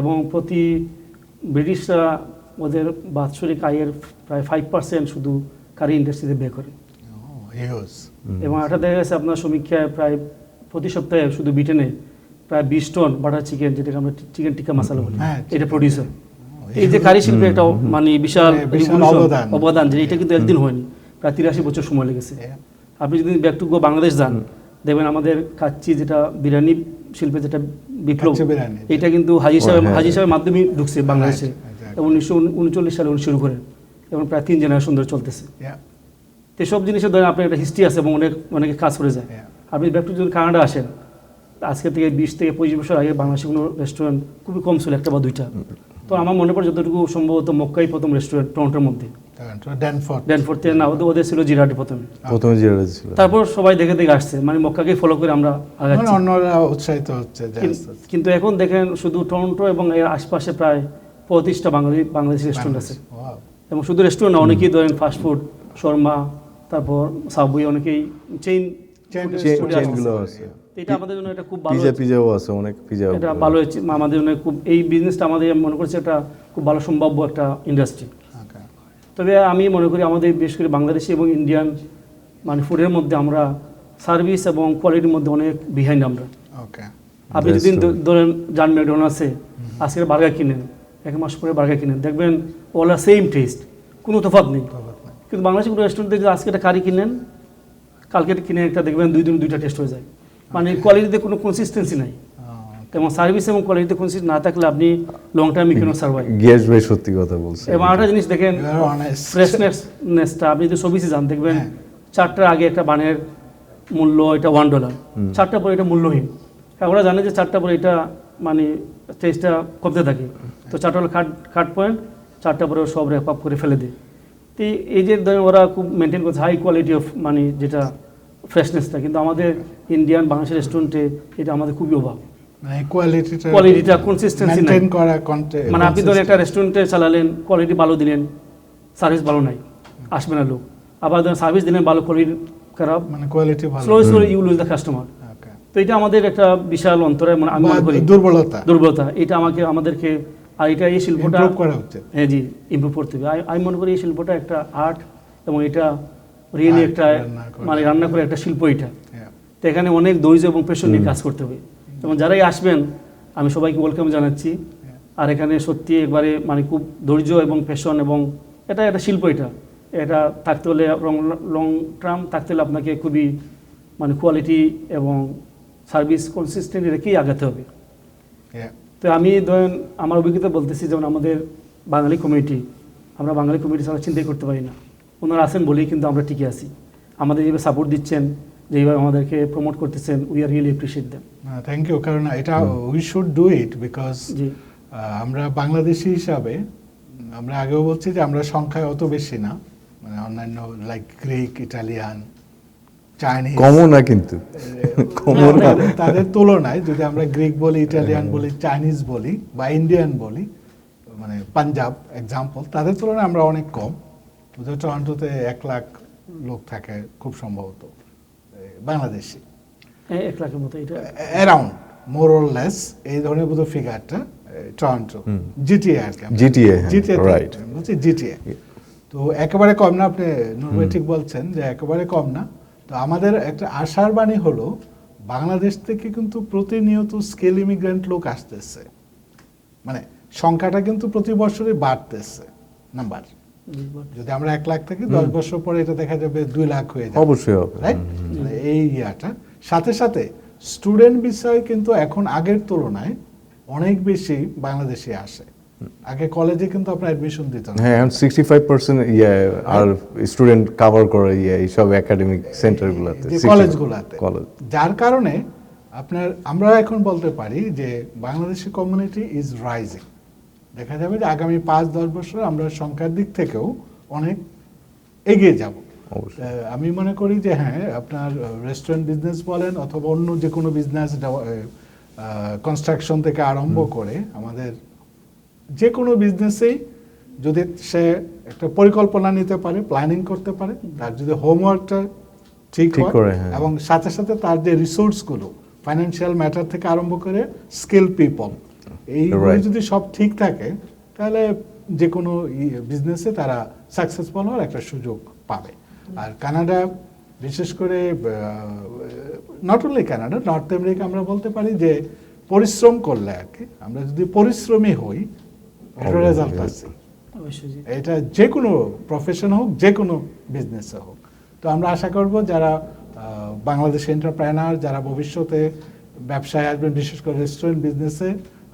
এবং প্রতি ব্রিটিশরা ওদের বাৎসরিক আয়ের প্রায় 5% শুধু কারি ইন্ডাস্ট্রিতে ব্যয় করে। এবং এটা দেখা গেছে আপনার সমীক্ষায় প্রায় প্রতি সপ্তাহে শুধু ব্রিটেনে প্রায় 20 টন বাটার চিকেন, যেটাকে আমরা চিকেন টিক্কা মশলা বলি, এটা প্রডিউস হয়। এই যে কারি শিল্পে একটা মানে বিশাল অবদান, যে এটা কিন্তু একদিন হয়নি, প্রায় 83 বছর সময় লেগেছে। আপনি যদি ব্যাক টু গো বাংলাদেশ যান, দেখবেন আমাদের কাচ্চি, যেটা বিরিয়ানি শিল্পে যেটা বিপ্লব, এটা কিন্তু হাজি সাহেবের মাধ্যমে ঢুকছে বাংলাদেশে। এবং 1939 সালে উনি শুরু করেন এবং প্রায় 3 জেনারেশন ধরে চলতেছে। তো সব জিনিসের ধরেন আপনার একটা হিস্ট্রি আছে এবং অনেকে কাজ করে যায়। আপনি ব্যাক টু যদি কানাডা আসেন, আজকে থেকে 20 থেকে 25 বছর আগে বাংলাদেশে কোনো রেস্টুরেন্ট খুবই কম ছিল, একটা বা দুইটা। তো আমার মনে পড়ে যতটুকু সম্ভবত মক্কাই প্রথম রেস্টুরেন্ট টরন্টোর মধ্যে, ড্যানফোর্থে না, ওদের ছিল জিরাটে প্রথমে ছিল। তারপর সবাই দেখে দেখে আসছে, মানে মক্কাকে ফলো করে আমরা আগাচ্ছি, অন্যরা উৎসাহিত হচ্ছে। কিন্তু এখন দেখেন শুধু টরন্টো এবং এর আশপাশে প্রায় 35টা বাংলাদেশি রেস্টুরেন্ট আছে। এবং শুধু রেস্টুরেন্ট না, অনেকেই ধরেন ফাস্টফুড, শর্মা, তারপর সাবওয়ে, অনেকেই চেইনগুলো আছে। এটা আমাদের জন্য এটা খুব ভালো, পিজাও আছে, অনেক পিজা, এটা ভালো হয়েছে আমাদের জন্য। খুব এই বিজনেসটা আমাদের মনে করছে একটা খুব ভালো সম্ভাব্য একটা ইন্ডাস্ট্রি। তবে আমি মনে করি আমাদের বিশেষ করে বাংলাদেশি এবং ইন্ডিয়ান মানে ফুডের মধ্যে আমরা সার্ভিস এবং কোয়ালিটির মধ্যে অনেক বিহাইন্ড আমরা। আপনি যদি ধরেন যান ম্যাকডোনাল্ডসে, আজকের বার্গার কিনেন, 1 মাস পরে বার্গার কিনেন, দেখবেন অল আর সেম টেস্ট, কোনো তফাৎ নেই। কিন্তু বাংলাদেশি কোনো রেস্টুরেন্টে যদি আজকে একটা কারি কিনেন, কালকে কিনে একটা দেখবেন 2 দিন 2টা টেস্ট হয়ে যায়। মানে কোয়ালিটিতে কোনো কনসিস্টেন্সি নাই। এবং সার্ভিস এবং কোয়ালিটিতে কনসিস্টেন্সি না থাকলে আপনি long time you cannot survive. Gias ভাই সত্যি কথা বলছেন। এবং আরেকটা জিনিস দেখেন, ফ্রেশনেসটা আপনি যদি সবিসে যান, দেখবেন 4টার আগে একটা বানের মূল্য এটা $1, 4টা পরে এটা মূল্যহীন। ওরা জানে যে 4টা পরে এটা মানে টেস্টটা কমতে থাকে। তো 4টা হলো কাট পয়েন্ট, 4টা পরে সব র্যাপ আপ করে ফেলে দেয়। তো এই যে ধরেন ওরা খুব মেনটেন করছে হাই কোয়ালিটি অফ মানে যেটা ফ্রেশনেসটা, কিন্তু আমাদের ইন্ডিয়ান বাংলাদেশি রেস্টুরেন্টে এটা আমাদের খুবই অভাব। কোয়ালিটিটা কনসিস্টেন্সি নাই। মানে আপনি ধরেন একটা রেস্টুরেন্টে চালালেন, কোয়ালিটি ভালো দিলেন, সার্ভিস ভালো নাই, আসবে না লোক। আবার ধরেন সার্ভিস দিলেন ভালো, কোয়ালিটি খারাপ, মানে কোয়ালিটি ভালো, slow you lose the customer. তো এটা আমাদের একটা বিশাল অন্তরায়, মানে আমি মনে করি দুর্বলতা। এটা আমাদেরকে, আর এটা এই শিল্পটা হ্যাঁ জি ইমপ্রুভ করতে হবে। আমি মনে করি এই শিল্পটা একটা আর্ট এবং এটা রিয়েলি একটা মানে রান্না করে একটা শিল্প এটা। তো এখানে অনেক ধৈর্য এবং পেশন নিয়ে কাজ করতে হবে। এবং যারাই আসবেন আমি সবাইকে ওয়েলকাম জানাচ্ছি। আর এখানে সত্যি একবারে মানে খুব ধৈর্য এবং প্যাশন, এবং এটা একটা শিল্প, এটা থাকতে হলে লং টার্ম থাকতে হলে আপনাকে খুবই মানে কোয়ালিটি এবং সার্ভিস কনসিস্টেন্ট রেখেই আগাতে হবে। তো আমি ধরেন আমার অভিজ্ঞতা বলতেছি, যেমন আমাদের বাঙালি কমিউনিটি, আমরা বাঙালি কমিউনিটি ছাড়া চিন্তাই করতে পারি না। ওনারা আছেন বলেই কিন্তু আমরা টিকে আছি। আমাদের যেভাবে সাপোর্ট দিচ্ছেন যেভাবে আমাদেরকে প্রমোট করতেছেন, we are really appreciate them. Thank you, কারণ এটা we should do it because জি আমরা বাংলাদেশি হিসাবে আমরা আগেও বলছি যে আমরা সংখ্যায় অত বেশি না, মানে অন্যান্য লাইক গ্রিক, ইটালিয়ান, চাইনিজ, কমও না কিন্তু কমও না। তাদের তুলনায় যদি আমরা গ্রিক বলি, ইটালিয়ান বলি, চাইনিজ বলি বা ইন্ডিয়ান বলি, মানে পাঞ্জাব এক্সাম্পল, তাদের তুলনায় আমরা অনেক কম। বোধহয় টরন্টোতে 1 লাখ লোক থাকে খুব সম্ভবত বাংলাদেশি, 1 লাখের মতো এটা অ্যারাউন্ড মোর অর লেস এই ধরনের বোধহয় ফিগারটা টরন্টো জিটিএ আর কি, GTA, হ্যাঁ, জিটিএ right. বলছি জিটিএ। তো একেবারে কম না, আপনি নরওয়ে ঠিক বলছেন যে একেবারে কম না। তো আমাদের একটা আশার বাণী হলো বাংলাদেশ থেকে কিন্তু প্রতিনিয়ত স্কিল ইমিগ্রেন্ট লোক আসতেছে, মানে সংখ্যাটা কিন্তু প্রতি বছরই বাড়তেছে নাম্বার। যদি আমরা 1 লাখ থেকে 10 বছর পরে এটা দেখা যাবে 2 লাখ হয়ে যাবে, অবশ্যই হবে। রাইট? এই ইয়াটা সাথে সাথে স্টুডেন্ট বিষয় কিন্তু এখন আগের তুলনায় অনেক বেশি বাংলাদেশি আসে। আগে কলেজে কিন্তু আপনার অ্যাডমিশন দিত না, হ্যাঁ, এখন 65% আর স্টুডেন্ট কভার করে এইসব একাডেমিক সেন্টারগুলোতে, যে কলেজগুলোতে, কলেজ। যার কারণে আপনার আমরা এখন বলতে পারি যে বাংলাদেশি কমিউনিটি ইজ রাইজিং। দেখা যাবে যে আগামী 5-10 বছর আমরা সংখ্যার দিক থেকেও অনেক এগিয়ে যাব। অবশ্যই। আমি মনে করি যে হ্যাঁ, আপনার রেস্টুরেন্ট বিজনেস বলেন অথবা অন্য যে কোনো বিজনেস, কনস্ট্রাকশন থেকে আরম্ভ করে আমাদের যে কোনো বিজনেসেই যদি সে একটা পরিকল্পনা নিতে পারে, প্ল্যানিং করতে পারে, তার যদি হোমওয়ার্কটা ঠিক ঠিক হয় করে, হ্যাঁ। এবং সাথে সাথে তার যে রিসোর্সগুলো ফাইন্যান্সিয়াল ম্যাটার থেকে আরম্ভ করে স্কিল পিপল, এইগুলো Right. যদি সব ঠিক থাকে তাহলে যে কোনো বিজনেসে তারা সাকসেসফুল হওয়ার একটা সুযোগ পাবে। আর কানাডা বিশেষ করে, not only Canada, north America আমরা বলতে পারি যে পরিশ্রম করলে আর কি, আমরা যদি পরিশ্রমী হই একটা রেজাল্ট আছে। অবশ্যই জি। এটা যে কোনো প্রফেশন হোক, যে কোনো বিজনেসে হোক। তো আমরা আশা করব যারা বাংলাদেশি এন্টারপ্রেনার, যারা ভবিষ্যতে ব্যবসায় আসবেন, বিশেষ করে রেস্টুরেন্ট বিজনেসে,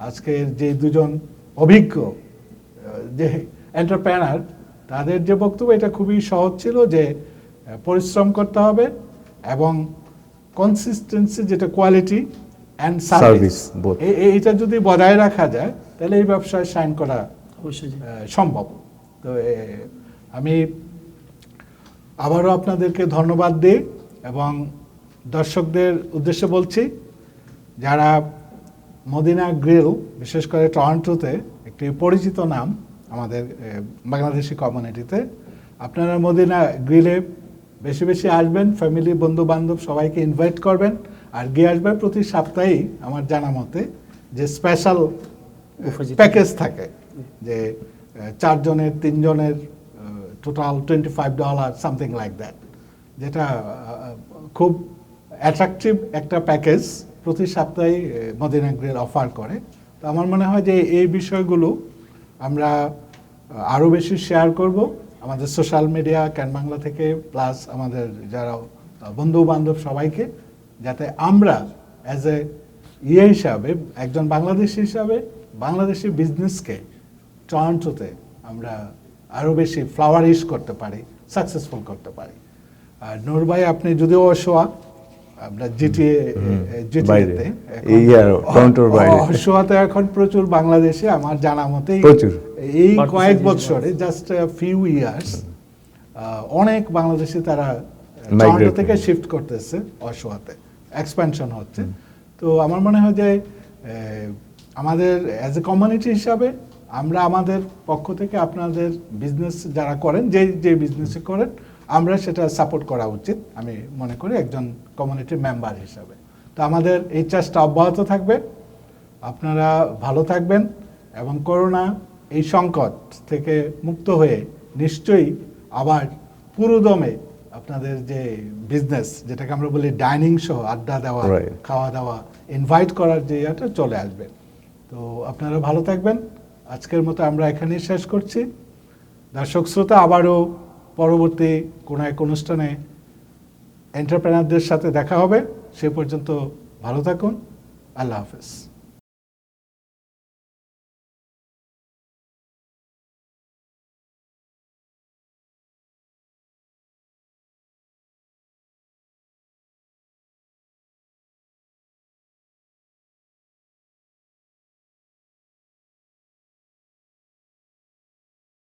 আজকের যে দুজন অভিজ্ঞ যে এন্টারপ্রেনার, তাদের যে বক্তব্য এটা খুবই সহজ ছিল যে পরিশ্রম করতে হবে এবং কনসিস্টেন্সি, যেটা quality and service, Service, both. এইটা যদি বজায় রাখা যায় তাহলে এই ব্যবসায় শাইন করা অবশ্যই জি। সম্ভব। তো আমি আবারও আপনাদেরকে ধন্যবাদ দিই এবং দর্শকদের উদ্দেশ্যে বলছি, যারা মদিনা গ্রিল বিশেষ করে টরন্টোতে একটি পরিচিত নাম আমাদের বাংলাদেশি কমিউনিটিতে, আপনারা মদিনা গ্রিলে বেশি বেশি আসবেন, ফ্যামিলি, বন্ধু বান্ধব সবাইকে ইনভাইট করবেন। আর গিয়ে আসবেন প্রতি সপ্তাহেই আমার জানা মতে যে স্পেশাল প্যাকেজ থাকে, যে 4 জনের 3 জনের টোটাল $25 সামথিং লাইক দ্যাট, যেটা খুব অ্যাট্রাকটিভ একটা প্যাকেজ প্রতি সপ্তাহে মদিনা গ্রিল অফার করে। তো আমার মনে হয় যে এই বিষয়গুলো আমরা আরও বেশি শেয়ার করব আমাদের সোশ্যাল মিডিয়া, ক্যান বাংলা থেকে, প্লাস আমাদের যারা বন্ধু বান্ধব সবাইকে, যাতে আমরা অ্যাজ এ হিসাবে, একজন বাংলাদেশি হিসাবে বাংলাদেশি বিজনেসকে টরন্টোতে আমরা আরও বেশি ফ্লাওয়ারিশ করতে পারি, সাকসেসফুল করতে পারি। আর নূর ভাই, আপনি যদিও অসোয়া, আমরা জিটিএতে অসোয়াতে এখন প্রচুর বাংলাদেশে, আমার জানা মতে এই কয়েক বছরে, জাস্ট ফিউ ইয়ার্স, অনেক বাংলাদেশি তারা টরন্টো থেকে শিফট করতেছে অসোয়াতে, এক্সপ্যানশন হচ্ছে। তো আমার মনে হয় যে আমাদের অ্যাজ এ কমিউনিটি হিসাবে আমরা আমাদের পক্ষ থেকে আপনাদের বিজনেস যারা করেন, যে বিজনেসে করেন, আমরা সেটা সাপোর্ট করা উচিত আমি মনে করি একজন কমিউনিটি মেম্বার হিসাবে। তো আমাদের এই চেষ্টা অব্যাহত থাকবে। আপনারা ভালো থাকবেন এবং করোনা এই সংকট থেকে মুক্ত হয়ে নিশ্চয়ই আবার পুরোদমে আপনাদের যে বিজনেস, যেটাকে আমরা বলি ডাইনিং সহ আড্ডা দেওয়া, খাওয়া দাওয়া, ইনভাইট করার যে ইয়েটা চলে আসবে। তো আপনারা ভালো থাকবেন। আজকের মতো আমরা এখানেই শেষ করছি। দর্শক শ্রোতা, আবারও পরবর্তী কোনো এক অনুষ্ঠানে এন্টারপ্রেনারদের সাথে দেখা হবে। সে পর্যন্ত ভালো থাকুন। আল্লাহ হাফেজ।